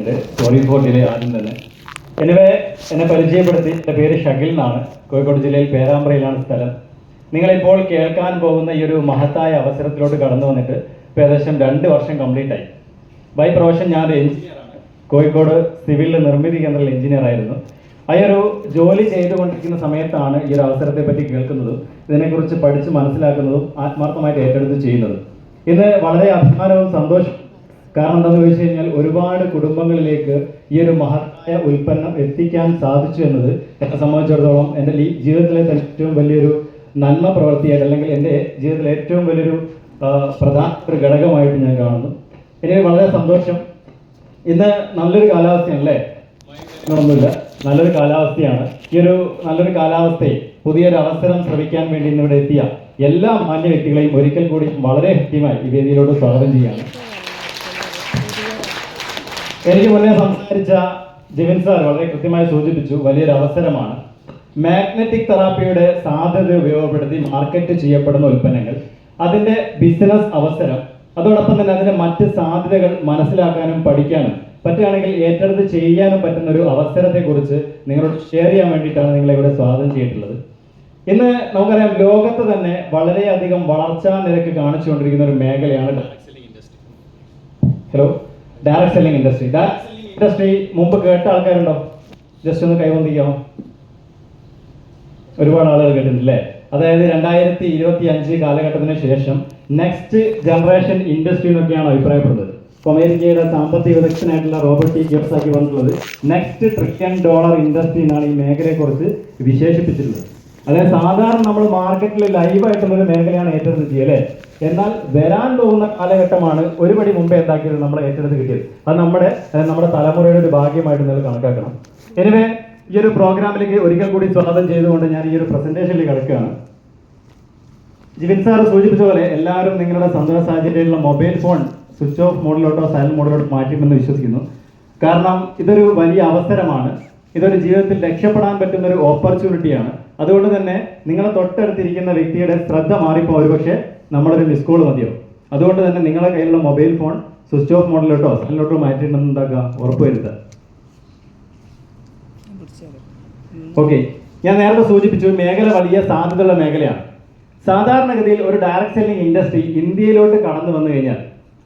പറയുന്നുണ്ട്. Sorry four delay ആദ്യം തന്നെ. എന്നെ പരിചയപ്പെടുത്തി, എൻ്റെ പേര് ഷകിൽ എന്നാണ്. കോഴിക്കോട് ജില്ലയിൽ പേരാമ്പ്രയിലാണ് സ്ഥലം. നിങ്ങളിപ്പോൾ കേൾക്കാൻ പോകുന്ന ഈ ഒരു മഹത്തായ അവസരത്തിലോട്ട് കടന്നു വന്നിട്ട് ഇപ്പോൾ ഏകദേശം 2 വർഷം കംപ്ലീറ്റ് ആയി. ബൈ പ്രൊഫഷൻ ഞാൻ ഒരു എഞ്ചിനീയറാണ്. കോഴിക്കോട് സിവിൽ നിർമ്മിതി കേന്ദ്രത്തിൽ എഞ്ചിനീയർ ആയിരുന്നു. ആ ഒരു ജോലി ചെയ്തുകൊണ്ടിരിക്കുന്ന സമയത്താണ് ഈ ഒരു അവസരത്തെ പറ്റി കേൾക്കുന്നതും ഇതിനെക്കുറിച്ച് പഠിച്ച് മനസ്സിലാക്കുന്നതും ആത്മാർത്ഥമായിട്ട് ഏറ്റെടുത്ത് ചെയ്യുന്നതും. ഇന്ന് വളരെ അഭിമാനവും സന്തോഷം. കാരണം എന്താണെന്ന് ചോദിച്ചു കഴിഞ്ഞാൽ ഒരുപാട് കുടുംബങ്ങളിലേക്ക് ഈ ഒരു മഹത്തായ ഉൽപ്പന്നം എത്തിക്കാൻ സാധിച്ചു എന്നത് എന്നെ സംബന്ധിച്ചിടത്തോളം എൻ്റെ ജീവിതത്തിലെ ഏറ്റവും വലിയൊരു നന്മ പ്രവൃത്തിയായിട്ട്, അല്ലെങ്കിൽ എൻ്റെ ജീവിതത്തിലെ ഏറ്റവും വലിയൊരു പ്രധാന ഒരു ഘടകമായിട്ട് ഞാൻ കാണുന്നു. എനിക്ക് വളരെ സന്തോഷം. ഇന്ന് നല്ലൊരു കാലാവസ്ഥയാണല്ലേ, ഒന്നുമില്ല, നല്ലൊരു കാലാവസ്ഥയാണ്. ഈ ഒരു നല്ലൊരു കാലാവസ്ഥയെ പുതിയൊരു അവസരം ശ്രമിക്കാൻ വേണ്ടി ഇന്നിവിടെ എത്തിയ എല്ലാ മാന്യ വ്യക്തികളെയും ഒരിക്കൽ കൂടി വളരെ ഹൃദ്യമായി ഈ വേദിയിലോട്ട് സ്വാഗതം ചെയ്യാണ്. എനിക്ക് മുന്നേ സംസാരിച്ച ജിവിൻ സാർ വളരെ കൃത്യമായി സൂചിപ്പിച്ചു, വലിയൊരു അവസരമാണ്. മാഗ്നറ്റിക് തെറാപ്പിയുടെ സാധ്യത ഉപയോഗപ്പെടുത്തി മാർക്കറ്റ് ചെയ്യപ്പെടുന്ന ഉൽപ്പന്നങ്ങൾ, അതിൻ്റെ ബിസിനസ് അവസരം, അതോടൊപ്പം തന്നെ അതിൻ്റെ മറ്റ് സാധ്യതകൾ മനസ്സിലാക്കാനും പഠിക്കാനും പറ്റുകയാണെങ്കിൽ ഏറ്റെടുത്ത് ചെയ്യാനും പറ്റുന്ന ഒരു അവസരത്തെക്കുറിച്ച് നിങ്ങളോട് ഷെയർ ചെയ്യാൻ വേണ്ടിയിട്ടാണ് നിങ്ങളെ ഇവിടെ സ്വാഗതം ചെയ്തിട്ടുള്ളത്. ഇന്ന് നമുക്കറിയാം, ലോകത്ത് തന്നെ വളരെയധികം വളർച്ചാ നിരക്ക് കാണിച്ചുകൊണ്ടിരിക്കുന്ന ഒരു മേഖലയാണ് direct selling industry. Direct selling industry മുമ്പ് കേട്ട ആൾക്കാരുണ്ടോ? ജസ്റ്റ് ഒന്ന് കൈവന്നിക്കാമോ? ഒരുപാട് ആളുകൾ കേട്ടിട്ടില്ലേ? അതായത് 2025 കാലഘട്ടത്തിന് ശേഷം നെക്സ്റ്റ് ജനറേഷൻ ഇൻഡസ്ട്രി എന്നൊക്കെയാണ് അഭിപ്രായപ്പെടുന്നത്. ഇപ്പോൾ അമേരിക്കയുടെ സാമ്പത്തിക വിദഗ്ധനായിട്ടുള്ള റോബർട്ട് ടി കിയോസാക്കി പറഞ്ഞിട്ടുള്ളത് നെക്സ്റ്റ് $1 ട്രില്യൺ ഇൻഡസ്ട്രി എന്നാണ് ഈ മേഖലയെക്കുറിച്ച് വിശേഷിപ്പിച്ചിട്ടുള്ളത്. അതായത് സാധാരണ നമ്മൾ മാർക്കറ്റിൽ ലൈവായിട്ടുള്ളൊരു മേഖലയാണ് ഏറ്റെടുത്ത് ചെയ്യുക അല്ലേ? എന്നാൽ വരാൻ പോകുന്ന കാലഘട്ടമാണ് ഒരുപടി മുമ്പേ എന്താക്കിയത് നമ്മൾ ഏറ്റെടുത്ത് കിട്ടിയത്. അത് നമ്മുടെ തലമുറയുടെ ഒരു ഭാഗ്യമായിട്ട് നിങ്ങൾ കണക്കാക്കണം. എനിവേ, ഈ ഒരു പ്രോഗ്രാമിലേക്ക് ഒരിക്കൽ കൂടി സ്വാഗതം ചെയ്തുകൊണ്ട് ഞാൻ ഈ ഒരു പ്രസന്റേഷനിൽ കിടക്കുകയാണ്. ജിവിൻ സാർ സൂചിപ്പിച്ച പോലെ എല്ലാവരും നിങ്ങളുടെ സന്തോഷ സാഹചര്യത്തിലുള്ള മൊബൈൽ ഫോൺ സ്വിച്ച് ഓഫ് മോഡിലോട്ടോ സൈലന്റ് മോഡിലോട്ടോ മാറ്റിയിട്ടുണ്ടെന്ന് വിശ്വസിക്കുന്നു. കാരണം ഇതൊരു വലിയ അവസരമാണ്. ഇതൊരു ജീവിതത്തിൽ രക്ഷപ്പെടാൻ പറ്റുന്ന ഒരു ഓപ്പർച്യൂണിറ്റിയാണ്. അതുകൊണ്ട് തന്നെ നിങ്ങളെ തൊട്ടടുത്തിരിക്കുന്ന വ്യക്തിയുടെ ശ്രദ്ധ മാറിപ്പോൾ ഒരുപക്ഷെ നമ്മളൊരു മിസ് കോൾ മതിയോ. അതുകൊണ്ട് തന്നെ നിങ്ങളുടെ കയ്യിലുള്ള മൊബൈൽ ഫോൺ സ്വിച്ച് ഓഫ് മോഡിലോട്ടോ സൈലന്റിലോട്ടോ മാറ്റിയിട്ടുണ്ടെന്ന് എന്താക്കുക, ഉറപ്പുവരുത്തുക. ഓക്കെ, ഞാൻ നേരത്തെ സൂചിപ്പിച്ചു, മേഖല വലിയ സാധ്യതയുള്ള മേഖലയാണ്. സാധാരണഗതിയിൽ ഒരു ഡയറക്ട് സെല്ലിംഗ് ഇൻഡസ്ട്രി ഇന്ത്യയിലോട്ട് കടന്നു വന്നു കഴിഞ്ഞാൽ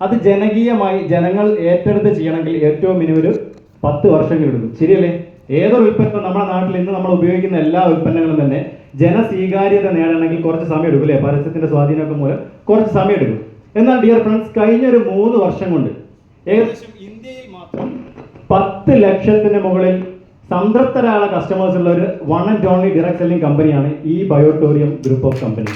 അത് ജനകീയമായി ജനങ്ങൾ ഏറ്റെടുത്ത് ചെയ്യണമെങ്കിൽ ഏറ്റവും മിനിമം ഒരു 10 വർഷങ്ങൾ എടുക്കും. ശരിയല്ലേ? ഏതൊരു ഉൽപ്പന്നം നമ്മുടെ നാട്ടിൽ ഇന്ന് നമ്മൾ ഉപയോഗിക്കുന്ന എല്ലാ ഉൽപ്പന്നങ്ങളും തന്നെ ജനസ്വീകാര്യത നേടണമെങ്കിൽ കുറച്ച് സമയം എടുക്കും അല്ലേ? പരസ്യത്തിന്റെ സ്വാധീനമൊക്കെ മൂലം കുറച്ച് സമയം എടുക്കും. എന്നാൽ ഡിയർ ഫ്രണ്ട്സ്, കഴിഞ്ഞൊരു 3 വർഷം കൊണ്ട് ഏകദേശം ഇന്ത്യയിൽ മാത്രം 10 ലക്ഷത്തിന് മുകളിൽ സംതൃപ്തരായ കസ്റ്റമേഴ്സ് ഉള്ള ഒരു one and only direct selling കമ്പനിയാണ് ഈ ബയോട്ടോറിയം ഗ്രൂപ്പ് ഓഫ് കമ്പനി.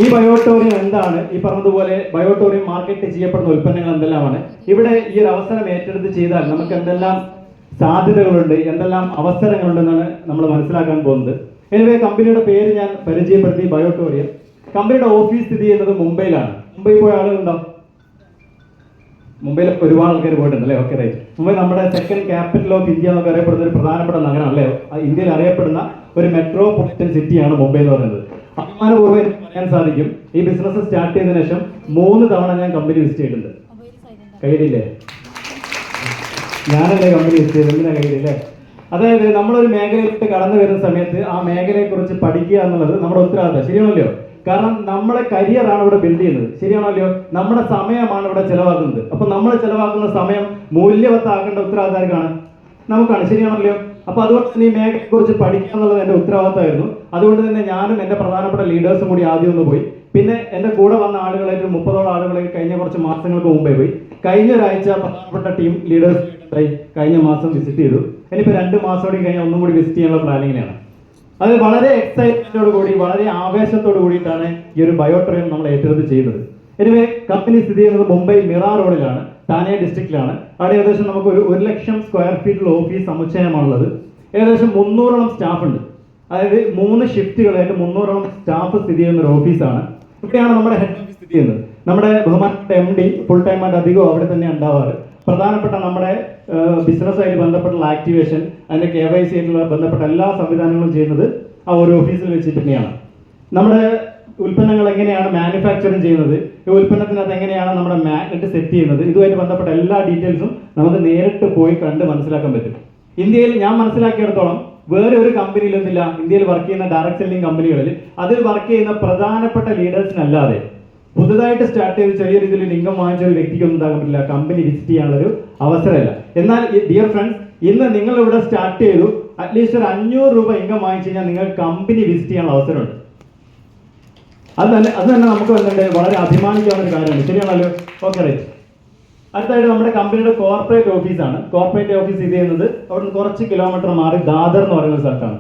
ഈ ബയോട്ടോറിയം എന്താണ്? ഈ പറഞ്ഞതുപോലെ ബയോട്ടോറിയം മാർക്കറ്റ് ചെയ്യപ്പെടുന്ന ഉൽപ്പന്നങ്ങൾ എന്തെല്ലാമാണ്? ഇവിടെ ഈ ഒരു അവസരം ഏറ്റെടുത്ത് ചെയ്താൽ നമുക്ക് എന്തെല്ലാം സാധ്യതകളുണ്ട്, എന്തെല്ലാം അവസരങ്ങളുണ്ടെന്നാണ് നമ്മൾ മനസ്സിലാക്കാൻ പോകുന്നത്. എനിവേ, കമ്പനിയുടെ പേര് ഞാൻ പരിചയപ്പെടുത്തി, ബയോട്ടോറിയം. കമ്പനിയുടെ ഓഫീസ് സ്ഥിതി ചെയ്യുന്നത് മുംബൈയിലാണ്. മുംബൈ പോയ ആളുകളുണ്ടോ? മുംബൈയിൽ ഒരുപാട് ആൾക്കാർ പോയിട്ടുണ്ട് അല്ലേ? Okay, right. മുംബൈ നമ്മുടെ സെക്കൻഡ് ക്യാപിറ്റൽ ഓഫ് ഇന്ത്യ എന്നൊക്കെ അറിയപ്പെടുന്ന ഒരു പ്രധാനപ്പെട്ട നഗരം അല്ലേ? ഇന്ത്യയിൽ അറിയപ്പെടുന്ന ഒരു മെട്രോപൊളിറ്റൻ സിറ്റിയാണ് മുംബൈ എന്ന് പറയുന്നത്. അഭിമാനപൂർവ്വം എനിക്ക് പറയാൻ സാധിക്കും, ഈ ബിസിനസ് സ്റ്റാർട്ട് ചെയ്തതിനു ശേഷം 3 തവണ ഞാൻ കമ്പനി വിസിറ്റ് ചെയ്തിട്ടുണ്ട്. കയ്യിലില്ലേ? ഞാനല്ലേ കമ്പനി വിസിറ്റ് ചെയ്തത്, എന്തിനാ കയ്യിലില്ലേ? അതായത് നമ്മളൊരു മേഖലയിലേക്ക് കടന്നു വരുന്ന സമയത്ത് ആ മേഖലയെക്കുറിച്ച് പഠിക്കുക എന്നുള്ളത് നമ്മുടെ ഉത്തരവാദിത്തം. ശരിയാണല്ലോ? കാരണം നമ്മളെ കരിയറാണ് ഇവിടെ ബിൽഡ് ചെയ്യുന്നത്. ശരിയാണല്ലോ? നമ്മുടെ സമയമാണ് ഇവിടെ ചെലവാക്കുന്നത്. അപ്പൊ നമ്മൾ ചെലവാക്കുന്ന സമയം മൂല്യവത്താക്കേണ്ട ഉത്തരവാദിത്തമാണ് നമുക്കാണ്. ശരിയാണല്ലോ? അപ്പൊ അതുകൊണ്ട് തന്നെ ഈ മേഖലയെ കുറിച്ച് പഠിക്കുക എന്നുള്ളത് എന്റെ ഉത്തരവാദിത്തമായിരുന്നു. അതുകൊണ്ട് തന്നെ ഞാനും എന്റെ പ്രധാനപ്പെട്ട ലീഡേഴ്സും കൂടി ആദ്യം ഒന്ന് പോയി. പിന്നെ എന്റെ കൂടെ വന്ന ആളുകളായിട്ട് 30ഓളം ആളുകളെ കഴിഞ്ഞ കുറച്ച് മാസങ്ങൾക്ക് മുമ്പേ പോയി. കഴിഞ്ഞ ഒരാഴ്ച പ്രധാനപ്പെട്ട ടീം ലീഡേഴ്സ് കഴിഞ്ഞ മാസം വിസിറ്റ് ചെയ്തു. ഇനിയിപ്പോൾ 2 മാസത്തോടെ കഴിഞ്ഞാൽ ഒന്നും കൂടി വിസിറ്റ് ചെയ്യാനുള്ള പ്ലാനിങ്ങിലാണ്. അത് വളരെ എക്സൈറ്റ്മെന്റോട് കൂടി, വളരെ ആവേശത്തോട് കൂടിയിട്ടാണ് ഈ ഒരു ബയോട്ടോറിയം നമ്മൾ ഏറ്റെടുത്ത് ചെയ്യുന്നത്. എനിവേ, കമ്പനി സ്ഥിതി ചെയ്യുന്നത് മുംബൈ മിറ റോഡിലാണ്, താനെ ഡിസ്ട്രിക്റ്റിലാണ്. അവിടെ ഏകദേശം നമുക്ക് ഒരു 1 ലക്ഷം സ്ക്വയർ ഫീറ്റുള്ള ഓഫീസ് സമുച്ചയമാണുള്ളത്. ഏകദേശം 300ഓളം സ്റ്റാഫ് ഉണ്ട്. അതായത് 3 ഷിഫ്റ്റുകളായിട്ട് 300ഓളം സ്റ്റാഫ് സ്ഥിതി ചെയ്യുന്ന ഒരു ഓഫീസാണ്. ഇവിടെയാണ് നമ്മുടെ ഹെഡ് ഓഫീസ് സ്ഥിതി ചെയ്യുന്നത്. നമ്മുടെ ബഹുമാനപ്പെട്ട MD ഫുൾ ടൈം ആയിട്ട് അധികവും അവിടെ തന്നെ ഉണ്ടാവാറ്. പ്രധാനപ്പെട്ട നമ്മുടെ ബിസിനസ്സുമായിട്ട് ബന്ധപ്പെട്ടുള്ള ആക്ടിവേഷൻ, അതിന്റെ KYC ആയിട്ടുള്ള ബന്ധപ്പെട്ട എല്ലാ സംവിധാനങ്ങളും ചെയ്യുന്നത് ആ ഒരു ഓഫീസിൽ വെച്ചിട്ട് തന്നെയാണ്. നമ്മുടെ ഉൽപ്പന്നങ്ങൾ എങ്ങനെയാണ് മാനുഫാക്ചറിങ് ചെയ്യുന്നത്, ഈ ഉൽപ്പന്നത്തിനകത്ത് എങ്ങനെയാണ് നമ്മുടെ മാഗ്നറ്റ് സെറ്റ് ചെയ്യുന്നത്, ഇതുമായിട്ട് ബന്ധപ്പെട്ട എല്ലാ ഡീറ്റെയിൽസും നമുക്ക് നേരിട്ട് പോയി കണ്ട് മനസ്സിലാക്കാൻ പറ്റും. ഇന്ത്യയിൽ ഞാൻ മനസ്സിലാക്കിയിടത്തോളം വേറെ ഒരു കമ്പനിയിലൊന്നുമില്ല, ഇന്ത്യയിൽ വർക്ക് ചെയ്യുന്ന ഡയറക്ട് സെല്ലിംഗ് കമ്പനികളിൽ അതിൽ വർക്ക് ചെയ്യുന്ന പ്രധാനപ്പെട്ട ലീഡേഴ്സിനല്ലാതെ പുതുതായിട്ട് സ്റ്റാർട്ട് ചെയ്ത് ചെറിയ രീതിയിൽ ഇൻകം വാങ്ങിച്ച ഒരു വ്യക്തിക്കൊന്നും ഉണ്ടാകാൻ പറ്റില്ല, കമ്പനി വിസിറ്റ് ചെയ്യാനുള്ളൊരു അവസരമില്ല. എന്നാൽ ഡിയർ ഫ്രണ്ട്സ്, ഇന്ന് നിങ്ങൾ ഇവിടെ സ്റ്റാർട്ട് ചെയ്തു, അറ്റ്ലീസ്റ്റ് ഒരു 500 രൂപ ഇൻകം വാങ്ങിച്ചു കഴിഞ്ഞാൽ നിങ്ങൾക്ക് കമ്പനി വിസിറ്റ് ചെയ്യാനുള്ള അവസരമുണ്ട്. അത് തന്നെ നമുക്ക് വന്നിട്ട് വളരെ അഭിമാനിക്കാവുന്ന ഒരു കാര്യമാണ്. ശരിയാണല്ലോ? Okay, right. അടുത്തായിട്ട് നമ്മുടെ കമ്പനിയുടെ കോർപ്പറേറ്റ് ഓഫീസാണ്. കോർപ്പറേറ്റ് ഓഫീസ് ഇത് ചെയ്യുന്നത് അവിടുന്ന് കുറച്ച് കിലോമീറ്റർ മാറി ദാദർ എന്ന് പറയുന്ന സ്ഥലത്താണ്.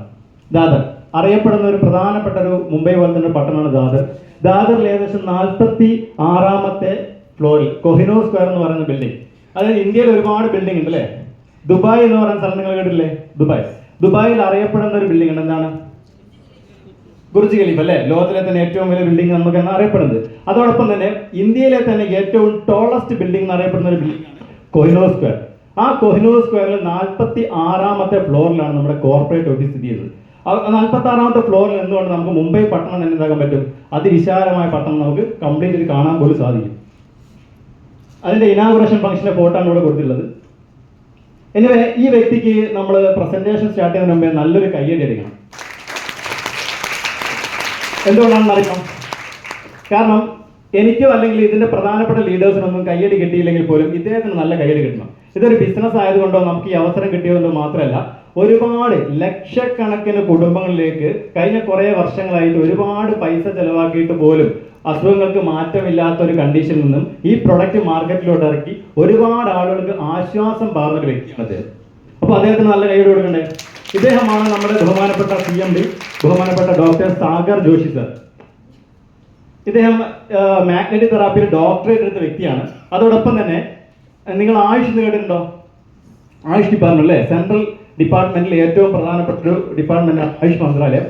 ദാദർ അറിയപ്പെടുന്ന ഒരു പ്രധാനപ്പെട്ട ഒരു മുംബൈ പോലെ തന്നെ പട്ടണമാണ് ദാദർ. ദാദറിൽ ഏകദേശം 46ാമത്തെ ഫ്ലോറിൽ കൊഹിനൂർ സ്ക്വയർ എന്ന് പറയുന്ന ബിൽഡിംഗ്, അതായത് ഇന്ത്യയിൽ ഒരുപാട് ബിൽഡിംഗ് ഉണ്ട് അല്ലേ. ദുബായ് എന്ന് പറയുന്ന സ്ഥലം നിങ്ങൾ കേട്ടില്ലേ? ദുബായിൽ അറിയപ്പെടുന്ന ഒരു ബിൽഡിംഗ് ഉണ്ട്, എന്താണ്? ബുർജ് ഖലീഫ അല്ലേ, ലോകത്തിലെ തന്നെ ഏറ്റവും വലിയ ബിൽഡിംഗ് നമുക്ക് അറിയപ്പെടുന്നത്. അതോടൊപ്പം തന്നെ ഇന്ത്യയിലെ തന്നെ ഏറ്റവും ടോളസ്റ്റ് ബിൽഡിംഗ് എന്നറിയപ്പെടുന്ന ഒരു ബിൽഡിംഗ് ആണ് കൊഹിനൂർ സ്ക്വയർ. ആ കൊഹിനൂർ സ്ക്വയറിൽ 46ാമത്തെ ഫ്ലോറിലാണ് നമ്മുടെ കോർപ്പറേറ്റ് ഓഫീസ് സ്ഥിതി ചെയ്തത്. 46ാമത്തെ ഫ്ലോറിൽ നിന്നുകൊണ്ട് നമുക്ക് മുംബൈ പട്ടണം തന്നെ എന്താക്കാൻ പറ്റും? അതിവിശാലമായ പട്ടണം നമുക്ക് കംപ്ലീറ്റ് കാണാൻ പോലും സാധിക്കും. അതിന്റെ ഇനാഗുറേഷൻ ഫംഗ്ഷന്റെ ഫോട്ടോ ആണ് ഇവിടെ കൊടുത്തിട്ടുള്ളത്. എനിവേ, ഈ വ്യക്തിക്ക് നമ്മൾ പ്രസന്റേഷൻ സ്റ്റാർട്ട് ചെയ്യുന്നതിന് മുമ്പേ നല്ലൊരു കയ്യടി അടിക്കണം. എന്തുകൊണ്ടാണെന്ന് അറിയാം? കാരണം എനിക്കോ അല്ലെങ്കിൽ ഇതിന്റെ പ്രധാനപ്പെട്ട ലീഡേഴ്സിനൊന്നും കയ്യടി കിട്ടിയില്ലെങ്കിൽ പോലും ഇദ്ദേഹത്തിന് നല്ല കയ്യടി കിട്ടണം. ഇതൊരു ബിസിനസ് ആയതുകൊണ്ടോ നമുക്ക് ഈ അവസരം കിട്ടിയതുകൊണ്ടോ മാത്രമല്ല, ഒരുപാട് ലക്ഷക്കണക്കിന് കുടുംബങ്ങളിലേക്ക് കഴിഞ്ഞ കുറേ വർഷങ്ങളായിട്ട് ഒരുപാട് പൈസ ചെലവാക്കിയിട്ട് പോലും അസുഖങ്ങൾക്ക് മാറ്റമില്ലാത്ത ഒരു കണ്ടീഷനിൽ നിന്നും ഈ പ്രൊഡക്റ്റ് മാർക്കറ്റിലോട്ട് ഇറക്കി ഒരുപാട് ആളുകൾക്ക് ആശ്വാസം പകർന്ന ഒരു വ്യക്തിയാണ് അദ്ദേഹം. അപ്പോൾ അദ്ദേഹത്തിന് നല്ല കൈയ്യടി കൊടുക്കണ്ടേ? ഇദ്ദേഹമാണ് നമ്മുടെ ബഹുമാനപ്പെട്ട CMD, ബഹുമാനപ്പെട്ട ഡോക്ടർ സാഗർ ജോഷി സർ. ഇദ്ദേഹം മാഗ്നറ്റിക് തെറാപ്പിയിൽ ഡോക്ടറേറ്റ് എടുത്ത വ്യക്തിയാണ്. അതോടൊപ്പം തന്നെ നിങ്ങൾ ആയുഷ് കേട്ടിട്ടുണ്ടോ? ആയുഷ് ഡിപ്പാർട്ട്മെന്റ് അല്ലേ, സെൻട്രൽ ഡിപ്പാർട്ട്മെന്റിൽ ഏറ്റവും പ്രധാനപ്പെട്ട ഒരു ഡിപ്പാർട്ട്മെന്റ് ആയുഷ് മന്ത്രാലയം.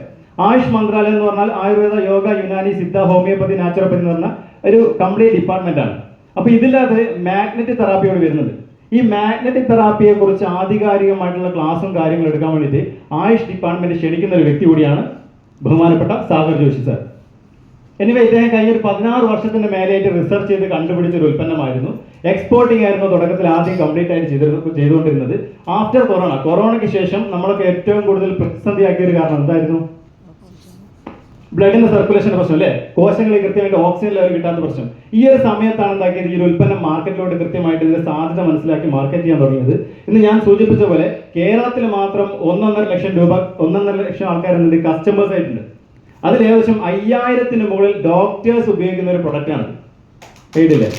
ആയുഷ് മന്ത്രാലയം എന്ന് പറഞ്ഞാൽ ആയുർവേദ, യോഗ, യുനാനി, സിദ്ധ, ഹോമിയോപ്പതി, നാച്ചുറോപ്പതി എന്ന് പറഞ്ഞ ഒരു കംപ്ലീറ്റ് ഡിപ്പാർട്ട്മെന്റ് ആണ്. അപ്പൊ ഇതിലത് മാഗ്നറ്റിക് തെറാപ്പിയോട് വരുന്നുണ്ട്. ഈ മാഗ്നറ്റിക് തെറാപ്പിയെ കുറിച്ച് ആധികാരികമായിട്ടുള്ള ക്ലാസ്സും കാര്യങ്ങളും എടുക്കാൻ വേണ്ടിയിട്ട് ആയുഷ് ഡിപ്പാർട്ട്മെന്റ് ക്ഷണിക്കുന്ന ഒരു വ്യക്തി കൂടിയാണ് ബഹുമാനപ്പെട്ട സാഗർ ജോഷി സർ. എനിവേ, ഇദ്ദേഹം കഴിഞ്ഞൊരു 16 വർഷത്തിന്റെ മേലെയായിട്ട് റിസർച്ച് ചെയ്ത് കണ്ടുപിടിച്ച ഒരു ഉൽപ്പന്നമായിരുന്നു. എക്സ്പോർട്ടിംഗ് ആയിരുന്നു തുടക്കത്തിൽ ആദ്യം കംപ്ലീറ്റ് ആയിട്ട് ചെയ്തുകൊണ്ടിരുന്നത്. ആഫ്റ്റർ കൊറോണയ്ക്ക് ശേഷം നമ്മളൊക്കെ ഏറ്റവും കൂടുതൽ പ്രതിസന്ധിയാക്കിയ ഒരു കാരണം എന്തായിരുന്നു? ബ്ലഡിന്റെ സർക്കുലേഷന്റെ പ്രശ്നം അല്ലേ, കോശങ്ങളിൽ കൃത്യമായിട്ട് ഓക്സിജൻ ലെവൽ കിട്ടാത്ത പ്രശ്നം. ഈ ഒരു സമയത്താണ് എന്താക്കിയത്, ഈ ഒരു ഉൽപ്പന്നം മാർക്കറ്റിലോട്ട് കൃത്യമായിട്ട് ഇതിന്റെ സാധ്യത മനസ്സിലാക്കി മാർക്കറ്റ് ചെയ്യാൻ തുടങ്ങിയത്. ഇന്ന് ഞാൻ സൂചിപ്പിച്ച പോലെ കേരളത്തിൽ മാത്രം 1.5 ലക്ഷം ആൾക്കാരുണ്ട്, കസ്റ്റമേഴ്സ് ആയിട്ടുണ്ട്. അതിൽ ഏകദേശം 5000-ന് മുകളിൽ ഡോക്ടേഴ്സ് ഉപയോഗിക്കുന്ന ഒരു പ്രൊഡക്റ്റാണ്. കേട്ടില്ലേ?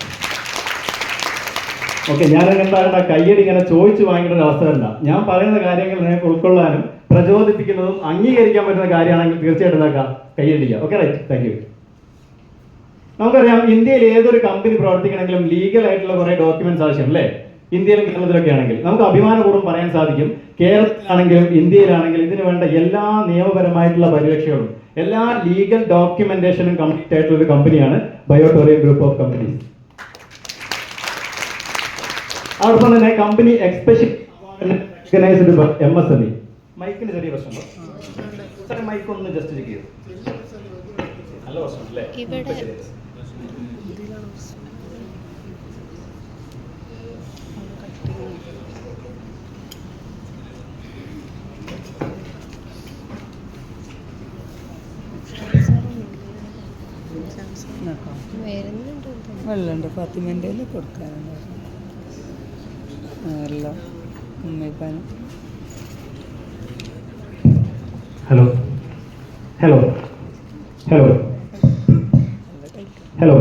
ഓക്കെ, ഞാൻ എന്താ കയ്യടി ഇങ്ങനെ ചോദിച്ചു വാങ്ങിക്കേണ്ട ഒരു അവസ്ഥ വേണ്ട. ഞാൻ പറയുന്ന കാര്യങ്ങൾ നിങ്ങൾക്ക് ഉൾക്കൊള്ളാനും പ്രചോദിപ്പിക്കുന്നതും അംഗീകരിക്കാൻ പറ്റുന്ന കാര്യമാണെങ്കിൽ തീർച്ചയായിട്ടും എന്താക്കാം, കയ്യടിക്കുക. Okay, right, thank you. നമുക്കറിയാം, ഇന്ത്യയിൽ ഏതൊരു കമ്പനി പ്രവർത്തിക്കണമെങ്കിലും ലീഗൽ ആയിട്ടുള്ള കുറെ ഡോക്യുമെന്റ്സ് ആവശ്യം അല്ലേ? ഇന്ത്യയിലും കേരളത്തിലൊക്കെ ആണെങ്കിൽ നമുക്ക് അഭിമാനപൂർവ്വം പറയാൻ സാധിക്കും, കേരളത്തിലാണെങ്കിലും ഇന്ത്യയിലാണെങ്കിലും ഇതിനു വേണ്ട എല്ലാ നിയമപരമായിട്ടുള്ള പരിരക്ഷകളും എല്ലാ ലീഗൽ ഡോക്യുമെന്റേഷനും കംപ്ലീറ്റ് ആയിട്ടുള്ള ഒരു കമ്പനിയാണ് ബയോട്ടോറിയം ഗ്രൂപ്പ് ഓഫ് കമ്പനീസ്. അതോടൊപ്പം തന്നെ കമ്പനി എക്സ്പെഷ്യൽ MSME. മൈക്കിന് ചെറിയ പ്രശ്നമുണ്ടോ? മൈക്ക് ഒന്ന് ജസ്റ്റ് ചെക്ക് ചെയ്തു. നല്ല പ്രശ്നമല്ലേ? വെള്ളമുണ്ട്, ഫാത്തിമേൻ്റെ കൊടുക്കാനുണ്ടായിരുന്നു. എല്ലാം ഉമ്മയിപ്പാനും. Hello hello hello hello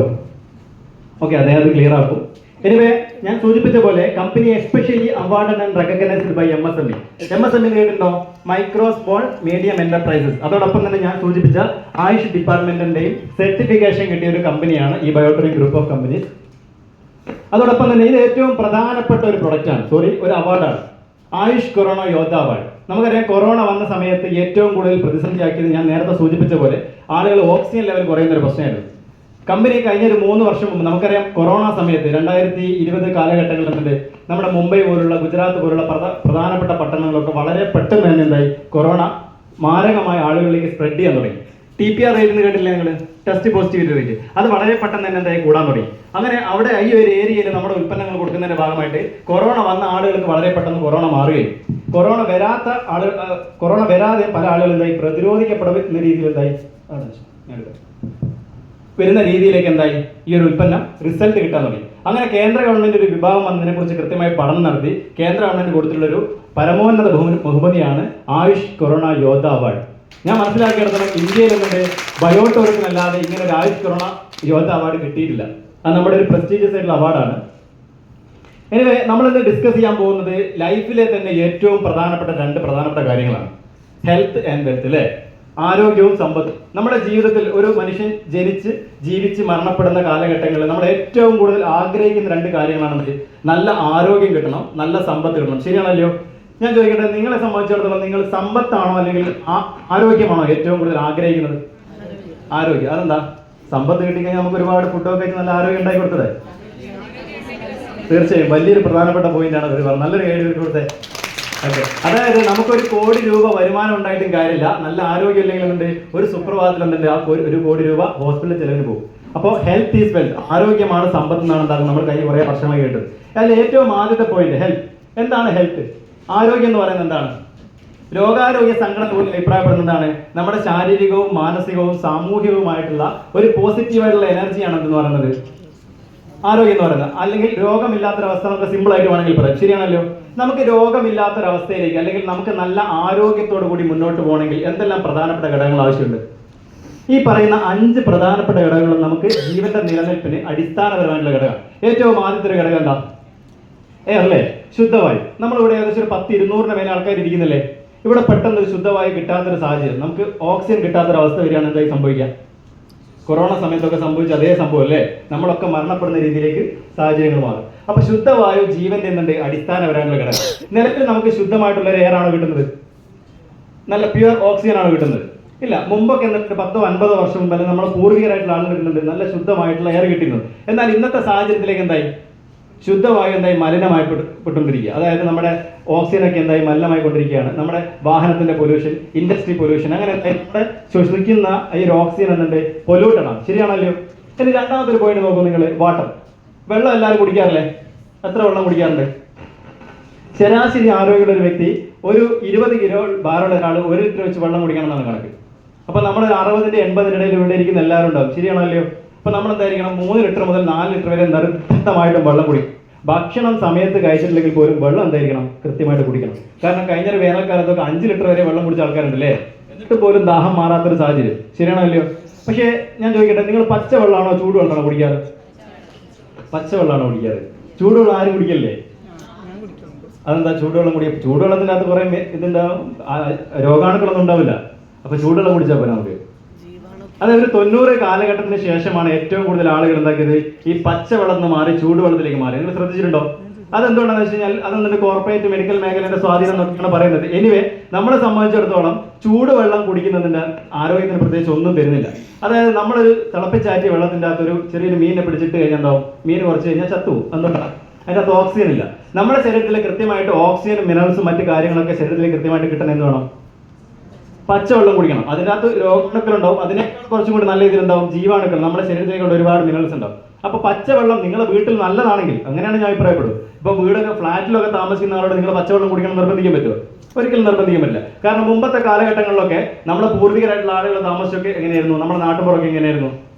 okay, അദ്ദേഹം അത് ക്ലിയർ ആക്കും. എനിവേ, ഞാൻ സൂചിപ്പിച്ച പോലെ company especially awarded and recognised by MSME. MSME കേട്ടിട്ടുണ്ടോ? Micro small medium enterprises. അതോടൊപ്പം തന്നെ ഞാൻ സൂചിപ്പിച്ച ആയുഷ് ഡിപ്പാർട്ട്മെന്റിന്റെയും സർട്ടിഫിക്കേഷൻ കിട്ടിയ ഒരു കമ്പനിയാണ് ഈ ബയോട്ടോറിയം ഗ്രൂപ്പ് ഓഫ് കമ്പനീസ്. അതോടൊപ്പം തന്നെ ഇത് ഏറ്റവും പ്രധാനപ്പെട്ട ഒരു പ്രൊഡക്റ്റാണ്, ഒരു അവാർഡാണ്, ആയുഷ് കൊറോണ യോദ്ധ അവാർഡ്. നമുക്കറിയാം, കൊറോണ വന്ന സമയത്ത് ഏറ്റവും കൂടുതൽ പ്രതിസന്ധിയാക്കിയത് ഞാൻ നേരത്തെ സൂചിപ്പിച്ച പോലെ ആളുകൾ ഓക്സിജൻ ലെവൽ കുറയുന്ന ഒരു പ്രശ്നമായിരുന്നു. കമ്പനി കഴിഞ്ഞ ഒരു 3 വർഷം മുമ്പ്, നമുക്കറിയാം കൊറോണ സമയത്ത് 2020 കാലഘട്ടങ്ങളിൽ തന്നെ നമ്മുടെ മുംബൈ പോലുള്ള, ഗുജറാത്ത് പോലുള്ള പ്രധാനപ്പെട്ട പട്ടണങ്ങളൊക്കെ വളരെ പെട്ടെന്ന് തന്നെ എന്തായി, കൊറോണ മാരകമായ ആളുകളിലേക്ക് സ്പ്രെഡ് ചെയ്യാൻ തുടങ്ങി. TPR റേറ്റ് എന്ന് കേട്ടില്ലേ നിങ്ങൾ? Test positivity rate. അത് വളരെ പെട്ടെന്ന് തന്നെ എന്തായി കൂടാൻ തുടങ്ങി. അങ്ങനെ അവിടെ ഈ ഒരു ഏരിയയിൽ നമ്മുടെ ഉൽപ്പന്നങ്ങൾ കൊടുക്കുന്നതിന്റെ ഭാഗമായിട്ട് കൊറോണ വന്ന ആളുകൾക്ക് വളരെ പെട്ടെന്ന് കൊറോണ മാറുകയും കൊറോണ വരാതെ പല ആളുകൾ എന്തായി പ്രതിരോധിക്കപ്പെടുന്ന രീതിയിൽ എന്തായി വരുന്ന രീതിയിലേക്ക് എന്തായി ഈ ഒരു ഉൽപ്പന്നം റിസൾട്ട് കിട്ടാൻ തുടങ്ങി. അങ്ങനെ കേന്ദ്ര ഗവൺമെന്റ് ഒരു വിഭാഗം വന്നതിനെ കുറിച്ച് കൃത്യമായി പഠനം നടത്തി കേന്ദ്ര ഗവൺമെന്റ് കൊടുത്തിട്ടുള്ള ഒരു പരമോന്നത ബഹുമതിയാണ് ആയുഷ് കൊറോണ യോദ്ധ അവാർഡ്. ഞാൻ മനസ്സിലാക്കിയെടുത്തോളം ഇന്ത്യയിൽ എന്നിട്ട് ബയോടൂറിസം അല്ലാതെ ഇങ്ങനെ ഒരു ആയുഷ് കൊറോണ യോദ്ധ അവാർഡ് കിട്ടിയിട്ടില്ല. അത് നമ്മുടെ ഒരു പ്രസ്റ്റീജിയസ് ആയിട്ടുള്ള അവാർഡാണ്. എനിവേ നമ്മളിന്ന് ഡിസ്കസ് ചെയ്യാൻ പോകുന്നത് ലൈഫിലെ തന്നെ ഏറ്റവും പ്രധാനപ്പെട്ട രണ്ട് പ്രധാനപ്പെട്ട കാര്യങ്ങളാണ്. ഹെൽത്ത് ആൻഡ് വെൽത്ത്, അല്ലേ? ആരോഗ്യവും സമ്പത്തും. നമ്മുടെ ജീവിതത്തിൽ ഒരു മനുഷ്യൻ ജനിച്ച് ജീവിച്ച് മരണപ്പെടുന്ന കാലഘട്ടങ്ങളിൽ നമ്മൾ ഏറ്റവും കൂടുതൽ ആഗ്രഹിക്കുന്ന രണ്ട് കാര്യങ്ങളാണ്. നല്ല ആരോഗ്യം കിട്ടണം, നല്ല സമ്പത്ത് കിട്ടണം. ശരിയാണല്ലോ? ഞാൻ ചോദിക്കട്ടെ, നിങ്ങളെ സംബന്ധിച്ചിടത്തോളം നിങ്ങൾ സമ്പത്താണോ അല്ലെങ്കിൽ ആരോഗ്യമാണോ ഏറ്റവും കൂടുതൽ ആഗ്രഹിക്കുന്നത്? ആരോഗ്യം. അതെന്താ? സമ്പത്ത് കിട്ടിക്കഴിഞ്ഞാൽ നമുക്ക് ഒരുപാട് ഫുഡൊക്കെ കഴിച്ച് നല്ല ആരോഗ്യം ഉണ്ടാക്കി കൊടുത്തത്. തീർച്ചയായും വലിയൊരു പ്രധാനപ്പെട്ട പോയിന്റാണ് അവർ പറഞ്ഞത്. നല്ലൊരു ഗൈഡ് കൊടുത്തത്. ഓക്കെ, അതായത് നമുക്കൊരു 1 കോടി രൂപ വരുമാനം ഉണ്ടായിട്ടും കാര്യമില്ല, നല്ല ആരോഗ്യം ഇല്ലെങ്കിൽ ഉണ്ട് ഒരു സുപ്രഭാതത്തിൽ എന്തുണ്ട് ആ 1 കോടി രൂപ ഹോസ്പിറ്റലിൽ ചെലവിന് പോകും. അപ്പോൾ ഹെൽത്ത് ഈസ് വെൽത്ത്, ആരോഗ്യമാണ് സമ്പത്ത് എന്നാണ് എന്താകും നമ്മൾ കഴിഞ്ഞ കുറേ വർഷമായി കേട്ടത്. അതിൽ ഏറ്റവും ആദ്യത്തെ പോയിന്റ് ഹെൽത്ത്. എന്താണ് ഹെൽത്ത്? ആരോഗ്യം എന്ന് പറയുന്നത് എന്താണ്? രോഗാരോഗ്യ സംഘടന പോലും അഭിപ്രായപ്പെടുന്നതാണ് നമ്മുടെ ശാരീരികവും മാനസികവും സാമൂഹികവുമായിട്ടുള്ള ഒരു പോസിറ്റീവായിട്ടുള്ള എനർജിയാണ് എന്ന് പറയുന്നത് ആരോഗ്യം എന്ന് പറയുന്നത്. അല്ലെങ്കിൽ രോഗമില്ലാത്തൊരവസ്ഥ നമുക്ക് സിമ്പിൾ ആയിട്ട് വേണമെങ്കിൽ പറയാം. ശരിയാണല്ലോ? നമുക്ക് രോഗമില്ലാത്തൊരവസ്ഥയിലേക്ക് അല്ലെങ്കിൽ നമുക്ക് നല്ല ആരോഗ്യത്തോടു കൂടി മുന്നോട്ട് പോകണമെങ്കിൽ എന്തെല്ലാം പ്രധാനപ്പെട്ട ഘടകങ്ങൾ ആവശ്യമുണ്ട്? ഈ പറയുന്ന 5 പ്രധാനപ്പെട്ട ഘടകങ്ങളും നമുക്ക് ജീവന്റെ നിലനിൽപ്പിന് അടിസ്ഥാനപരമായിട്ടുള്ള ഘടകം. ഏറ്റവും ആദ്യത്തെ ഒരു ഘടകം എന്താ? അല്ലേ? ശുദ്ധവായു. നമ്മളിവിടെ ഏകദേശം ഒരു 10-200 മേലെ ആൾക്കാർ ഇരിക്കുന്നില്ലേ? ഇവിടെ പെട്ടെന്ന് ഒരു ശുദ്ധവായു കിട്ടാത്തൊരു സാഹചര്യം, നമുക്ക് ഓക്സിജൻ കിട്ടാത്തൊരവസ്ഥ വരികയാണ് എന്തായി സംഭവിക്കുക? കൊറോണ സമയത്തൊക്കെ സംഭവിച്ച അതേ സംഭവം അല്ലേ? നമ്മളൊക്കെ മരണപ്പെടുന്ന രീതിയിലേക്ക് സാഹചര്യങ്ങൾ മാറും. അപ്പൊ ശുദ്ധവായു ജീവന്റെ എന്തുണ്ട് അടിസ്ഥാനപരമായിട്ടുള്ള ഘടകം. നിലവിൽ നമുക്ക് ശുദ്ധമായിട്ടുള്ള ഒരു എയർ ആണോ കിട്ടുന്നത്? നല്ല പ്യുവർ ഓക്സിജൻ ആണോ കിട്ടുന്നത്? ഇല്ല. മുമ്പൊക്കെ എന്നിട്ട് 10-50 വർഷം മുമ്പ് അല്ലെങ്കിൽ നമ്മുടെ പൂർവികരായിട്ടുള്ള ആളുകൾ കിട്ടുന്നുണ്ട്, നല്ല ശുദ്ധമായിട്ടുള്ള എയർ കിട്ടുന്നത്. എന്നാൽ ഇന്നത്തെ സാഹചര്യത്തിലേക്ക് എന്തായി? ശുദ്ധവായു എന്തായി മലിനമായിക്കൊണ്ടിരിക്കുക. അതായത് നമ്മുടെ ഓക്സിജനൊക്കെ എന്തായി മലിനമായിക്കൊണ്ടിരിക്കുകയാണ്. നമ്മുടെ വാഹനത്തിന്റെ പൊല്യൂഷൻ, ഇൻഡസ്ട്രി പൊല്യൂഷൻ, അങ്ങനെ നമ്മുടെ ശ്വസിക്കുന്ന ഈ ഒരു ഓക്സിജൻ എന്നുണ്ട് പൊല്യൂട്ടഡ് ആണ്. ശരിയാണല്ലോ? ഇനി രണ്ടാമത്തെ ഒരു പോയിന്റ് നോക്കൂ നിങ്ങൾ. വാട്ടർ. വെള്ളം എല്ലാവരും കുടിക്കാറില്ലേ? എത്ര വെള്ളം കുടിക്കാറുണ്ട്? ശരാശരി ആരോഗ്യമുള്ള ഒരു വ്യക്തി ഒരു 20 കിലോ ഭാരമുള്ള ഒരാൾ 1 ലിറ്റർ വെച്ച് വെള്ളം കുടിക്കണം എന്നാണ് കണക്ക്. അപ്പൊ നമ്മൾ 60-80 ഇടയിൽ ഇവിടെ ഇരിക്കുന്ന എല്ലാവരും ഉണ്ടാവും. ശരിയാണല്ലോ? അപ്പൊ നമ്മൾ എന്തായിരിക്കണം? 3 ലിറ്റർ മുതൽ 4 ലിറ്റർ വരെ നിർബന്ധമായിട്ടും വെള്ളം കുടിക്കും. ഭക്ഷണം സമയത്ത് കഴിച്ചിട്ടില്ലെങ്കിൽ പോലും വെള്ളം എന്തായിരിക്കണം? കൃത്യമായിട്ട് കുടിക്കണം. കാരണം കഴിഞ്ഞ ഒരു വേനൽക്കാലത്തൊക്കെ 5 ലിറ്റർ വരെ വെള്ളം കുടിച്ച ആൾക്കാരുണ്ടല്ലേ? എന്നിട്ട് പോലും ദാഹം മാറാത്തൊരു സാഹചര്യം. ശരിയാണല്ലോ? പക്ഷേ ഞാൻ ചോദിക്കട്ടെ, നിങ്ങൾ പച്ചവെള്ളമാണോ ചൂടുവെള്ളമാണോ കുടിക്കാറ്? പച്ചവെള്ളമാണോ കുടിക്കാറ്? ചൂടുവെള്ളം ആരും കുടിക്കല്ലേ? അതെന്താ ചൂടുവെള്ളം കുടിക്കുക? ചൂടുവെള്ളത്തിൻ്റെ അകത്ത് കുറെ ഇതുണ്ടാവും, രോഗാണുക്കളൊന്നും ഉണ്ടാവില്ല. അപ്പൊ ചൂടുവെള്ളം കുടിച്ചാൽ പോരാ നമുക്ക്. അതായത് ഒരു 90 കാലഘട്ടത്തിന് ശേഷമാണ് ഏറ്റവും കൂടുതൽ ആളുകൾ എന്താക്കിയത് ഈ പച്ചവെള്ളം നിന്ന് മാറി ചൂടുവെള്ളത്തിലേക്ക് മാറി. നിങ്ങൾ ശ്രദ്ധിച്ചിട്ടുണ്ടോ? അതെന്തുകൊണ്ടാന്ന് വെച്ച് കഴിഞ്ഞാൽ അതെന്നിട്ട് കോർപ്പറേറ്റ് മെഡിക്കൽ മേഖലയുടെ സ്വാധീനം എന്നൊക്കെയാണ് പറയുന്നത്. എനിവേ നമ്മളെ സംബന്ധിച്ചിടത്തോളം ചൂടുവെള്ളം കുടിക്കുന്നതിന്റെ ആരോഗ്യത്തിന് പ്രത്യേകിച്ച് ഒന്നും തരുന്നില്ല. അതായത് നമ്മളൊരു തിളപ്പിച്ചാറ്റിയ വെള്ളത്തിൻ്റെ അകത്ത് ഒരു ചെറിയൊരു മീനിനെ പിടിച്ചിട്ട് കഴിഞ്ഞാൽ എന്താവും? മീൻ കുറച്ച് കഴിഞ്ഞാൽ ചത്തു. എന്തുകൊണ്ടാണ്? അതിൻ്റെ അകത്ത് ഓക്സിജൻ ഇല്ല. നമ്മുടെ ശരീരത്തിൽ കൃത്യമായിട്ട് ഓക്സിജനും മിനറൽസും മറ്റു കാര്യങ്ങളൊക്കെ ശരീരത്തിൽ കൃത്യമായിട്ട് കിട്ടണം. എന്ത് വേണം? പച്ചവെള്ളം കുടിക്കണം. അതിനകത്ത് രോഗാണുക്കളുണ്ടാവും, അതിനെ കുറച്ചും കൂടി നല്ല രീതിയിലുണ്ടാവും ജീവാണുക്കൾ. നമ്മുടെ ശരീരത്തിലേക്കുള്ള ഒരുപാട് മിനറൽസ് ഉണ്ടാവും. അപ്പൊ പച്ചവെള്ളം നിങ്ങളുടെ വീട്ടിൽ നല്ലതാണെങ്കിൽ, അങ്ങനെയാണ് ഞാൻ അഭിപ്രായപ്പെടും. ഇപ്പൊ വീടൊക്കെ ഫ്ലാറ്റിലൊക്കെ താമസിക്കുന്ന ആളോട് നിങ്ങൾ പച്ചവെള്ളം കുടിക്കണം നിർബന്ധിക്കാൻ പറ്റുമോ? ഒരിക്കലും നിർബന്ധിക്കാൻ പറ്റില്ല. കാരണം മുമ്പത്തെ കാലഘട്ടങ്ങളിലൊക്കെ നമ്മുടെ പൂർവികരായിട്ടുള്ള ആളുകൾ താമസിച്ചൊക്കെ എങ്ങനെയായിരുന്നു? നമ്മുടെ നാട്ടുപുറമൊക്കെ എങ്ങനെയായിരുന്നു?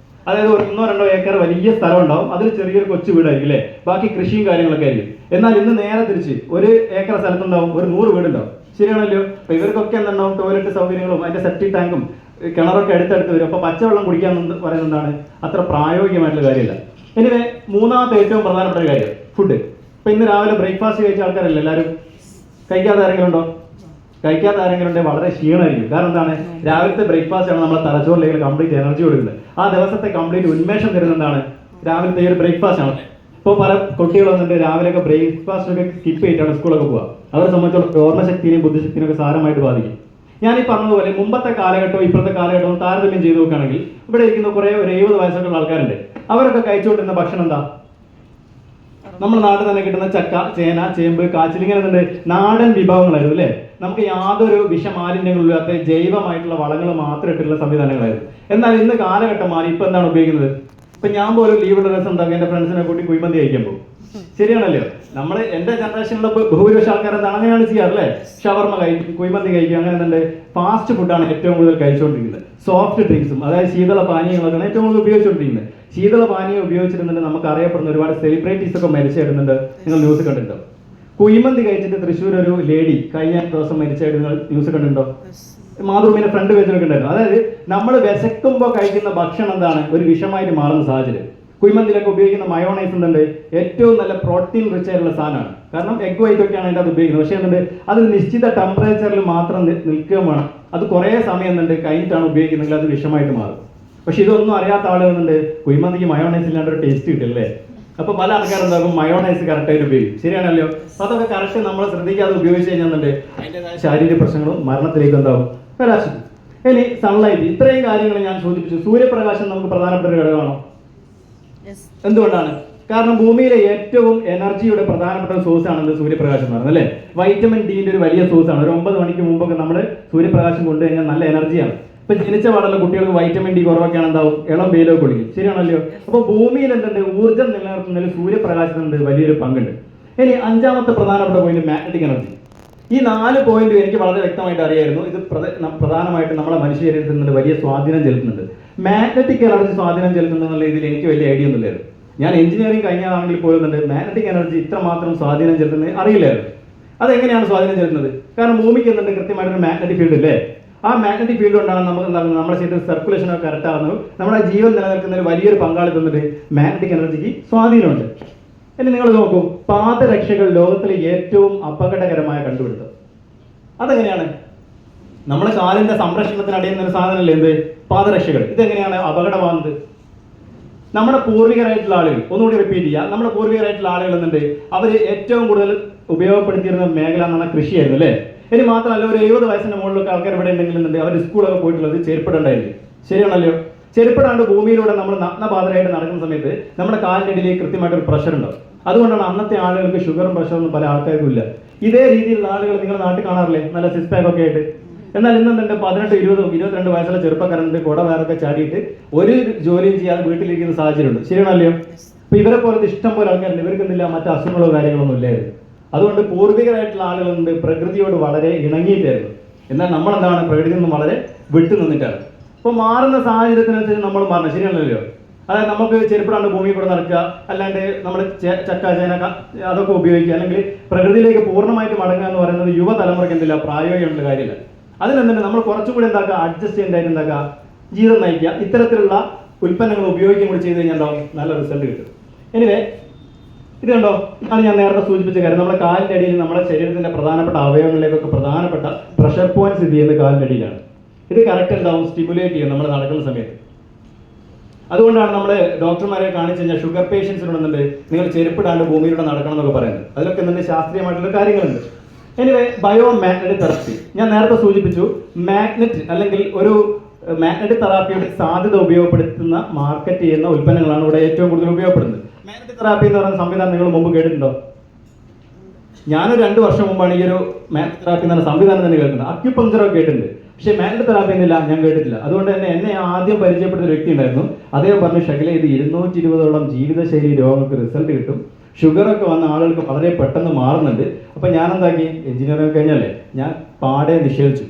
അതായത് 1-2 ഏക്കർ വലിയ സ്ഥലം ഉണ്ടാവും, അതിൽ ചെറിയൊരു കൊച്ചു വീടായിരിക്കും അല്ലേ? ബാക്കി കൃഷിയും കാര്യങ്ങളൊക്കെ ആയിരിക്കും. എന്നാൽ ഇന്ന് നേരെ തിരിച്ച് 1 ഏക്കർ സ്ഥലത്തുണ്ടാവും ഒരു 100 വീടുണ്ടാവും. ശരിയാണല്ലോ? അപ്പൊ ഇവർക്കൊക്കെ എന്തുണ്ടാവും? ടോയ്ലറ്റ് സൗകര്യങ്ങളും അതിന്റെ സെപ്റ്റിക് ടാങ്കും കിണറൊക്കെ അടുത്തടുത്ത് വരും. അപ്പൊ പച്ചവെള്ളം കുടിക്കാൻ പറയുന്നത് എന്താണ്? അത്ര പ്രായോഗികമായിട്ടുള്ള കാര്യമില്ല. എനിവേ മൂന്നാമത്തെ ഏറ്റവും പ്രധാനപ്പെട്ട കാര്യം ഫുഡ്. ഇപ്പൊ ഇന്ന് രാവിലെ ബ്രേക്ക്ഫാസ്റ്റ് കഴിച്ച ആൾക്കാരല്ലേ എല്ലാവരും? കഴിക്കാത്ത ആരെങ്കിലും ഉണ്ടോ? കഴിക്കാത്ത ആരെങ്കിലും ഉണ്ടെങ്കിൽ വളരെ ക്ഷീണമായിരിക്കും. കാരണം എന്താണ്? രാവിലത്തെ ബ്രേക്ക്ഫാസ്റ്റ് ആണ് നമ്മളെ തലച്ചോറിലേക്ക് കംപ്ലീറ്റ് എനർജി കൊടുക്കുന്നത്. ആ ദിവസത്തെ കംപ്ലീറ്റ് ഉന്മേഷം തരുന്നതാണ് രാവിലത്തെ ഈ ഒരു ബ്രേക്ക്ഫാസ്റ്റ് ആണ്. ഇപ്പോൾ പല കുട്ടികൾ വന്നിട്ട് രാവിലെയൊക്കെ ബ്രേക്ക്ഫാസ്റ്റ് ഒക്കെ സ്കിപ്പ് ചെയ്തിട്ടാണ് സ്കൂളൊക്കെ പോവുക. അവരെ സംബന്ധിച്ചുള്ള ഓർമ്മശക്തിയും ബുദ്ധിശക്തിയും ഒക്കെ സാരമായിട്ട് ബാധിക്കും. ഞാൻ ഈ പറഞ്ഞതുപോലെ മുമ്പത്തെ കാലഘട്ടവും ഇപ്പോഴത്തെ കാലഘട്ടവും താരതമ്യം ചെയ്ത് നോക്കുകയാണെങ്കിൽ ഇവിടെ ഇരിക്കുന്ന കുറേ ഒരു 70 വയസ്സൊക്കെ ഉള്ള ആൾക്കാരുണ്ട്. അവരൊക്കെ കഴിച്ചുകൊണ്ടിരുന്ന ഭക്ഷണം എന്താ? നമ്മുടെ നാട്ടിൽ തന്നെ കിട്ടുന്ന ചക്ക, ചേന, ചേമ്പ്, കാച്ചിൽ, ഇങ്ങനെ നാടൻ വിഭവങ്ങളായിരുന്നു അല്ലേ? നമുക്ക് യാതൊരു വിഷമാലിന്യങ്ങളും ഇല്ലാത്ത ജൈവമായിട്ടുള്ള വളങ്ങൾ മാത്രം ഇട്ടുള്ള സംവിധാനങ്ങളായിരുന്നു. എന്നാൽ ഇന്ന് കാലഘട്ടം മാറി. ഇപ്പൊ എന്താണ് ഉപയോഗിക്കുന്നത്? ഇപ്പൊ ഞാൻ പോലും ലീവുള്ള ദിവസം എന്താക്കും, എന്റെ ഫ്രണ്ട്സിനെ കൂട്ടി കുഴിമന്തി കഴിക്കാൻ പോകും. ശരിയാണല്ലോ. നമ്മൾ എന്റെ ജനറേഷനിലെ ഭൂരിപക്ഷ ആൾക്കാർ എന്താണ് അങ്ങനെയാണ് ചെയ്യാറല്ലേ? ഷവർമ കഴിക്കും, കുഴിമന്തി കഴിക്കും, അങ്ങനെ തന്നെ ഫാസ്റ്റ് ഫുഡാണ് ഏറ്റവും കൂടുതൽ കഴിച്ചുകൊണ്ടിരിക്കുന്നത്. സോഫ്റ്റ് ഡ്രിങ്ക്സും അതായത് ശീതള പാനീയങ്ങളൊക്കെയാണ് ഏറ്റവും കൂടുതൽ ഉപയോഗിച്ചുകൊണ്ടിരിക്കുന്നത്. ശീതള പാനീയം ഉപയോഗിച്ചിരുന്നുണ്ട് നമുക്ക് അറിയപ്പെടുന്ന ഒരുപാട് സെലിബ്രിറ്റീസ് ഒക്കെ മരിച്ചിടുന്നുണ്ട്. നിങ്ങൾ ന്യൂസ് കണ്ടിട്ടുണ്ടോ? കുഴിമന്തി കഴിച്ചിട്ട് തൃശ്ശൂർ ഒരു ലേഡി കഴിഞ്ഞ ദിവസം മരിച്ചായിട്ട് നിങ്ങൾ ന്യൂസ് കണ്ടിട്ടുണ്ടോ? മാതൃഭൂമിയുടെ ഫ്രണ്ട് പേജിലൊക്കെ ഉണ്ടായിരുന്നു. അതായത് നമ്മൾ വിശക്കുമ്പോൾ കഴിക്കുന്ന ഭക്ഷണം എന്താണ് ഒരു വിഷമായിട്ട് മാറുന്ന സാഹചര്യം. കുഴിമന്തിയിലൊക്കെ ഉപയോഗിക്കുന്ന മയോണൈസ് എന്തുണ്ട് ഏറ്റവും നല്ല പ്രോട്ടീൻ റിച്ച് ആയിട്ടുള്ള സാധനമാണ്. കാരണം എഗ് വൈറ്റ് ഒക്കെയാണ് അതിൻ്റെ അത് ഉപയോഗിക്കുന്നത്. പക്ഷേ എന്തുണ്ട് അത് നിശ്ചിത ടെമ്പറേച്ചറിൽ മാത്രം നിൽക്കുകയും വേണം. അത് കുറേ സമയം എന്തുണ്ട് കഴിഞ്ഞിട്ടാണ് ഉപയോഗിക്കുന്നതെങ്കിൽ അത് വിഷമായിട്ട് മാറും. പക്ഷെ ഇതൊന്നും അറിയാത്ത ആളുകളുണ്ട് കുഴിമന്തിക്ക് മയോണൈസ് ഇല്ലാണ്ട് ഒരു ടേസ്റ്റ് കിട്ടില്ലേ. അപ്പൊ പല ആൾക്കാരും എന്താകും മയോണൈസ് കറക്റ്റായിട്ട് ഉപയോഗിക്കും. ശരിയാണല്ലോ. അപ്പൊ അതൊക്കെ കറക്റ്റ് നമ്മൾ ശ്രദ്ധിക്കാതെ ഉപയോഗിച്ച് കഴിഞ്ഞാൽ അതിൻ്റെതായ ശാരീരിക പ്രശ്നങ്ങളും മരണത്തിലേക്ക് എന്താവും വരാശിക്കും. ഇനി സൺലൈറ്റ്, ഇത്രയും കാര്യങ്ങൾ ഞാൻ സൂചിപ്പിച്ചു. സൂര്യപ്രകാശം നമുക്ക് പ്രധാനപ്പെട്ട ഒരു ഘടകമാണോ? എന്തുകൊണ്ടാണ്? കാരണം ഭൂമിയിലെ ഏറ്റവും എനർജിയുടെ പ്രധാനപ്പെട്ട സോഴ്സ് ആണ് സൂര്യപ്രകാശം എന്ന് പറയുന്നത് അല്ലേ. വൈറ്റമിൻ ഡിന്റെ ഒരു വലിയ സോഴ്സ് ആണ്. ഒരു 9 മണിക്ക് മുമ്പൊക്കെ നമ്മൾ സൂര്യപ്രകാശം കൊണ്ടു കഴിഞ്ഞാൽ നല്ല എനർജിയാണ്. ഇപ്പൊ ജനിച്ച പാടുള്ള കുട്ടികൾക്ക് വൈറ്റമിൻ ഡി കുറവൊക്കെയാണ് എന്താവും ഇളം വെയിലൊക്കെ കുടിക്കും. ശരിയാണല്ലോ. അപ്പൊ ഭൂമിയിൽ എന്തുണ്ട് ഊർജ്ജം നിലനിർത്തുന്നതിൽ സൂര്യപ്രകാശത്തിനുണ്ട് വലിയൊരു പങ്കുണ്ട്. ഇനി 5ാമത്തെ പ്രധാനപ്പെട്ട പോയിന്റ് മാഗ്നറ്റിക് എനർജി. ഈ 4 പോയിന്റ് എനിക്ക് വളരെ വ്യക്തമായിട്ട് അറിയായിരുന്നു. ഇത് പ്രധാനമായിട്ട് നമ്മളെ മനുഷ്യ ശരീരത്തിൽ വലിയ സ്വാധീനം ചെലുത്തുന്നുണ്ട്. മാഗ്നറ്റിക് എനർജി സ്വാധീനം ചെലുത്തുന്നുള്ള ഇതിൽ എനിക്ക് വലിയ ഐഡിയ ഒന്നുമില്ലായിരുന്നു. ഞാൻ എഞ്ചിനീയറിംഗ് കഴിഞ്ഞാണെങ്കിൽ പോലുന്നുണ്ട് മാഗ്നറ്റിക് എനർജി ഇത്രമാത്രം സ്വാധീനം ചെലുത്തുന്നത് അറിയില്ലായിരുന്നു. അതെങ്ങനെയാണ് സ്വാധീനം ചെലുത്തുന്നത്? കാരണം ഭൂമിക്ക് എന്തുണ്ട് കൃത്യമായിട്ടൊരു മാഗ്നറ്റിക് ഫീൽഡ് ഇല്ലേ. ആ മാഗ്നറ്റിക് ഫീൽഡ് കൊണ്ടാണ് നമുക്ക് എന്താകുന്നത് നമ്മുടെ ശരീരത്തിൽ സർക്കുലേഷൻ ഒക്കെ കറക്റ്റ് ആകുന്നത്. നമ്മുടെ ജീവൻ നിലനിൽക്കുന്നതിൽ വലിയൊരു പങ്കാളിത്തം മാഗ്നറ്റിക് എനർജിക്ക് സ്വാധീനമുണ്ട്. ഇനി നിങ്ങൾ നോക്കൂ, പാദരക്ഷകൾ ലോകത്തിലെ ഏറ്റവും അപകടകരമായ കണ്ടുപിടുത്തം. അതെങ്ങനെയാണ്? നമ്മുടെ കാലിന്റെ സംരക്ഷണത്തിന് അടിയുന്ന ഒരു സാധനമല്ലേ എന്ത് പാദരക്ഷകൾ. ഇതെങ്ങനെയാണ് അപകടമാകുന്നത്? നമ്മുടെ പൂർവികരായിട്ടുള്ള ആളുകൾ, ഒന്നുകൂടി റിപ്പീറ്റ് ചെയ്യുക, നമ്മുടെ പൂർവികരായിട്ടുള്ള ആളുകൾ എന്നുണ്ട് അവർ ഏറ്റവും കൂടുതൽ ഉപയോഗപ്പെടുത്തിയിരുന്ന മേഖല എന്ന് പറഞ്ഞാൽ കൃഷിയായിരുന്നു അല്ലേ. ഇനി മാത്രമല്ല ഒരു 70 വയസ്സിന്റെ മുകളിലൊക്കെ ആൾക്കാർ ഇവിടെ ഉണ്ടെങ്കിൽ അവർ സ്കൂളൊക്കെ പോയിട്ടുള്ളത് ചെരുപ്പിടണ്ടായിരിക്കും. ശരിയാണല്ലോ. ചെരുപ്പിടാണ്ട് ഭൂമിയിലൂടെ നമ്മൾ നഗ്നപാതരായിട്ട് നടക്കുന്ന സമയത്ത് നമ്മുടെ കാലിൻ്റെ ഇടയിലേക്ക് കൃത്യമായിട്ടൊരു പ്രഷർ ഉണ്ടാവും. അതുകൊണ്ടാണ് അന്നത്തെ ആളുകൾക്ക് ഷുഗറും പ്രഷറൊന്നും പല ആൾക്കാർക്കും ഇല്ല. ഇതേ രീതിയിലുള്ള ആളുകൾ നിങ്ങളുടെ നാട്ടിൽ കാണാറില്ലേ, നല്ല സിക്സ് പാക്ക് ഒക്കെ ആയിട്ട്. എന്നാൽ ഇന്നെന്തുണ്ട് 18, 20, 22 വയസ്സുള്ള ചെറുപ്പക്കാരൻ്റെ കുട വേറൊക്കെ ചാടിയിട്ട് ഒരു ജോലിയും ചെയ്യാതെ വീട്ടിലിരിക്കുന്ന സാഹചര്യമുണ്ട്. ശരിയാണല്ലോ. അപ്പൊ ഇവരെ പോലത്തെ ഇഷ്ടം പോലെ ആൾക്കാരുണ്ട്. ഇവർക്ക് എന്തില്ല മറ്റു അസുഖങ്ങളോ കാര്യങ്ങളൊന്നും ഇല്ലായിരുന്നു. അതുകൊണ്ട് പൂർവികരായിട്ടുള്ള ആളുകളുണ്ട് പ്രകൃതിയോട് വളരെ ഇണങ്ങിയിട്ടായിരുന്നു. എന്നാൽ നമ്മളെന്താണ് പ്രകൃതിയിൽ നിന്നും വളരെ വിട്ടു നിന്നിട്ടാണ്. അപ്പോൾ മാറുന്ന സാഹചര്യത്തിനനുസരിച്ച് നമ്മൾ മാറണം. ശരിയാണല്ലോ. അതായത് നമുക്ക് ചെരുപ്പിടാണ്ട് ഭൂമിയിൽ കൂടെ നടക്കുക, അല്ലാണ്ട് നമ്മൾ ചക്ക ചേന അതൊക്കെ ഉപയോഗിക്കുക, അല്ലെങ്കിൽ പ്രകൃതിയിലേക്ക് പൂർണ്ണമായിട്ട് മടങ്ങുക എന്ന് പറയുന്നത് യുവതലമുറയ്ക്ക് എന്തില്ല പ്രായോഗികമായിട്ടുള്ള കാര്യമില്ല. അതിനെന്തുണ്ട് നമ്മൾ കുറച്ചുകൂടി എന്താക്കുക അഡ്ജസ്റ്റ് ചെയ്യേണ്ടതായിട്ട് എന്താക്കുക ജീവിതം നയിക്കുക. ഇത്തരത്തിലുള്ള ഉൽപ്പന്നങ്ങൾ ഉപയോഗിക്കുകയും കൂടി ചെയ്ത് കഴിഞ്ഞാൽ എന്താവും നല്ല റിസൾട്ട് കിട്ടും. എനിവേ ഇത് കണ്ടോ, ഇതാണ് ഞാൻ നേരത്തെ സൂചിപ്പിച്ച കാര്യം. നമ്മുടെ കാലിൻ്റെ അടിയിൽ നമ്മുടെ ശരീരത്തിന്റെ പ്രധാനപ്പെട്ട അവയവങ്ങളിലേക്കൊക്കെ പ്രധാനപ്പെട്ട പ്രഷർ പോയിന്റ് സ്ഥിതി ചെയ്യുന്നത് കാലിൻ്റെ അടിയിലാണ്. ഇത് കറക്റ്റ് എന്താവും സ്റ്റിമുലേറ്റ് ചെയ്യും നമ്മൾ നടക്കുന്ന സമയത്ത്. അതുകൊണ്ടാണ് നമ്മൾ ഡോക്ടർമാരെ കാണിച്ചു കഴിഞ്ഞാൽ ഷുഗർ പേഷ്യൻസിനുണ്ടെന്നുണ്ട് നിങ്ങൾ ചെരുപ്പിടാണ്ട് ഭൂമിയിലൂടെ നടക്കണം എന്നൊക്കെ പറയുന്നത്. അതിലൊക്കെ എന്തുണ്ട് ശാസ്ത്രീയമായിട്ടുള്ള കാര്യങ്ങളുണ്ട്. എനിവേ ബയോ മാഗ്നറ്റിക് തെറാപ്പി ഞാൻ നേരത്തെ സൂചിപ്പിച്ചു. മാഗ്നറ്റ് അല്ലെങ്കിൽ ഒരു മാഗ്നറ്റിക് തെറാപ്പിയുടെ സാധ്യത ഉപയോഗപ്പെടുത്തുന്ന മാർക്കറ്റ് ചെയ്യുന്ന ഉൽപ്പന്നങ്ങളാണ് ഇവിടെ ഏറ്റവും കൂടുതൽ ഉപയോഗപ്പെടുന്നത്. മാഗ്നറ്റിക് തെറാപ്പി എന്ന് പറയുന്ന സംവിധാനം നിങ്ങൾ മുമ്പ് കേട്ടിട്ടുണ്ടോ? ഞാനൊരു 2 വർഷം മുമ്പാണ് ഈ ഒരു മാഗ്നറ്റിക് തെറാപ്പി എന്ന സംവിധാനം തന്നെ കേൾക്കുന്നത്. അക്യുപങ്ചറൊക്കെ കേട്ടിട്ടുണ്ട്, പക്ഷേ മാഗ്നറ്റിക് തെറാപ്പി എന്നില്ല ഞാൻ കേട്ടിട്ടില്ല. അതുകൊണ്ട് തന്നെ എന്നെ ആദ്യം പരിചയപ്പെട്ട ഒരു വ്യക്തി ഉണ്ടായിരുന്നു. അദ്ദേഹം പറഞ്ഞു, ഷകില ഇത് 220ഓളം ജീവിതശൈലി രോഗങ്ങൾക്ക് റിസൾട്ട് കിട്ടും, ഷുഗറൊക്കെ വന്ന ആളുകൾക്ക് വളരെ പെട്ടെന്ന് മാറുന്നുണ്ട്. അപ്പം ഞാൻ എന്താക്കി, എഞ്ചിനീയറിംഗ് കഴിഞ്ഞല്ലേ ഞാൻ പാടെ നിഷേധിച്ചു.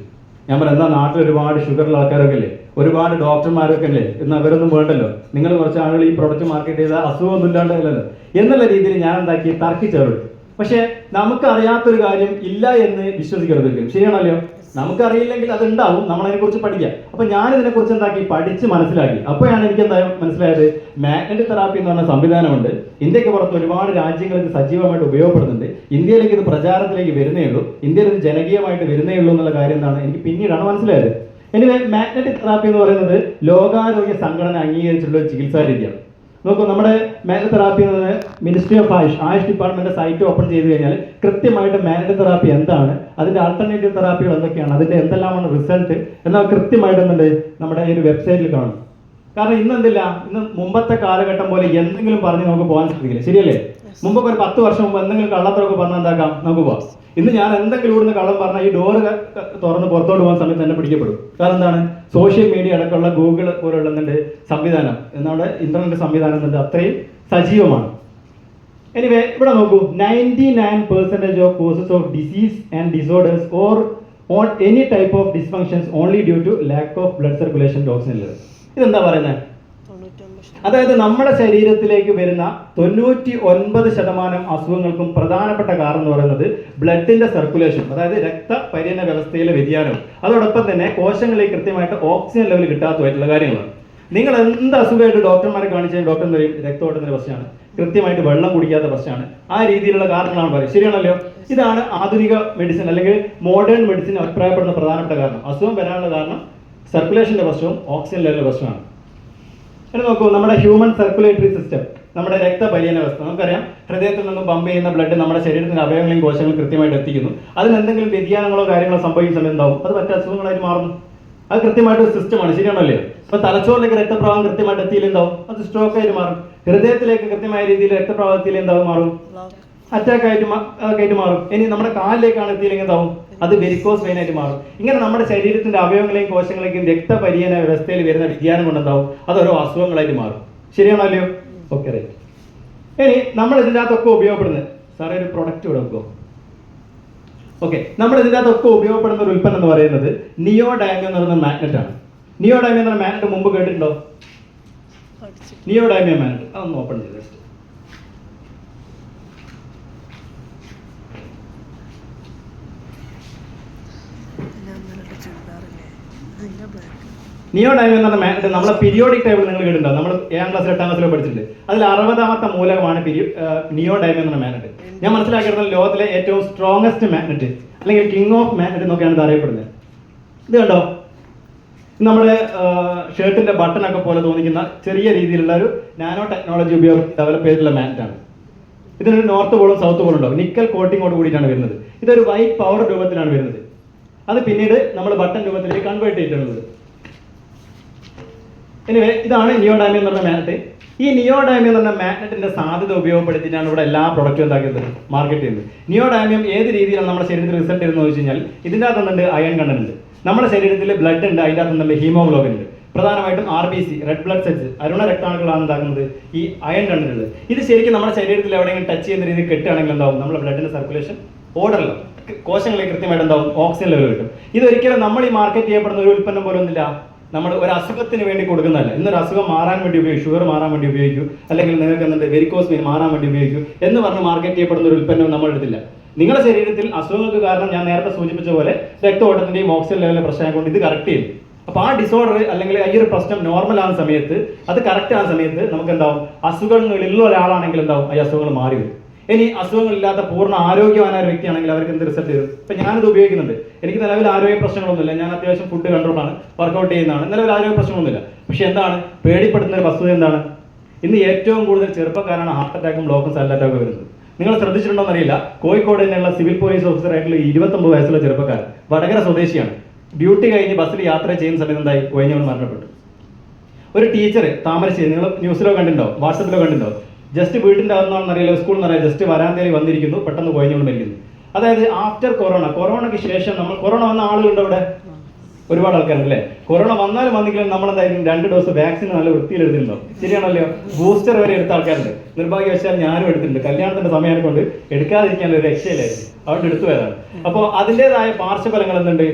ഞാൻ പറഞ്ഞു എന്നാൽ നാട്ടിൽ ഒരുപാട് ഷുഗറുള്ള ആൾക്കാരൊക്കെ അല്ലേ, ഒരുപാട് ഡോക്ടർമാരൊക്കെ അല്ലേ, എന്നാൽ അവരൊന്നും വേണ്ടല്ലോ, നിങ്ങൾ കുറച്ച് ആളുകൾ ഈ പ്രൊഡക്റ്റ് മാർക്കറ്റ് ചെയ്താൽ അസുഖമൊന്നും ഇല്ലാണ്ടല്ലോ എന്നുള്ള രീതിയിൽ ഞാൻ എന്താക്കി തർക്കിച്ചവരുണ്ട്. പക്ഷെ നമുക്കറിയാത്തൊരു കാര്യം ഇല്ല എന്ന് വിശ്വസിക്കരുത്. ശരിയാണല്ലോ. നമുക്കറിയില്ലെങ്കിൽ അത് ഉണ്ടാവും, നമ്മളതിനെക്കുറിച്ച് പഠിക്കാം. അപ്പൊ ഞാൻ ഇതിനെക്കുറിച്ച് എന്താക്കി പഠിച്ച് മനസ്സിലാക്കി. അപ്പോഴാണ് എനിക്ക് എന്താ മനസ്സിലായത്, മാഗ്നറ്റിക് തെറാപ്പി എന്ന് പറഞ്ഞ സംവിധാനമുണ്ട്. ഇന്ത്യക്ക് പുറത്ത് ഒരുപാട് രാജ്യങ്ങളിൽ ഇത് സജീവമായിട്ട് ഉപയോഗപ്പെടുന്നുണ്ട്. ഇന്ത്യയിലേക്ക് ഇത് പ്രചാരത്തിലേക്ക് വരുന്നേ ഉള്ളൂ, ഇന്ത്യയിൽ ഇത് ജനകീയമായിട്ട് വരുന്നേ ഉള്ളൂ എന്നുള്ള കാര്യം എന്താണ് എനിക്ക് പിന്നീടാണ് മനസ്സിലായത്. എനിവേ മാഗ്നറ്റിക് തെറാപ്പി എന്ന് പറയുന്നത് ലോകാരോഗ്യ സംഘടന അംഗീകരിച്ചിട്ടുള്ള ഒരു ചികിത്സാ രീതിയാണ്. നോക്കൂ, നമ്മുടെ മാഗ്നറ്റിക് തെറാപ്പി എന്നത് ministry of AYUSH department site open ചെയ്ത് കഴിഞ്ഞാൽ കൃത്യമായിട്ട് മാഗ്നറ്റിക് തെറാപ്പി എന്താണ്, അതിന്റെ ആൾട്ടർനേറ്റീവ് തെറാപ്പികൾ എന്തൊക്കെയാണ്, അതിന്റെ എന്തെല്ലാമാണ് റിസൾട്ട് എന്നാൽ കൃത്യമായിട്ട് എന്തുണ്ട് നമ്മുടെ ഈ ഒരു വെബ്സൈറ്റിൽ കാണും. കാരണം ഇന്ന് എന്തില്ല, ഇന്ന് മുമ്പത്തെ കാലഘട്ടം പോലെ എന്തെങ്കിലും പറഞ്ഞ് നമുക്ക് പോകാൻ സാധിക്കില്ല, ശരിയല്ലേ? മുമ്പൊക്കെ ഒരു 10 വർഷം മുമ്പ് എന്തെങ്കിലും കള്ളത്തരമൊക്കെ പറഞ്ഞാൽ എന്താക്കാം, നമുക്ക് പോവാം. ഇന്ന് ഞാൻ എന്തെങ്കിലും ഇവിടുന്ന് കള്ളം പറഞ്ഞാൽ ഈ ഡോറ് തുറന്ന് പുറത്തോട്ട് പോകുന്ന സമയത്ത് തന്നെ പിടിക്കപ്പെടും. കാരണം എന്താണ്, സോഷ്യൽ മീഡിയ അടക്കമുള്ള ഗൂഗിൾ പോലുള്ള സംവിധാനം, നമ്മുടെ ഇന്റർനെറ്റ് സംവിധാനം അത്രയും സജീവമാണ്. എനിവേ, ഇവിടെ നോക്കൂ, 99% of causes of disease and disorders or on any type of dysfunctions only due to lack of blood circulation toxin level. ഇതെന്താ പറയുന്നത്? അതായത് നമ്മുടെ ശരീരത്തിലേക്ക് വരുന്ന 99% അസുഖങ്ങൾക്കും പ്രധാനപ്പെട്ട കാരണം എന്ന് പറയുന്നത് ബ്ലഡിന്റെ സർക്കുലേഷൻ, അതായത് രക്തപര്യന വ്യവസ്ഥയിലെ വ്യതിയാനം, അതോടൊപ്പം തന്നെ കോശങ്ങളിലേക്ക് കൃത്യമായിട്ട് ഓക്സിജൻ ലെവൽ കിട്ടാത്തതായിട്ടുള്ള കാര്യങ്ങളാണ്. നിങ്ങൾ എന്ത് അസുഖമായിട്ട് ഡോക്ടർമാരെ കാണിച്ചാൽ ഡോക്ടർ പറയും രക്തോട്ടത്തിന്റെ പ്രശ്നമാണ്, കൃത്യമായിട്ട് വെള്ളം കുടിക്കാത്ത പ്രശ്നമാണ്, ആ രീതിയിലുള്ള കാരണങ്ങളാണ് പറയും, ശരിയാണല്ലോ? ഇതാണ് ആധുനിക മെഡിസിൻ അല്ലെങ്കിൽ മോഡേൺ മെഡിസിൻ അഭിപ്രായപ്പെടുന്ന പ്രധാനപ്പെട്ട കാരണം. അസുഖം വരാനുള്ള കാരണം സർക്കുലേഷന്റെ പ്രശ്നവും ഓക്സിജൻ ലെവലിന്റെ പ്രശ്നമാണ്. ഇനി നോക്കൂ, നമ്മുടെ ഹ്യൂമൻ സർക്കുലേറ്ററി സിസ്റ്റം, നമ്മുടെ രക്തപര്യന വ്യവസ്ഥ, നമുക്കറിയാം ഹൃദയത്തിൽ നിന്നും പമ്പ് ചെയ്യുന്ന ബ്ലഡ് നമ്മുടെ ശരീരത്തിന്റെ അവയവങ്ങളെയും കോശങ്ങളും കൃത്യമായിട്ട് എത്തിക്കുന്നു. അതിന് എന്തെങ്കിലും വ്യതിയാനങ്ങളോ കാര്യങ്ങളോ സംഭവിക്കുന്ന സമയം എന്താവും, അത് മറ്റു അസുഖങ്ങളായിട്ട് മാറുന്നു. അത് കൃത്യമായിട്ടൊരു സിസ്റ്റമാണ്, ശരിയാണല്ലോ? ഇപ്പൊ തലച്ചോറിലേക്ക് രക്തപ്രവാഹം കൃത്യമായിട്ട് എത്തിയില്ലെന്താവും, അത് സ്ട്രോക്ക് ആയിട്ട് മാറും. ഹൃദയത്തിലേക്ക് കൃത്യമായ രീതിയിൽ രക്തപ്രവാഹം എത്തിയില്ലെന്താവും, മാറും, അറ്റാക്ക് ആയിട്ട് മാറും. ഇനി നമ്മുടെ കാലിലേക്കാണ് എത്തിയില്ലെങ്കിൽ എന്താവും, അത് വെരിക്കോസ് വെയിൻ ആയിട്ട് മാറും. ഇങ്ങനെ നമ്മുടെ ശരീരത്തിന്റെ അവയവങ്ങളെയും കോശങ്ങളെയും രക്തപര്യന വ്യവസ്ഥയിൽ വരുന്ന വ്യതിയാനം കൊണ്ടെന്താവും, അത് ഓരോ അസുഖങ്ങളായിട്ട് മാറും, ശരിയാണല്ലോ? Okay, right. ഇനി നമ്മൾ ഇതിൻ്റെ അകത്തൊക്കെ ഉപയോഗപ്പെടുന്നത്, സാറേ ഒരു പ്രൊഡക്റ്റ് ഇവിടെ വെക്കോ. ഓക്കെ, നമ്മൾ ഇതിൻ്റെ അകത്തൊക്കെ ഉപയോഗപ്പെടുന്ന ഒരു ഉൽപ്പന്നം എന്ന് പറയുന്നത് നിയോഡൈമിയം എന്ന് പറയുന്ന മാഗ്നറ്റ് ആണ്. നിയോഡൈമിയം എന്ന മാഗ്നറ്റ് മുമ്പ് കേട്ടിട്ടുണ്ടോ? നിയോഡൈമിയം മാഗ്നറ്റ് അതൊന്ന് ഓപ്പൺ ചെയ്ത് ജസ്റ്റ്. നിയോഡൈമിയം എന്ന് പറഞ്ഞ മാഗ്നറ്റ് നമ്മളെ പീരിയോഡിക് ടേബിൾ നിങ്ങൾ കേട്ടിട്ടുണ്ടോ? നമ്മൾ 7ാം ക്ലാസ്സിൽ 8ാം ക്ലാസ്സിലോ പഠിച്ചിട്ടുണ്ട്. അതിൽ 60ാമത്തെ മൂലകമാണ് നിയോഡൈമിയം എന്ന മാഗ്നറ്റ്. ഞാൻ മനസ്സിലാക്കിയിരുന്നത് ലോകത്തിലെ ഏറ്റവും സ്ട്രോങ്ങസ്റ്റ് മാഗ്നറ്റ് അല്ലെങ്കിൽ കിങ് ഓഫ് മാഗ്നറ്റ് എന്നൊക്കെയാണ് ഇത് അറിയപ്പെടുന്നത്. ഇത് കണ്ടോ, നമ്മുടെ ഷർട്ടിന്റെ ബട്ടണൊക്കെ പോലെ തോന്നിക്കുന്ന ചെറിയ രീതിയിലുള്ള ഒരു നാനോ ടെക്നോളജി ഉപയോഗിച്ച് ഡെവലപ്പ് ചെയ്തിട്ടുള്ള മാഗ്നറ്റാണ്. ഇതിനൊരു നോർത്ത് പോളും സൗത്ത് പോളും ഉണ്ടാവും. നിക്കൽ കോട്ടിങ്ങോട് കൂടിയിട്ടാണ് വരുന്നത്. ഇതൊരു വൈറ്റ് പവർ രൂപത്തിലാണ് വരുന്നത്. അത് പിന്നീട് നമ്മൾ ബട്ടൺ രൂപത്തിലേക്ക് കൺവേർട്ട് ചെയ്തിട്ടുള്ളത്. എനിവേ, ഇതാണ് നിയോഡൈമിയം എന്ന് പറഞ്ഞ മാഗ്നറ്റ്. ഈ നിയോഡൈമിയം എന്ന് പറഞ്ഞ മാഗ്നറ്റിന്റെ സാധ്യത ഉപയോഗപ്പെടുത്തിയിട്ടാണ് ഇവിടെ എല്ലാ പ്രൊഡക്റ്റും എന്താക്കിയത്, മാർക്കറ്റ് ചെയ്യുന്നത്. നിയോഡൈമിയം ഏത് രീതിയിലാണ് നമ്മുടെ ശരീരത്തിൽ റിസൾട്ട് ചെയ്യുന്നത് വെച്ച് കഴിഞ്ഞാൽ, ഇതിൻ്റെ അകത്തുണ്ട് അയൺ കണ്ടന്റ് ഉണ്ട്, നമ്മുടെ ശരീരത്തിൽ ബ്ലഡ് ഉണ്ട്, അതിൻ്റെ അകത്തുണ്ട് ഹീമോഗ്ലോബിൻ ഉണ്ട്, പ്രധാനമായിട്ടും RBC റെഡ് ബ്ലഡ് സെൽസ് അരുണ രക്താണുക്കളാണ് ഉണ്ടാക്കുന്നത് ഈ അയൺ കണ്ടന്റ് ഉള്ളത്. ഇത് ശരിക്കും നമ്മുടെ ശരീരത്തിൽ എവിടെയെങ്കിലും ടച്ച് ചെയ്യുന്ന രീതിയിൽ കെട്ടുകയാണെങ്കിൽ എന്താവും, നമ്മുടെ ബ്ലഡിന്റെ സർക്കുലേഷൻ ഓർഡറില്ല, കോശങ്ങളിൽ കൃത്യമായിട്ട് എന്താവും, ഓക്സിജൻ ലെവൽ കിട്ടും. ഇതൊരിക്കലും നമ്മൾ ഈ മാർക്കറ്റ് ചെയ്യപ്പെടുന്ന ഒരു ഉൽപ്പന്നം പോലെ ഒന്നുമില്ല, നമ്മൾ ഒരു അസുഖത്തിന് വേണ്ടി കൊടുക്കുന്നതല്ല. ഇന്നൊരു അസുഖം മാറാൻ വേണ്ടി ഉപയോഗിക്കും, ഷുഗർ മാറാൻ വേണ്ടി ഉപയോഗിക്കും, അല്ലെങ്കിൽ നിങ്ങൾക്ക് എന്തുണ്ട് വെരിക്കോസ് വെയിൻ മാറാൻ വേണ്ടി ഉപയോഗിക്കും എന്ന് പറഞ്ഞ് മാർക്കറ്റ് ചെയ്യപ്പെടുന്ന ഒരു ഉൽപ്പന്നം നമ്മൾ എടുത്തില്ല. നിങ്ങളുടെ ശരീരത്തിൽ അസുഖങ്ങൾക്ക് കാരണം ഞാൻ നേരത്തെ സൂചിപ്പിച്ച പോലെ രക്തഓട്ടത്തിന്റെയും ഓക്സിജൻ ലെവലിലെ പ്രശ്നം കൊണ്ട് ഇത് കറക്റ്റ് ചെയ്യും. അപ്പോൾ ആ ഡിസോർഡർ അല്ലെങ്കിൽ ഈ ഒരു പ്രശ്നം നോർമൽ ആകുന്ന സമയത്ത്, അത് കറക്റ്റ് ആകുന്ന സമയത്ത് നമുക്ക് എന്താവും, അസുഖങ്ങളിലുള്ള ഒരാളാണെങ്കിൽ എന്താവും, ഈ അസുഖങ്ങൾ മാറി വരും. ഇനി അസുഖങ്ങളില്ലാത്ത പൂർണ്ണ ആരോഗ്യവാനായ ഒരു വ്യക്തിയാണെങ്കിൽ അവർക്ക് എന്ത് റിസൾട്ട് വരും? ഇപ്പം ഞാനിത് ഉപയോഗിക്കുന്നുണ്ട്, എനിക്ക് നിലവിൽ ആരോഗ്യ പ്രശ്നങ്ങളൊന്നുമില്ല, ഞാൻ അത്യാവശ്യം ഫുഡ് കൺട്രോളാണ്, വർക്കൗട്ട് ചെയ്യുന്നതാണ്, നിലവിൽ ആരോഗ്യ പ്രശ്നങ്ങളൊന്നുമില്ല. പക്ഷെ എന്താണ് പേടിപ്പെടുത്തുന്ന ഒരു വസ്തുത എന്താണ്? ഇന്ന് ഏറ്റവും കൂടുതൽ ചെറുപ്പക്കാരാണ് ഹാർട്ട് അറ്റാക്കും ബ്ലോക്കും സൈലന്റ് അറ്റാക്കും വരുന്നത്. നിങ്ങൾ ശ്രദ്ധിച്ചിട്ടുണ്ടോ എന്നറിയില്ല, കോഴിക്കോട് തന്നെയുള്ള സിവിൽ പോലീസ് ഓഫീസർ ആയിട്ടുള്ള 29 വയസ്സുള്ള ചെറുപ്പക്കാരൻ, വടകര സ്വദേശിയാണ്. ഡ്യൂട്ടി കഴിഞ്ഞ് ബസ്സിൽ യാത്ര ചെയ്യുന്ന സമയത്ത് എന്തായി, കൊഴിഞ്ഞവൻ മരണപ്പെട്ടു. ഒരു ടീച്ചർ താമരശ്ശേരി, നിങ്ങൾ ന്യൂസിലോ കണ്ടിട്ടുണ്ടോ, വാട്സപ്പിലോ കണ്ടിട്ടുണ്ടോ, ജസ്റ്റ് വീട്ടിൻ്റെ അകന്നാണെന്ന് അറിയില്ല, സ്കൂളിൽ നിന്നറിയാം, ജസ്റ്റ് വരാന്തയിൽ വന്നിരിക്കുന്നു, പെട്ടെന്ന് കൊഴിഞ്ഞുകൊണ്ട് മരിക്കുന്നു. അതായത് ആഫ്റ്റർ കൊറോണയ്ക്ക് ശേഷം നമ്മൾ, കൊറോണ വന്ന ആളുകളുണ്ട് ഇവിടെ ഒരുപാട് ആൾക്കാരുണ്ടല്ലേ, കൊറോണ വന്നാലും വന്നെങ്കിലും നമ്മളെന്തായാലും 2 ഡോസ് വാക്സിൻ നല്ല വൃത്തിയിൽ എടുത്തിട്ടുണ്ടോ, ശരിയാണല്ലോ? ബൂസ്റ്റർ വരെ എടുത്ത ആൾക്കാരുണ്ട്. നിർഭാഗ്യവശാൽ ഞാനും എടുത്തിട്ടുണ്ട്, കല്യാണത്തിന്റെ സമയം കൊണ്ട് എടുക്കാതിരിക്കാൻ ഒരു രക്ഷയില്ലായിരുന്നു, അതുകൊണ്ട് എടുത്തു പോയതാണ്. അപ്പോൾ അതിൻ്റെതായ പാർശ്വഫലങ്ങൾ എന്തുണ്ട്,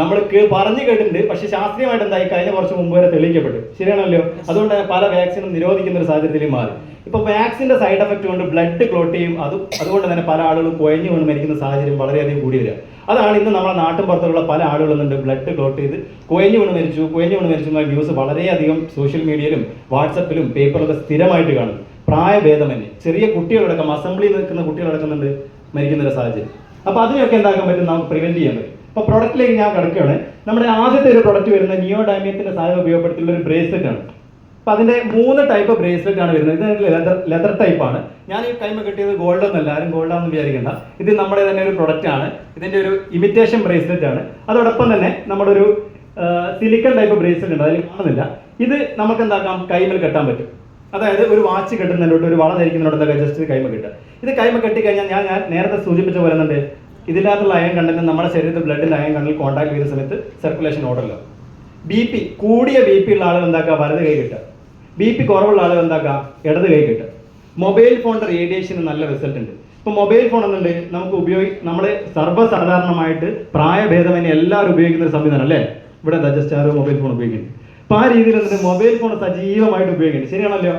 നമ്മൾ പറഞ്ഞു കേട്ടിട്ടുണ്ട്, പക്ഷെ ശാസ്ത്രീയമായിട്ട് എന്തായി കഴിഞ്ഞ കുറച്ച് മുമ്പ് വരെ തെളിയിക്കപ്പെട്ടു, ശരിയാണല്ലോ? അതുകൊണ്ട് പല വാക്സിനും നിരോധിക്കുന്ന ഒരു സാഹചര്യത്തിൽ മാറി. ഇപ്പൊ വാക്സിന്റെ സൈഡ് എഫക്ട് കൊണ്ട് ബ്ലഡ് ക്ലോട്ട് ചെയ്യും, അതുകൊണ്ട് തന്നെ പല ആളുകളും കുഴഞ്ഞു കൊണ്ട് മരിക്കുന്ന സാഹചര്യം വളരെയധികം കൂടി വരിക. അതാണ് ഇന്ന് നമ്മുടെ നാട്ടിൻ പുറത്തുള്ള പല ആളുകളുണ്ട് ബ്ലഡ് ക്ലോട്ട് ചെയ്ത് കുഴഞ്ഞു വീണ് മരിച്ചു എന്ന ന്യൂസ് വളരെയധികം സോഷ്യൽ മീഡിയയിലും വാട്സപ്പിലും പേപ്പറിലൊക്കെ സ്ഥിരമായിട്ട് കാണും. പ്രായഭേദമന്യേ ചെറിയ കുട്ടികളടക്കം, അസംബ്ലിയിൽ നിൽക്കുന്ന കുട്ടികളടക്കുന്നുണ്ട് മരിക്കുന്ന ഒരു സാഹചര്യം. അപ്പൊ അതിനൊക്കെ എന്താക്കാൻ പറ്റും, നമുക്ക് പ്രിവെന്റ് ചെയ്യാൻ പറ്റും. അപ്പൊ പ്രൊഡക്റ്റിലേക്ക് ഞാൻ കിടക്കുകയാണ്. നമ്മുടെ ആദ്യത്തെ ഒരു പ്രൊഡക്റ്റ് വരുന്ന നിയോഡൈമിയത്തിന്റെ സാധ്യത ഉപയോഗപ്പെടുത്തിയുള്ള ഒരു ബ്രേസ്ലെറ്റ് ആണ്. അപ്പൊ അതിന്റെ 3 ടൈപ്പ് ബ്രേസ്ലെറ്റ് ആണ് വരുന്നത്. ഇത് ലെതർ ടൈപ്പ് ആണ്. ഞാൻ ഈ കൈമ കിട്ടിയത് ഗോൾഡ് ഒന്നല്ല, ആരും ഗോൾഡാണെന്ന് വിചാരിക്കേണ്ട. ഇത് നമ്മുടെ തന്നെ ഒരു പ്രൊഡക്റ്റ് ആണ്. ഇതിന്റെ ഒരു ഇമിറ്റേഷൻ ബ്രേസ്ലെറ്റ് ആണ്. അതോടൊപ്പം തന്നെ നമ്മുടെ ഒരു സിലിക്കൺ ടൈപ്പ് ബ്രേസ്ലെറ്റ് ഉണ്ട്, അതിൽ കാണുന്നില്ല. ഇത് നമുക്ക് എന്താക്കാം, കൈമൽ കെട്ടാൻ പറ്റും. അതായത് ഒരു വാച്ച് കെട്ടുന്നതിലോട്ട് ഒരു വള ധരിക്കുന്നതിനോട് എന്താ ജസ്റ്റ് കൈമ കെട്ടുക. ഇത് കൈമ കെട്ടിക്കഴിഞ്ഞാൽ ഞാൻ നേരത്തെ സൂചിപ്പിച്ച പോലെ തന്നെ ഇതിനകത്തുള്ള അയൺ കണ്ടന്റ് നമ്മുടെ ശരീരത്തിൽ ബ്ലഡിന്റെ അയൺ കണ്ടന്റ് കോൺടാക്ട് ചെയ്യുന്ന സമയത്ത് സർക്കുലേഷൻ ഓർഡറിലോ. BP കൂടിയ BP ഉള്ള ആളുകൾ എന്താക്കുക, വലത് കൈ കിട്ടുക. BP കുറവുള്ള ആളുകൾ എന്താക്കുക, ഇടത് കൈ കിട്ടുക. മൊബൈൽ ഫോണിന്റെ റേഡിയേഷന് നല്ല റിസൾട്ട് ഉണ്ട്. ഇപ്പൊ മൊബൈൽ ഫോൺ എന്നുണ്ട് നമുക്ക് നമ്മള് സർവ്വസാധാരണമായിട്ട് പ്രായഭേദമന്യേ എല്ലാവരും ഉപയോഗിക്കുന്ന ഒരു സംവിധാനം അല്ലേ. ഇവിടെ ജസ്റ്റ് ആരോ മൊബൈൽ ഫോൺ ഉപയോഗിക്കുന്നുണ്ട്. അപ്പൊ ആ രീതിയിൽ എന്നിട്ട് മൊബൈൽ ഫോൺ സജീവമായിട്ട് ഉപയോഗിക്കുന്നുണ്ട്. ശരിയാണല്ലോ.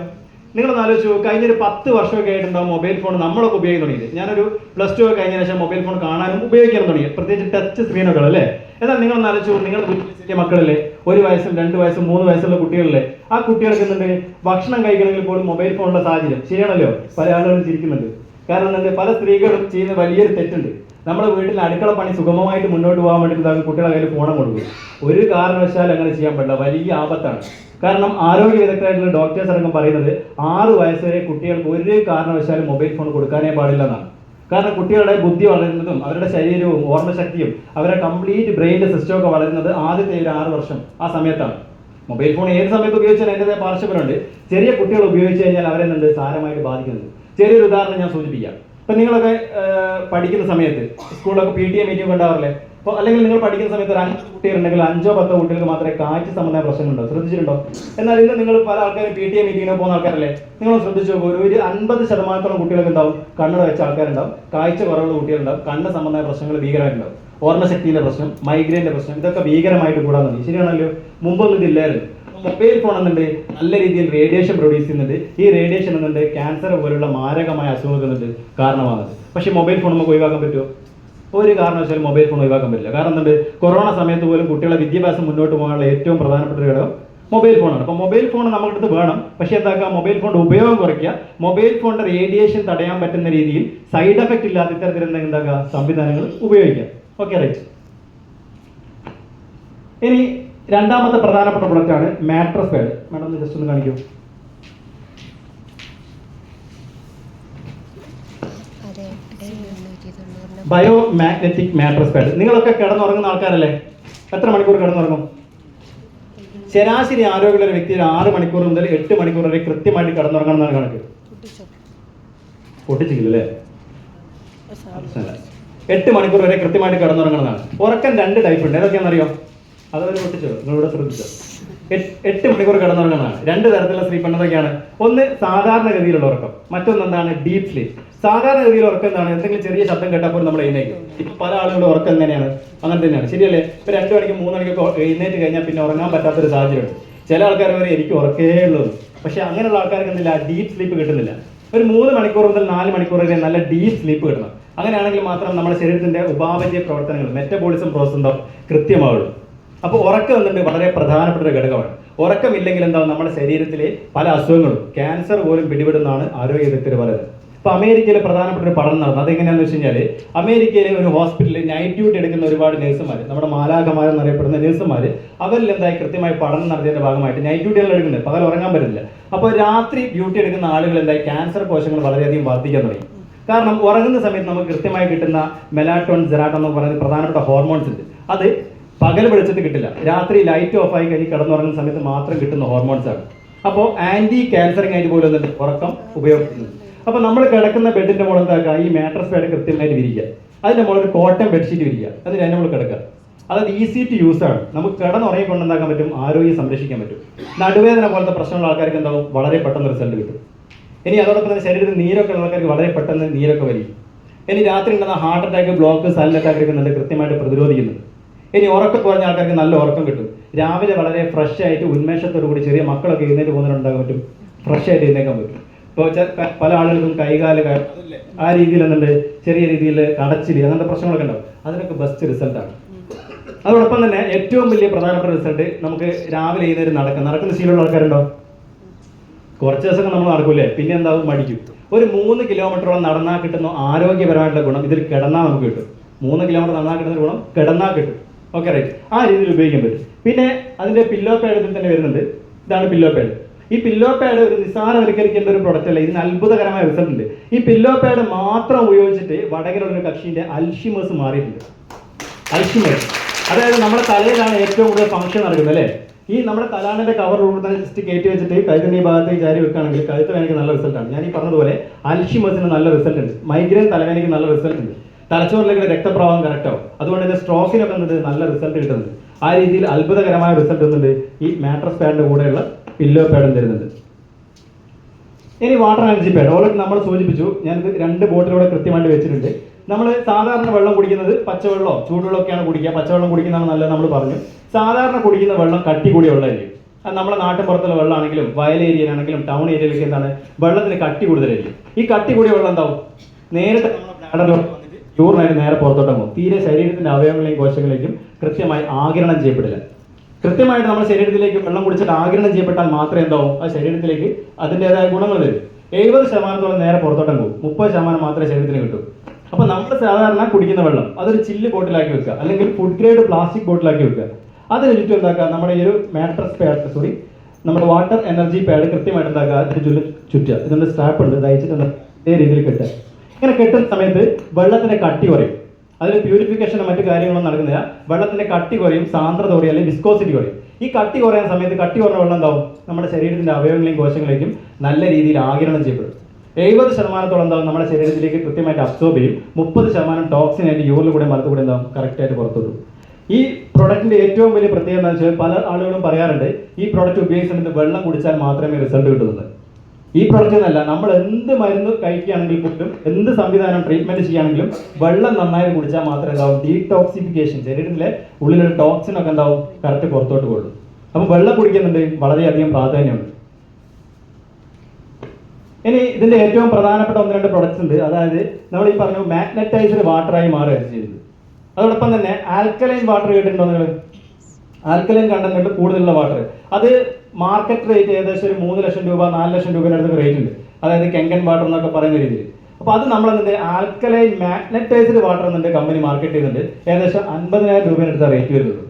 നിങ്ങളൊന്ന് ആലോചിച്ചു, കഴിഞ്ഞൊരു 10 വർഷമൊക്കെ ആയിട്ടുണ്ടാവും മൊബൈൽ ഫോൺ നമ്മളൊക്കെ ഉപയോഗിക്കാൻ തുടങ്ങിയത്. ഞാനൊരു +2 ഒക്കെ കഴിഞ്ഞ ശേഷം മൊബൈൽ ഫോൺ കാണാനും ഉപയോഗിക്കാനും തുടങ്ങി, പ്രത്യേകിച്ച് ടച്ച് സ്ക്രീനൊക്കെ അല്ലേ. എന്നാൽ നിങ്ങളൊന്ന് ആലോചിച്ചു, നിങ്ങൾ ചെറിയ മക്കളല്ലേ, 1 വയസ്സും 2 വയസ്സും 3 വയസ്സുള്ള കുട്ടികളല്ലേ, ആ കുട്ടികൾക്ക് എന്തുണ്ട്, ഭക്ഷണം കഴിക്കണമെങ്കിൽ പോലും മൊബൈൽ ഫോണുള്ള സാഹചര്യം. ശരിയാണല്ലോ. പല ആളുകളും ചിരിക്കുന്നുണ്ട്. കാരണം എന്തുണ്ട്, പല സ്ത്രീകളും ചെയ്യുന്ന വലിയൊരു തെറ്റുണ്ട്. നമ്മുടെ വീട്ടിൽ അടുക്കള പണി സുഗമമായിട്ട് മുന്നോട്ട് പോകാൻ വേണ്ടി കുട്ടികളെ കയ്യിൽ ഫോൺ കൊടുക്കും. ഒരു കാരണവശാലും അങ്ങനെ ചെയ്യാൻ പാടില്ല, വലിയ ആപത്താണ്. കാരണം ആരോഗ്യ വിദഗ്ധരായിട്ടുള്ള ഡോക്ടേഴ്സ് അടക്കം പറയുന്നത് 6 വയസ്സ് വരെ കുട്ടികൾക്ക് ഒരു കാരണവശാലും മൊബൈൽ ഫോൺ കൊടുക്കാനേ പാടില്ല എന്നാണ്. കാരണം കുട്ടികളുടെ ബുദ്ധി വളരുന്നതും അവരുടെ ശരീരവും ഓർമ്മശക്തിയും അവരുടെ കംപ്ലീറ്റ് ബ്രെയിൻ്റെ സിസ്റ്റമൊക്കെ വളരുന്നത് ആദ്യത്തെ ഒരു 6 വർഷം ആ സമയത്താണ്. മൊബൈൽ ഫോൺ ഏത് സമയത്ത് ഉപയോഗിച്ചാൽ അതിൻ്റെതായ പാർശ്വഫലമുണ്ട്. ചെറിയ കുട്ടികൾ ഉപയോഗിച്ച് കഴിഞ്ഞാൽ അവരെന്തുണ്ട് സാരമായിട്ട് ബാധിക്കുന്നുണ്ട്. ചെറിയൊരു ഉദാഹരണം ഞാൻ സൂചിപ്പിക്കാം. ഇപ്പം നിങ്ങളൊക്കെ പഠിക്കുന്ന സമയത്ത് സ്കൂളിലൊക്കെ PTA മീറ്റിംഗ് ഉണ്ടാവാറില്ലേ. അപ്പോൾ അല്ലെങ്കിൽ നിങ്ങൾ പഠിക്കുന്ന സമയത്ത് ഒരു 5 കുട്ടികളുണ്ടെങ്കിൽ 5-10 കുട്ടികൾക്ക് മാത്രമേ കാഴ്ച സംബന്ധമായ പ്രശ്നങ്ങളുണ്ടോ, ശ്രദ്ധിച്ചിട്ടുണ്ടോ? എന്നാൽ ഇന്ന് നിങ്ങൾ പല ആൾക്കാരും PTA മീറ്റിങ്ങിന് പോകുന്ന ആൾക്കാരല്ലേ. നിങ്ങൾ ശ്രദ്ധിച്ചു നോക്കൂ, ഒരു 50% കുട്ടികൾക്ക് ഉണ്ടാവും കണ്ണട വെച്ച ആൾക്കാരുണ്ടാവും, കാഴ്ച കുറവുള്ള കുട്ടികളുണ്ടാവും, കണ്ണ് സംബന്ധമായ പ്രശ്നങ്ങൾ ഭീകരമായിട്ടുണ്ടാവും, ഓർമ്മശക്തിയുടെ പ്രശ്നം, മൈഗ്രെയിൻ്റെ പ്രശ്നം, ഇതൊക്കെ ഭീകരമായിട്ട് കൂടാൻ തുടങ്ങി. ശരിയാണല്ലോ. മുമ്പൊന്നും ഇതില്ലായിരുന്നു. മൊബൈൽ ഫോൺ എന്നുണ്ട് നല്ല രീതിയിൽ റേഡിയേഷൻ പ്രൊഡ്യൂസ് ചെയ്യുന്നുണ്ട്. ഈ റേഡിയേഷൻ എന്നുണ്ട് ക്യാൻസർ പോലുള്ള മാരകമായ അസുഖങ്ങൾക്ക് കാരണമാകുന്നത്. പക്ഷേ മൊബൈൽ ഫോൺ നമുക്ക് ഒഴിവാക്കാൻ പറ്റുമോ? ഒരു കാരണവശാലും മൊബൈൽ ഫോൺ ഒഴിവാക്കാൻ പറ്റില്ല. കാരണം എന്തുണ്ട്, കൊറോണ സമയത്ത് പോലും കുട്ടികളെ വിദ്യാഭ്യാസം മുന്നോട്ട് പോകാനുള്ള ഏറ്റവും പ്രധാനപ്പെട്ട ഒരു ഘടകം മൊബൈൽ ഫോണാണ്. അപ്പോൾ മൊബൈൽ ഫോൺ നമ്മുടെ അടുത്ത് വേണം. പക്ഷേ എന്താക്കുക, മൊബൈൽ ഫോണിൻ്റെ ഉപയോഗം കുറയ്ക്കുക. മൊബൈൽ ഫോണിൻ്റെ റേഡിയേഷൻ തടയാൻ പറ്റുന്ന രീതിയിൽ സൈഡ് എഫക്റ്റ് ഇല്ലാത്ത ഇത്തരത്തിൽ എന്താക്കുക സംവിധാനങ്ങൾ ഉപയോഗിക്കുക. Okay, right. ഇനി രണ്ടാമത്തെ പ്രധാനപ്പെട്ട പ്രൊഡക്റ്റാണ് മാട്രസ് പാഡ്. മാഡം ജസ്റ്റ് ഒന്ന് കാണിക്കൂ. Bio magnetic mattress pad. നിങ്ങളൊക്കെ കിടന്നുറങ്ങുന്ന ആൾക്കാരല്ലേ? എത്ര മണിക്കൂർ കിടന്നുറങ്ങും? ശരാശരി ആരോഗ്യമുള്ള ഒരു വ്യക്തി 6 മണിക്കൂർ മുതൽ 8 മണിക്കൂർ വരെ കൃത്യമായിട്ട് കിടന്നുറങ്ങണം എന്നാണ് കണക്ക്. പൊട്ടിച്ചില്ലേ? 8 മണിക്കൂർ വരെ കൃത്യമായിട്ട് കിടന്നുറങ്ങണമെന്നാണ്. ഉറക്കം 2 ടൈപ്പ് ഉണ്ട്. ഏതൊക്കെയാണെന്നറിയോ? അതവർ പൊട്ടിച്ചോ, നിങ്ങളിവിടെ ശ്രദ്ധിച്ചോ. 8 മണിക്കൂർ കിടന്നുറങ്ങുന്നതാണ്. 2 തരത്തിലുള്ള സ്ലീപ്പ് എന്തൊക്കെയാണ്? ഒന്ന് സാധാരണഗതിയിലുള്ള ഉറക്കം, മറ്റൊന്ന് എന്താണ് ഡീപ് സ്ലീപ്പ്. സാധാരണഗതിയിൽ ഉറക്കം എന്താണ്? എന്തെങ്കിലും ചെറിയ ശബ്ദം കേട്ടപ്പോൾ നമ്മൾ എഴുന്നേക്കും. ഇപ്പൊ പല ആളുകളുടെ ഉറക്കം എങ്ങനെയാണ്? അങ്ങനെ തന്നെയാണ്. ശരിയല്ലേ? ഇപ്പൊ 2 മണിക്കും 3 മണിക്കൊക്കെ എഴുന്നേറ്റ് കഴിഞ്ഞാൽ പിന്നെ ഉറങ്ങാൻ പറ്റാത്തൊരു സാഹചര്യമുണ്ട്. ചില ആൾക്കാർ വരെ എനിക്ക് ഉറക്കേ ഉള്ളത്. പക്ഷെ അങ്ങനെയുള്ള ആൾക്കാർക്ക് എന്തില്ല, ഡീപ് സ്ലീപ്പ് കിട്ടുന്നില്ല. ഒരു 3 മണിക്കൂർ മുതൽ 4 മണിക്കൂർ വരെ നല്ല ഡീപ് സ്ലീപ്പ് കിട്ടണം. അങ്ങനെയാണെങ്കിൽ മാത്രം നമ്മുടെ ശരീരത്തിന്റെ ഉപാപചയ പ്രവർത്തനങ്ങൾ, മെറ്റബോളിസം പ്രോസസ് ഉണ്ടാവും കൃത്യമാവുള്ളൂ. അപ്പോൾ ഉറക്കം എന്നുണ്ട് വളരെ പ്രധാനപ്പെട്ട ഒരു ഘടകമാണ്. ഉറക്കമില്ലെങ്കിൽ എന്താവും, നമ്മുടെ ശരീരത്തിലെ പല അസുഖങ്ങളും, ക്യാൻസർ പോലും പിടിപെടുന്നതാണ് ആരോഗ്യ വിദഗ്ധർ പറയുന്നത്. ഇപ്പോൾ അമേരിക്കയിൽ പ്രധാനപ്പെട്ട ഒരു പഠനം നടന്നു. അതെങ്ങനെയാണെന്ന് വെച്ച് കഴിഞ്ഞാൽ, അമേരിക്കയിലെ ഒരു ഹോസ്പിറ്റലിൽ നൈറ്റ് ഡ്യൂട്ടി എടുക്കുന്ന ഒരുപാട് നഴ്സുമാർ, നമ്മുടെ മാലാഖമാരെന്നറിയപ്പെടുന്ന നഴ്സുമാർ, അവരിൽ എന്തായി കൃത്യമായി പഠനം നടത്തിയതിന്റെ ഭാഗമായിട്ട് നൈറ്റ് ഡ്യൂട്ടികൾ എടുക്കുന്നത്, പകൽ ഉറങ്ങാൻ പറ്റില്ല. അപ്പോൾ രാത്രി ഡ്യൂട്ടി എടുക്കുന്ന ആളുകൾ എന്തായി ക്യാൻസർ കോശങ്ങൾ വളരെയധികം വർദ്ധിക്കാൻ തുടങ്ങി. കാരണം ഉറങ്ങുന്ന സമയത്ത് നമുക്ക് കൃത്യമായി കിട്ടുന്ന മെലാറ്റോൺ, സെറാട്ടോൺ എന്ന് പറയുന്ന പ്രധാനപ്പെട്ട ഹോർമോൺസ് ഉണ്ട്. അത് പകൽ വെളിച്ചത്ത് കിട്ടില്ല. രാത്രി ലൈറ്റ് ഓഫ് ആയി കഴിഞ്ഞ് കിടന്നുറങ്ങുന്ന സമയത്ത് മാത്രം കിട്ടുന്ന ഹോർമോൺസ് ആണ്. അപ്പോൾ ആന്റി ക്യാൻസറിങ് ആയിട്ട് പോലും എന്തുണ്ട് ഉറക്കം ഉപയോഗിക്കുന്നത്. അപ്പോൾ നമ്മൾ കിടക്കുന്ന ബെഡിന്റെ മുകളിൽ എന്താക്കുക, ഈ മാട്രസ് പാഡ് കൃത്യമായിട്ട് വിരിക്കുക. അതിന്റെ മുകളിൽ ഒരു കോട്ടൺ ബെഡ്ഷീറ്റ് വിരിക്കുക. അതിന് അതിന്റെ മുകളിൽ കിടക്കുക. അതായത് ഈസി ടു യൂസ് ആണ്. നമുക്ക് കിടന്നുറങ്ങിക്കൊണ്ട് എന്താക്കാൻ പറ്റും, ആരോഗ്യം സംരക്ഷിക്കാൻ പറ്റും. നടുവേദന പോലത്തെ പ്രശ്നമുള്ള ആൾക്കാർക്ക് എന്താവും, വളരെ പെട്ടെന്ന് റിസൾട്ട് കിട്ടും. ഇനി അതോടൊപ്പം തന്നെ ശരീരത്തിൽ നീരൊക്കെ ഉള്ള ആൾക്കാർക്ക് വളരെ പെട്ടെന്ന് നീരൊക്കെ വരും. ഇനി രാത്രി ഉണ്ടാകുന്ന heart attack, block, silent attack ഒക്കെ നല്ല കൃത്യമായിട്ട് പ്രതിരോധിക്കുന്നുണ്ട്. ഇനി ഉറക്കം കുറഞ്ഞ ആൾക്കാർക്ക് നല്ല ഉറക്കം കിട്ടും. രാവിലെ വളരെ ഫ്രഷ് ആയിട്ട് ഉന്മേഷത്തോടു കൂടി, ചെറിയ മക്കളൊക്കെ എഴുന്നേറ്റ് പോകുന്നവരുണ്ടാകാൻ പറ്റും, ഫ്രഷ് ആയിട്ട് എഴുന്നേക്കാൻ പറ്റും. ഇപ്പോൾ പല ആളുകൾക്കും കൈകാല് ആ രീതിയിൽ എന്തുണ്ട്, ചെറിയ രീതിയിൽ കടച്ചില്, അങ്ങനത്തെ പ്രശ്നങ്ങളൊക്കെ ഉണ്ടാവും. അതിനൊക്കെ ബെസ്റ്റ് റിസൾട്ടാണ്. അതോടൊപ്പം തന്നെ ഏറ്റവും വലിയ പ്രധാനപ്പെട്ട റിസൾട്ട്, നമുക്ക് രാവിലെ എഴുന്നേറ്റ് നടക്കുന്ന ശീലമുള്ള ആൾക്കാരുണ്ടോ? കുറച്ച് ദിവസമൊക്കെ നമ്മൾ നടക്കൂലേ, പിന്നെ എന്താവും, മടിക്കും. ഒരു 3 കിലോമീറ്ററോളം നടന്നാൽ കിട്ടുന്ന ആരോഗ്യപരമായിട്ടുള്ള ഗുണം ഇതിൽ കിടന്നാൽ നമുക്ക് കിട്ടും. 3 കിലോമീറ്റർ നടന്നാൽ കിട്ടുന്ന ഗുണം കിടന്നാൽ കിട്ടും. Okay, right. ആ രീതിയിൽ ഉപയോഗിക്കാൻ പറ്റും. പിന്നെ അതിന്റെ പില്ലോ പാഡ് ഇതിൽ തന്നെ വരുന്നുണ്ട്. ഇതാണ് പില്ലോ പാഡ്. ഈ പില്ലോ പാഡ് ഒരു നിസ്സാരവൽക്കരിക്കേണ്ട ഒരു പ്രൊഡക്റ്റ് അല്ല. ഇതിന് അത്ഭുതകരമായ റിസൾട്ട് ഉണ്ട്. ഈ പില്ലോ പാഡ് മാത്രം ഉപയോഗിച്ചിട്ട് വടകരയുള്ള ഒരു കക്ഷിന്റെ അൽഷിമേഴ്സ് മാറിയിട്ടുണ്ട്. അൽഷിമേഴ്സ് അതായത് നമ്മുടെ തലയിലാണ് ഏറ്റവും കൂടുതൽ ഫംഗ്ഷൻ നടക്കുന്നത് അല്ലേ. ഈ നമ്മുടെ തലാണിന്റെ കവർ ഉള്ളിൽ ജസ്റ്റ് കയറ്റി വെച്ചിട്ട് കഴുത്തിന്റെ ഈ ഭാഗത്തേക്ക് ചാരി വെക്കുകയാണെങ്കിൽ കഴുത്ത് വേദനയ്ക്ക് നല്ല റിസൾട്ടാണ്. ഞാൻ ഈ പറഞ്ഞതുപോലെ അൽഷിമസിന് നല്ല റിസൾട്ട് ഉണ്ട്, മൈഗ്രെയിൻ തലവേദനയ്ക്ക് നല്ല റിസൾട്ട് ഉണ്ട്, തലച്ചോറിലേക്ക് രക്തപ്രവാഹം കറക്റ്റ് ആവും, അതുകൊണ്ട് തന്നെ സ്ട്രോക്കിനൊക്കെ എന്നത് നല്ല റിസൾട്ട് കിട്ടുന്നുണ്ട്. ആ രീതിയിൽ അത്ഭുതകരമായ റിസൾട്ട് എന്നുണ്ട് ഈ മാട്രസ് പാഡിന്റെ കൂടെയുള്ള പില്ലോ പാഡും തരുന്നുണ്ട്. ഇനി വാട്ടർ എനർജി പാഡ് ഓൾറെഡി നമ്മൾ സൂചിപ്പിച്ചു. ഞാനിത് 2 ബോട്ടിലൂടെ കൃത്യമായിട്ട് വെച്ചിട്ടുണ്ട്. നമ്മൾ സാധാരണ വെള്ളം കുടിക്കുന്നത് പച്ചവെള്ളമോ ചൂടുവെള്ളമൊക്കെയാണ് കുടിക്കുക. പച്ചവെള്ളം കുടിക്കുന്നതാണ് നല്ലത് നമ്മൾ പറഞ്ഞു. സാധാരണ കുടിക്കുന്ന വെള്ളം കട്ടി കൂടിയ വെള്ളമായിരിക്കും. അത് നമ്മുടെ നാട്ടിൻ പുറത്തുള്ള വെള്ളമാണെങ്കിലും വയൽ ഏരിയയിലാണെങ്കിലും ടൗൺ ഏരിയയിലൊക്കെ എന്താണ് വെള്ളത്തിന് കട്ടി കൂടുതലായിരിക്കും. ഈ കട്ടി കൂടിയ വെള്ളം എന്താവും, നേരത്തെ ബ്ലാഡറിലോട്ട് വന്നിട്ട് യൂറിനായിട്ട് നേരെ പുറത്തോട്ട് പോകും. തീരെ ശരീരത്തിന്റെ അവയവങ്ങളെയും കോശങ്ങളിലേക്കും കൃത്യമായി ആഗിരണം ചെയ്യപ്പെടില്ല. കൃത്യമായിട്ട് നമ്മുടെ ശരീരത്തിലേക്ക് വെള്ളം കുടിച്ചിട്ട് ആഗിരണം ചെയ്യപ്പെട്ടാൽ മാത്രമേ എന്താവും ആ ശരീരത്തിലേക്ക് അതിൻ്റെതായ ഗുണങ്ങൾ വരും. 70% നേരെ പുറത്തോട്ടം പോകും, 30% മാത്രമേ ശരീരത്തിന് കിട്ടൂ. അപ്പൊ നമ്മൾ സാധാരണ കുടിക്കുന്ന വെള്ളം അതൊരു ചില്ല് ബോട്ടിലാക്കി വെക്കുക, അല്ലെങ്കിൽ ഫുഡ് ഗ്രേഡ് പ്ലാസ്റ്റിക് ബോട്ടിലാക്കി വെക്കുക. അതിന് ചുറ്റും എന്താക്കുക, നമ്മുടെ ഈ ഒരു മാട്രസ് പാഡ് നമ്മുടെ വാട്ടർ എനർജി പാഡ് കൃത്യമായിട്ട് എന്താക്കുക അതിന് ചുറ്റുക. ഇതിന്റെ സ്ട്രാപ്പ് ഉണ്ട്, തയ്ച്ചിട്ട് ഇതേ രീതിയിൽ കെട്ടുക. ഇങ്ങനെ കെട്ടുന്ന സമയത്ത് വെള്ളത്തിന്റെ കട്ടി കുറയും. അതിൽ പ്യൂരിഫിക്കേഷനും മറ്റു കാര്യങ്ങളൊന്നും നടക്കുന്നില്ല. വെള്ളത്തിന്റെ കട്ടി കുറയും, സാന്ദ്രത കുറയും, അല്ലെങ്കിൽ വിസ്കോസിറ്റി കുറയും. ഈ കട്ടി കുറയുന്ന സമയത്ത് കട്ടി കുറഞ്ഞ വെള്ളം എന്താവും നമ്മുടെ ശരീരത്തിന്റെ അവയവങ്ങളെയും കോശങ്ങളിലേക്കും നല്ല രീതിയിൽ ആഗിരണം ചെയ്യപ്പെടും. 70% എന്താവും നമ്മുടെ ശരീരത്തിലേക്ക് കൃത്യമായിട്ട് അബ്സോർബ് ചെയ്യും. 30% ടോക്സിൻ ആയിട്ട് യൂറിൽ കൂടെ മലത്ത് കൂടെ എന്താവും കറക്റ്റായിട്ട് പുറത്തുവിടും. ഈ പ്രൊഡക്റ്റിന്റെ ഏറ്റവും വലിയ പ്രത്യേകത എന്താണെന്ന് വെച്ചാൽ പല ആളുകളും പറയാറുണ്ട് ഈ പ്രൊഡക്റ്റ് ഉപയോഗിച്ചിട്ട് വെള്ളം കുടിച്ചാൽ മാത്രമേ റിസൾട്ട് കിട്ടുന്നത്. ഈ പ്രൊഡക്റ്റ് എന്നല്ല, നമ്മൾ എന്ത് മരുന്ന് കഴിക്കുകയാണെങ്കിൽ പോലും എന്ത് സംവിധാനം ട്രീറ്റ്മെന്റ് ചെയ്യുകയാണെങ്കിലും വെള്ളം നന്നായി കുടിച്ചാൽ മാത്രമേ എന്താവും ഡീടോക്സിഫിക്കേഷൻ, ശരീരത്തിലെ ഉള്ളിലുള്ള ടോക്സിൻ ഒക്കെ എന്താവും കറക്റ്റ് പുറത്തോട്ട് പോകുള്ളൂ. അപ്പം വെള്ളം കുടിക്കുന്നുണ്ട് വളരെയധികം പ്രാധാന്യമുണ്ട്. ഇനി ഇതിന്റെ ഏറ്റവും പ്രധാനപ്പെട്ട 1-2 പ്രൊഡക്ട്സ് ഉണ്ട്. അതായത് നമ്മൾ ഈ പറഞ്ഞു മാഗ്നറ്റൈസ്ഡ് വാട്ടറായി മാറുകയാണ് ചെയ്യുന്നത്. അതോടൊപ്പം തന്നെ ആൽക്കലൈൻ വാട്ടർ കേട്ടിട്ടുണ്ടോ നിങ്ങൾ? ആൽക്കലൈൻ കണ്ടന്റ് കൂടുതലുള്ള വാട്ടർ, അത് മാർക്കറ്റ് റേറ്റ് ഏകദേശം ഒരു 3 ലക്ഷം രൂപ 4 ലക്ഷം രൂപയുടെ അടുത്ത് റേറ്റ് ഉണ്ട്. അതായത് കെങ്കൻ വാട്ടർ എന്നൊക്കെ പറയുന്ന രീതിയിൽ. അപ്പോൾ അത് നമ്മൾ എന്നിട്ട് ആൽക്കലൈൻ മാഗ്നറ്റൈസ്ഡ് വാട്ടർ എന്നിട്ട് കമ്പനി മാർക്കറ്റ് ചെയ്യുന്നുണ്ട്. ഏകദേശം 50,000 രൂപയുടെ അടുത്ത റേറ്റ് വരുന്നത്.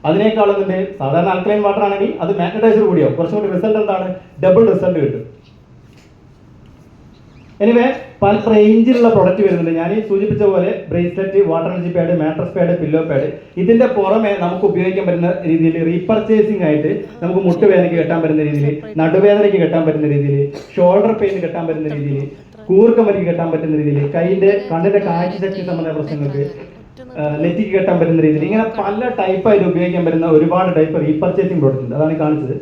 അതിനേക്കാളും എന്നിട്ട് സാധാരണ ആൽക്കലൈൻ വാട്ടർ ആണെങ്കിൽ അത് മാഗ്നറ്റൈസ്ഡ് കൂടിയോ കുറച്ചും കൂടി റിസൾട്ട് എന്താണ് ഡബിൾ റിസൾട്ട് കിട്ടും. എനിവേ പല റേഞ്ചിലുള്ള പ്രൊഡക്റ്റ് വരുന്നുണ്ട്. ഞാൻ ഈ സൂചിപ്പിച്ച പോലെ bracelet, water energy pad, mattress pad, pillow pad, ഇതിന്റെ പുറമെ നമുക്ക് ഉപയോഗിക്കാൻ പറ്റുന്ന രീതിയിൽ റീപർച്ചേസിംഗ് ആയിട്ട് നമുക്ക് മുട്ടുവേദനയ്ക്ക് കെട്ടാൻ പറ്റുന്ന രീതിയിൽ, നടുവേദനയ്ക്ക് കെട്ടാൻ പറ്റുന്ന രീതിയിൽ, ഷോൾഡർ പെയിന് കെട്ടാൻ പറ്റുന്ന രീതിയിൽ, കൂർക്കമരിക്ക് കെട്ടാൻ പറ്റുന്ന രീതിയിൽ, കണ്ണിന്റെ കാഴ്ചശക്തി സംബന്ധമായ പ്രശ്നങ്ങൾക്ക് നെറ്റിക്ക് കെട്ടാൻ പറ്റുന്ന രീതിയിൽ, ഇങ്ങനെ പല ടൈപ്പായിട്ട് ഉപയോഗിക്കാൻ പറ്റുന്ന ഒരുപാട് ടൈപ്പ് റീപർച്ചേസിംഗ് പ്രോഡക്റ്റ് ഉണ്ട്. അതാണ് കാണിച്ചത്.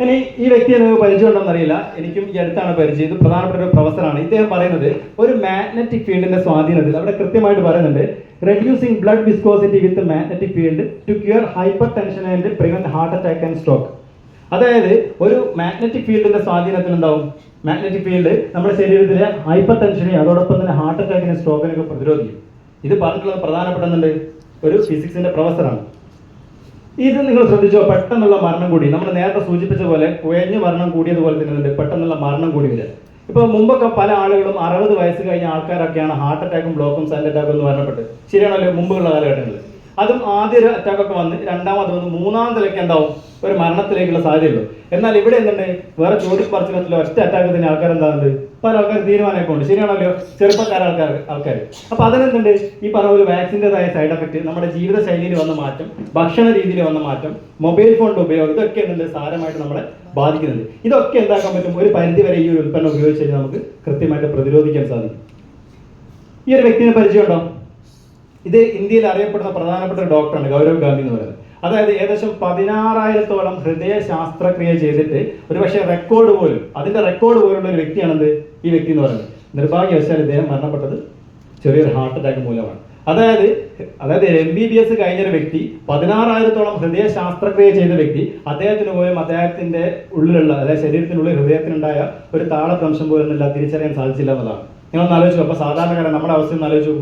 ഇനി ഈ വ്യക്തിയെ നിങ്ങൾക്ക് പരിചയമുണ്ടോന്ന് അറിയില്ല, എനിക്കും ഈ അടുത്താണ് പരിചയം. ഇത് പ്രധാനപ്പെട്ട ഒരു പ്രൊഫസറാണ്. ഇദ്ദേഹം പറയുന്നത് ഒരു മാഗ്നറ്റിക് ഫീൽഡിന്റെ സ്വാധീനത്തിൽ അവിടെ കൃത്യമായിട്ട് പറയുന്നുണ്ട് reducing blood viscosity with magnetic field to cure hypertension and prevent heart attack and stroke. അതായത് ഒരു മാഗ്നറ്റിക് ഫീൽഡിന്റെ സ്വാധീനത്തിൽ എന്താവും മാഗ്നറ്റിക് ഫീൽഡ് നമ്മുടെ ശരീരത്തിലെ ഹൈപ്പർ ടെൻഷനെ അതോടൊപ്പം തന്നെ ഹാർട്ട് അറ്റാക്കിനെ സ്ട്രോക്കിനൊക്കെ പ്രതിരോധിക്കും. ഇത് പറഞ്ഞിട്ടുള്ളത് പ്രധാനപ്പെടുന്നുണ്ട് ഒരു ഫിസിക്സിന്റെ പ്രൊഫസറാണ്. ഇത് നിങ്ങൾ ശ്രദ്ധിച്ചോ, പെട്ടെന്നുള്ള മരണം കൂടി നമ്മൾ നേരത്തെ സൂചിപ്പിച്ച പോലെ കുഴഞ്ഞു മരണം കൂടിയതുപോലെ തന്നെ പെട്ടെന്നുള്ള മരണം കൂടി വരിക. ഇപ്പൊ മുമ്പൊക്കെ പല ആളുകളും 60 വയസ്സ് കഴിഞ്ഞ ആൾക്കാരൊക്കെയാണ് ഹാർട്ട് അറ്റാക്കും ബ്ലോക്കും സൈലന്റ് അറ്റാക്കും എന്ന് മരണപ്പെട്ട്. ശരിയാണല്ലോ മുമ്പുള്ള കാലഘട്ടങ്ങളിൽ. അതും ആദ്യ ഒരു അറ്റാക്കൊക്കെ വന്ന് രണ്ടാമത് വന്ന് മൂന്നാമതിലൊക്കെ എന്താവും ഒരു മരണത്തിലേക്കുള്ള സാധ്യതയുള്ളൂ. എന്നാൽ ഇവിടെ എന്തുണ്ട് വേറെ ചോദ്യം പറിച്ചില്ല ഒറ്റ അറ്റാക്ക് തന്നെ ആൾക്കാർ എന്താകുന്നത് പല ആൾക്കാർ തീരുമാനമൊക്കെ ഉണ്ട്. ശരിയാണല്ലോ ചെറുപ്പക്കാർ ആൾക്കാർ. അപ്പൊ അതിനെന്തുണ്ട് ഈ പറഞ്ഞ ഒരു വാക്സിൻ്റെതായ സൈഡ് എഫക്ട്, നമ്മുടെ ജീവിത ശൈലിയിൽ വന്ന മാറ്റം, ഭക്ഷണ രീതിയിൽ വന്ന മാറ്റം, മൊബൈൽ ഫോണിന്റെ ഉപയോഗം, ഇതൊക്കെ എന്തുണ്ട് സാരമായിട്ട് നമ്മളെ ബാധിക്കുന്നുണ്ട്. ഇതൊക്കെ എന്താക്കാൻ പറ്റും ഒരു പരിധി വരെ ഈ ഒരു ഉൽപ്പന്നം ഉപയോഗിച്ച് കഴിഞ്ഞാൽ നമുക്ക് കൃത്യമായിട്ട് പ്രതിരോധിക്കാൻ സാധിക്കും. ഈ ഒരു വ്യക്തിയെ പരിചയമുണ്ടോ? ഇത് ഇന്ത്യയിൽ അറിയപ്പെടുന്ന പ്രധാനപ്പെട്ട ഒരു ഡോക്ടറാണ് ഗൗരവ് ഗാന്ധി എന്ന് പറയുന്നത്. അതായത് ഏകദേശം 16,000-ഓളം ഹൃദയ ശാസ്ത്രക്രിയ ചെയ്തിട്ട് ഒരുപക്ഷെ അതിന്റെ റെക്കോർഡ് പോലുള്ള ഒരു വ്യക്തിയാണെന്ത് ഈ വ്യക്തി എന്ന് പറയുന്നത്. നിർഭാഗ്യവശാൽ ഇദ്ദേഹം മരണപ്പെട്ടത് ചെറിയൊരു ഹാർട്ട് അറ്റാക്ക് മൂലമാണ്. അതായത് MBBS കഴിഞ്ഞൊരു വ്യക്തി 16,000-ഓളം ഹൃദയ ശാസ്ത്രക്രിയ ചെയ്ത വ്യക്തി, അദ്ദേഹത്തിന് പോലും അദ്ദേഹത്തിന്റെ ഉള്ളിലുള്ള അതായത് ശരീരത്തിനുള്ളിൽ ഹൃദയത്തിനുണ്ടായ ഒരു താളഭ്രംശം പോലും തിരിച്ചറിയാൻ സാധിച്ചില്ല എന്നതാണ്. നിങ്ങളൊന്ന് ആലോചിച്ചു. അപ്പൊ സാധാരണക്കാരൻ നമ്മുടെ അവസ്ഥ ഒന്ന് ആലോചിച്ചു.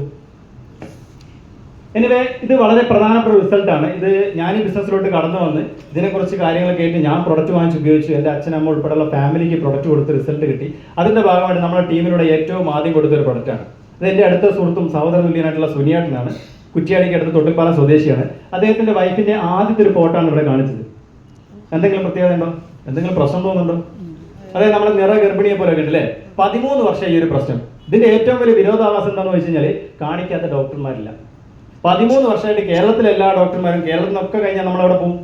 എനിവേ ഇത് വളരെ പ്രധാനപ്പെട്ട റിസൾട്ടാണ്. ഇത് ഞാൻ ഈ ബിസിനസ്സിലോട്ട് കടന്നു വന്ന് ഇതിനെക്കുറിച്ച് കാര്യങ്ങൾ കേട്ട് ഞാൻ പ്രൊഡക്റ്റ് വാങ്ങിച്ച് ഉപയോഗിച്ചു. എൻ്റെ അച്ഛനമ്മ ഉൾപ്പെടെയുള്ള ഫാമിലിക്ക് പ്രൊഡക്റ്റ് കൊടുത്ത് റിസൾട്ട് കിട്ടി. അതിന്റെ ഭാഗമായിട്ട് നമ്മുടെ ടീമിലൂടെ ഏറ്റവും ആദ്യം കൊടുത്തൊരു പ്രൊഡക്റ്റാണ്. ഇത് എൻ്റെ അടുത്ത സുഹൃത്തും സഹോദര തുല്യനായിട്ടുള്ള സുനിയാട്ടനാണ്. കുറ്റിയാടിക്ക് അടുത്ത് തൊട്ടിൽപ്പാലം സ്വദേശിയാണ്. അദ്ദേഹത്തിന്റെ വൈഫിന്റെ ആദ്യത്തെ ഒരു ഫോട്ടോ ആണ് ഇവിടെ കാണിച്ചത്. എന്തെങ്കിലും പ്രത്യേകത ഉണ്ടോ? എന്തെങ്കിലും പ്രശ്നം തോന്നുന്നുണ്ടോ? അതായത് നമ്മുടെ നിറ ഗർഭിണിയെ പോലെ ഉണ്ട് അല്ലേ? 13 വർഷം ഈ ഒരു പ്രശ്നം. ഇതിന്റെ ഏറ്റവും വലിയ വിരോധാഭാസം എന്താണെന്ന് വെച്ച് കഴിഞ്ഞാൽ കാണിക്കാത്ത ഡോക്ടർമാരില്ല. 13 വർഷമായിട്ട് കേരളത്തിലെ എല്ലാ ഡോക്ടർമാരും കേരളത്തിൽ നിന്നൊക്കെ കഴിഞ്ഞാൽ നമ്മളവിടെ പോകും,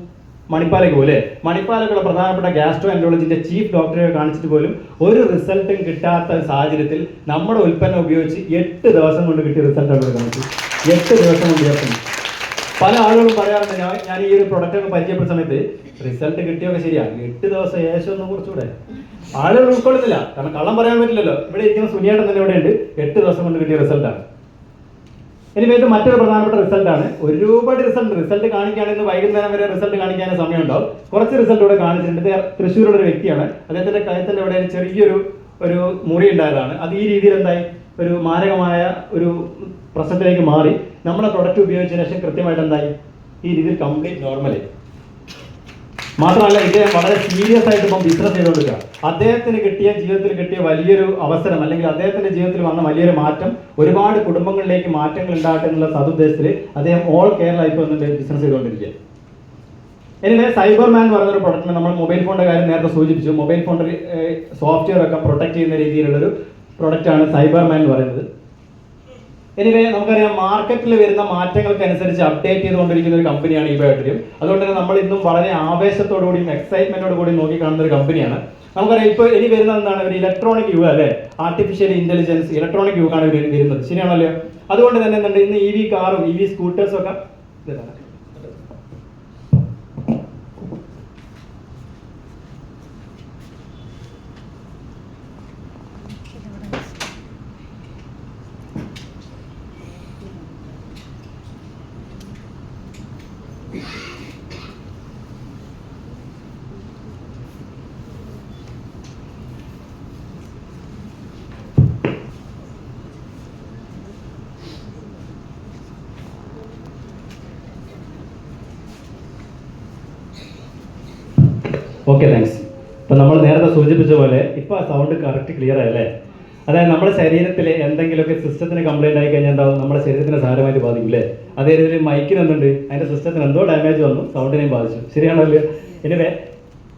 മണിപ്പാലയ്ക്ക് പോലെ മണിപ്പാലക്കുള്ള പ്രധാനപ്പെട്ട ഗ്യാസ്ട്രോ എൻട്രോളജിന്റെ ചീഫ് ഡോക്ടറെ കാണിച്ചിട്ട് പോലും ഒരു റിസൾട്ടും കിട്ടാത്ത സാഹചര്യത്തിൽ നമ്മുടെ ഉൽപ്പന്നം ഉപയോഗിച്ച് 8 ദിവസം കൊണ്ട് കിട്ടിയ റിസൾട്ട് അവിടെ കാണിച്ചു. 8 ദിവസം കൊണ്ട് ചേർക്കുന്നു. പല ആളുകളും പറയാറുണ്ട്, ഞാൻ ഈ ഒരു പ്രൊഡക്റ്റ് ഒക്കെ പരിചയപ്പെട്ട സമയത്ത് റിസൾട്ട് കിട്ടിയൊക്കെ ശരിയാണ്, 8 ദിവസം ഏകദേശം ഒന്നും കുറച്ചുകൂടെ ആളുകൾ ഉൾക്കൊള്ളുന്നില്ല. കാരണം കള്ളം പറയാൻ പറ്റില്ലല്ലോ. ഇവിടെ ഇരിക്കുന്ന സുനിയേട്ടൻ തന്നെ ഇവിടെ ഉണ്ട്, 8 ദിവസം കൊണ്ട് കിട്ടിയ റിസൾട്ടാണ്. ഇനി ഇത് മറ്റൊരു പ്രധാനപ്പെട്ട റിസൾട്ടാണ്. ഒരുപാട് റിസൾട്ട് കാണിക്കുകയാണെങ്കിൽ വൈകുന്നേരം വരെ റിസൾട്ട് കാണിക്കാനേ സമയമുണ്ടാവും. കുറച്ച് റിസൾട്ട് ഇവിടെ കാണിച്ചിട്ടുണ്ട്. തൃശ്ശൂരുടെ ഒരു വ്യക്തിയാണ്, അദ്ദേഹത്തിന്റെ കഴുത്തിന്റെ ഇവിടെ ചെറിയൊരു മുറി ഉണ്ടായതാണ്. അത് ഈ രീതിയിൽ എന്തായി ഒരു മാരകമായ ഒരു പ്രശ്നത്തിലേക്ക് മാറി. നമ്മുടെ പ്രൊഡക്റ്റ് ഉപയോഗിച്ചതിന് ശേഷം കൃത്യമായിട്ട് എന്തായി ഈ രീതിയിൽ കംപ്ലീറ്റ് നോർമലായി. മാത്രമല്ല ഇദ്ദേഹം വളരെ സീരിയസ് ആയിട്ട് ഇപ്പം ബിസിനസ് ചെയ്തുകൊണ്ടിരിക്കുക. അദ്ദേഹത്തിന് ജീവിതത്തിൽ കിട്ടിയ വലിയൊരു അവസരം, അല്ലെങ്കിൽ അദ്ദേഹത്തിന്റെ ജീവിതത്തിൽ വന്ന വലിയൊരു മാറ്റം, ഒരുപാട് കുടുംബങ്ങളിലേക്ക് മാറ്റങ്ങൾ ഉണ്ടാകട്ടെ എന്നുള്ള സതുദ്ദേശത്തിൽ അദ്ദേഹം ഓൾ കേരള ഇപ്പോൾ ബിസിനസ് ചെയ്തുകൊണ്ടിരിക്കുക. എനിവേ സൈബർമാൻ എന്ന് പറയുന്ന ഒരു പ്രൊഡക്റ്റിന് നമ്മൾ മൊബൈൽ ഫോണിന്റെ കാര്യം നേരത്തെ സൂചിപ്പിച്ചു. മൊബൈൽ ഫോണിന്റെ സോഫ്റ്റ്വെയർ ഒക്കെ പ്രൊട്ടക്ട് ചെയ്യുന്ന രീതിയിലുള്ളൊരു പ്രൊഡക്റ്റാണ് സൈബർമാൻ എന്ന് പറയുന്നത്. എനിവേ നമുക്കറിയാം, മാർക്കറ്റിൽ വരുന്ന മാറ്റങ്ങൾക്കനുസരിച്ച് അപ്ഡേറ്റ് ചെയ്തുകൊണ്ടിരിക്കുന്ന ഒരു കമ്പനിയാണ് ഇബയോട്രിയം. അതുകൊണ്ട് തന്നെ നമ്മൾ ഇന്നും വളരെ ആവേശത്തോടുകൂടിയും എക്സൈറ്റ്മെന്റോടു കൂടി നോക്കി കാണുന്ന ഒരു കമ്പനിയാണ്. നമുക്കറിയാം ഇപ്പോൾ ഇനി വരുന്നത് എന്താണ്, ഒരു ഇലക്ട്രോണിക് യുഗം അല്ലേ, ആർട്ടിഫിഷ്യൽ ഇന്റലിജൻസ് ഇലക്ട്രോണിക് യുഗമാണ് വരുന്നത്, ശരിയാണല്ലോ. അതുകൊണ്ട് തന്നെ എന്തുണ്ട്, ഇന്ന് EV കാറും EV സ്കൂട്ടേഴ്സും ഒക്കെ ഓക്കെ, താങ്ക്സ്. ഇപ്പം നമ്മൾ നേരത്തെ സൂചിപ്പിച്ച പോലെ ഇപ്പോൾ ആ സൗണ്ട് കറക്റ്റ് ക്ലിയർ ആയല്ലേ. അതായത് നമ്മുടെ ശരീരത്തിൽ എന്തെങ്കിലുമൊക്കെ സിസ്റ്റത്തിന് കംപ്ലൈൻറ്റ് ആയി കഴിഞ്ഞാൽ ഉണ്ടാവും, നമ്മുടെ ശരീരത്തിന് സാരമായിട്ട് ബാധിക്കില്ലേ. അതേ രീതിയിൽ മൈക്കിന് എന്തുണ്ട്, അതിൻ്റെ സിസ്റ്റത്തിന് എന്തോ ഡാമേജ് വന്നു, സൗണ്ടിനെയും ബാധിച്ചു, ശരിയാണല്ലോ. എനിവേ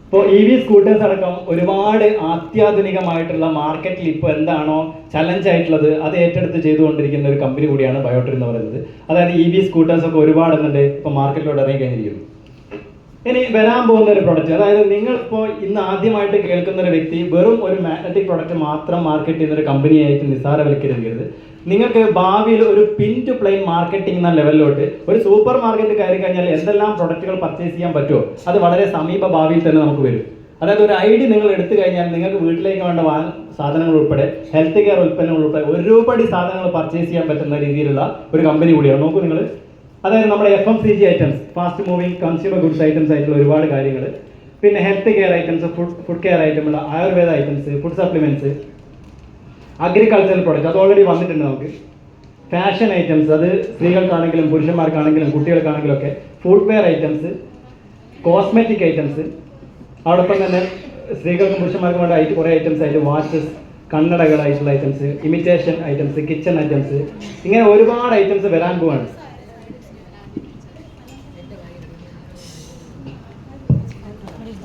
ഇപ്പോൾ EV സ്കൂട്ടേഴ്സ് അടക്കം ഒരുപാട് അത്യാധുനികമായിട്ടുള്ള മാർക്കറ്റിൽ ഇപ്പോൾ എന്താണോ ചലഞ്ച് ആയിട്ടുള്ളത് അത് ഏറ്റെടുത്ത് ചെയ്തുകൊണ്ടിരിക്കുന്ന ഒരു കമ്പനി കൂടിയാണ് ബയോട്രി എന്ന് പറയുന്നത്. അതായത് EV സ്കൂട്ടേഴ്സ് ഒക്കെ ഒരുപാട് എന്തുണ്ട് ഇപ്പോൾ മാർക്കറ്റിലോട്ട് ഇറങ്ങി കഴിഞ്ഞിരിക്കുന്നു. ഇനി വരാൻ പോകുന്ന ഒരു പ്രൊഡക്റ്റ്, അതായത് നിങ്ങൾ ഇപ്പോൾ ഇന്ന് ആദ്യമായിട്ട് കേൾക്കുന്ന ഒരു വ്യക്തി വെറും ഒരു മാഗ്നറ്റിക് പ്രൊഡക്റ്റ് മാത്രം മാർക്കറ്റ് ചെയ്യുന്ന ഒരു കമ്പനിയായിട്ട് നിസ്സാരവൽക്കരിക്കരുത്. നിങ്ങൾക്ക് ഭാവിയിൽ ഒരു പിൻ ടു പ്ലെയിൻ മാർക്കറ്റിംഗ് എന്ന ലെവലിലോട്ട് ഒരു സൂപ്പർ മാർക്കറ്റ് കയറി കഴിഞ്ഞാൽ എന്തെല്ലാം പ്രൊഡക്റ്റുകൾ പർച്ചേസ് ചെയ്യാൻ പറ്റുമോ അത് വളരെ സമീപ ഭാവിയിൽ തന്നെ നമുക്ക് വരും. അതായത് ഒരു ഐഡി നിങ്ങൾ എടുത്തു കഴിഞ്ഞാൽ നിങ്ങൾക്ക് വീട്ടിലേക്ക് വേണ്ട സാധനങ്ങൾ ഉൾപ്പെടെ ഹെൽത്ത് കെയർ ഉൽപ്പന്നങ്ങൾ ഉൾപ്പെടെ ഒരുപാട് സാധനങ്ങൾ പർച്ചേസ് ചെയ്യാൻ പറ്റുന്ന രീതിയിലുള്ള ഒരു കമ്പനി കൂടിയാണ്. നോക്കൂ നിങ്ങൾ, അതായത് നമ്മുടെ FMCG items, fast moving consumer goods items ആയിട്ടുള്ള ഒരുപാട് കാര്യങ്ങൾ, പിന്നെ health care items, food care ഐറ്റമുള്ള Ayurveda items, food supplements, agricultural product അത് ഓൾറെഡി വന്നിട്ടുണ്ട് നമുക്ക്, ഫാഷൻ ഐറ്റംസ്, അത് സ്ത്രീകൾക്കാണെങ്കിലും പുരുഷന്മാർക്കാണെങ്കിലും കുട്ടികൾക്കാണെങ്കിലും ഒക്കെ, food wear items, cosmetic items, അതോടൊപ്പം തന്നെ സ്ത്രീകൾക്കും പുരുഷന്മാർക്കും വേണ്ട കുറേ ഐറ്റംസ് ആയിട്ട് വാച്ചസ്, കണ്ണടകളായിട്ടുള്ള items, imitation items, kitchen items, ഇങ്ങനെ ഒരുപാട് ഐറ്റംസ് വരാൻ പോവാണ്.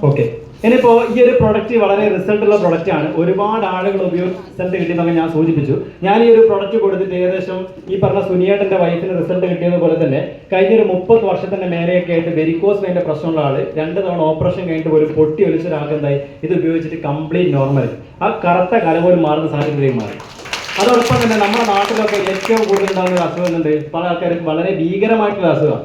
ഓക്കെ, ഇനിയിപ്പോൾ ഈ ഒരു പ്രൊഡക്റ്റ് വളരെ റിസൾട്ട് ഉള്ള പ്രൊഡക്റ്റ് ആണ്. ഒരുപാട് ആളുകൾ ഉപയോഗിച്ച് റിസൾട്ട് കിട്ടിയെന്നൊക്കെ ഞാൻ സൂചിപ്പിച്ചു. ഞാൻ ഈ ഒരു പ്രൊഡക്റ്റ് കൊടുത്തിട്ട് ഏകദേശം ഈ പറഞ്ഞ സുനിയേട്ടൻ്റെ വൈഫിന് റിസൾട്ട് കിട്ടിയതുപോലെ തന്നെ കഴിഞ്ഞൊരു 30 വർഷത്തിന്റെ മേലെയൊക്കെ ആയിട്ട് വെരിക്കോസ് വെയിൻ്റെ പ്രശ്നമുള്ള ആള് 2 തവണ ഓപ്പറേഷൻ കഴിഞ്ഞിട്ട് ഒരു പൊട്ടി ഒലിച്ചൊരാൾക്കെന്തായി ഇത് ഉപയോഗിച്ചിട്ട് കംപ്ലീറ്റ് നോർമൽ, ആ കറുത്ത കല പോലും മാറുന്ന സാഹചര്യത്തിലേക്ക് മാറി. അതോടൊപ്പം തന്നെ നമ്മുടെ നാട്ടിലൊക്കെ ഏറ്റവും കൂടുതൽ ഉണ്ടാകുന്ന ഒരു അസുഖം ഉണ്ട്, പല ആൾക്കാർക്ക് വളരെ ഭീകരമായിട്ടുള്ള അസുഖം,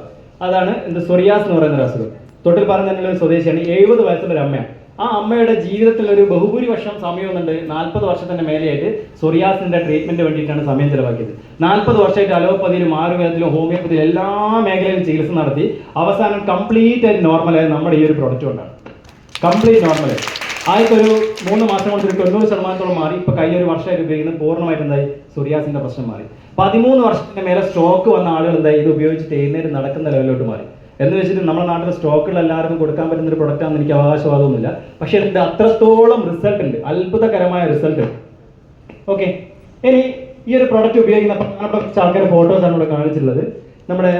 അതാണ് സൊറിയാസ് എന്ന് പറയുന്ന ഒരു അസുഖം. തൊട്ടിൽ പറഞ്ഞ ഒരു സ്വദേശിയാണ്, 70 വയസ്സുള്ള ഒരു അമ്മയാണ്. ആ അമ്മയുടെ ജീവിതത്തിൽ ഒരു ബഹുഭൂരിപക്ഷം സമയം എന്നുണ്ട് 40 വർഷത്തിന്റെ മേലെയായിട്ട് സൊറിയാസിന്റെ ട്രീറ്റ്മെന്റ് വേണ്ടിയിട്ടാണ് സമയം ചിലവാക്കിയത്. 40 വർഷമായിട്ട് അലോപ്പതിയിലും ആയുർവേദത്തിലും ഹോമിയോപ്പതിയിലും എല്ലാ മേഖലയിലും ചികിത്സ നടത്തി അവസാനം കംപ്ലീറ്റ് ആയിട്ട് നോർമലായത് നമ്മുടെ ഈ ഒരു പ്രൊഡക്റ്റ് കൊണ്ടാണ്. കംപ്ലീറ്റ് നോർമലായി ആദ്യത്തെ ഒരു 3 മാസം കൊണ്ട് 90% മാറി. ഇപ്പൊ കഴിഞ്ഞ ഒരു വർഷമായിട്ട് ഉപയോഗിക്കുന്നത് പൂർണ്ണമായിട്ട് എന്തായി സൊറിയാസിന്റെ പ്രശ്നം മാറി. 13 വർഷത്തിന്റെ മേലെ സ്റ്റോക്ക് വന്ന ആളുകൾ എന്തായി ഇത് ഉപയോഗിച്ചിട്ട് എഴുന്നേറ്റ് നടക്കുന്ന ലെവലിലോട്ട് മാറി. എന്ന് വെച്ചിട്ട് നമ്മുടെ നാട്ടിലെ സ്റ്റോക്കുകൾ എല്ലാവർക്കും കൊടുക്കാൻ പറ്റുന്ന ഒരു പ്രൊഡക്റ്റാണെന്ന് എനിക്ക് അവകാശവാദമൊന്നുമില്ല. പക്ഷേ ഇതിന്റെ അത്രത്തോളം റിസൾട്ട് ഉണ്ട്, അത്ഭുതകരമായ റിസൾട്ട് ഉണ്ട്. ഓക്കെ, ഇനി ഈ ഒരു പ്രൊഡക്റ്റ് ഉപയോഗിക്കുന്ന പ്രധാനപ്പെട്ട ആൾക്കാർ ഫോട്ടോസാണ് ഇവിടെ കാണിച്ചിട്ടുള്ളത്. നമ്മുടെ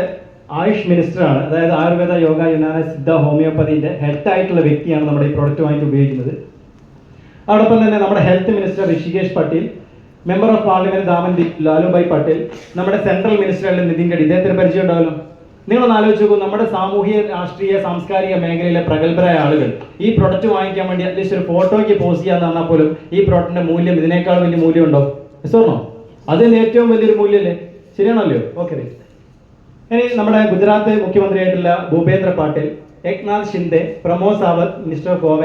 ആയുഷ് മിനിസ്റ്ററാണ്, അതായത് ആയുർവേദ, യോഗ, യുനാനി, സിദ്ധ, ഹോമിയോപ്പതിന്റെ ഹെൽത്ത് ആയിട്ടുള്ള വ്യക്തിയാണ് നമ്മുടെ ഈ പ്രൊഡക്റ്റുമായിട്ട് ഉപയോഗിക്കുന്നത്. അതോടൊപ്പം തന്നെ നമ്മുടെ health minister Rishikesh Patel, member of parliament ദാമൻദി ലാലുഭായ് പട്ടേൽ, നമ്മുടെ സെൻട്രൽ മിനിസ്റ്റർ നിതിൻ ഗഡ്കരി, ഇദ്ദേഹത്തിന് പരിചയം ഉണ്ടാവല്ലോ. നിങ്ങളൊന്ന് ആലോചിച്ച് നോക്കൂ, നമ്മുടെ സാമൂഹിക രാഷ്ട്രീയ സാംസ്കാരിക മേഖലയിലെ പ്രഗത്ഭരായ ആളുകൾ ഈ പ്രൊഡക്റ്റ് വാങ്ങിക്കാൻ വേണ്ടി അറ്റ്ലീസ്റ്റ് ഒരു ഫോട്ടോയ്ക്ക് പോസ്റ്റ് ചെയ്യാന്ന് പറഞ്ഞാൽ പോലും ഈ പ്രൊഡക്റ്റിന്റെ മൂല്യം ഇതിനേക്കാൾ വലിയ മൂല്യം ഉണ്ടോ? പറഞ്ഞോ, അതിന് ഏറ്റവും വലിയൊരു മൂല്യമല്ലേ? ശരിയാണല്ലോ? ഓക്കെ. ഇനി നമ്മുടെ ഗുജറാത്ത് മുഖ്യമന്ത്രിയായിട്ടുള്ള ഭൂപേന്ദ്ര പാട്ടേൽ, ഏക്നാഥ് ഷിൻഡെ, പ്രമോദ് സാവന്ത് മിനിസ്റ്റർ ഓഫ് ഗോവ,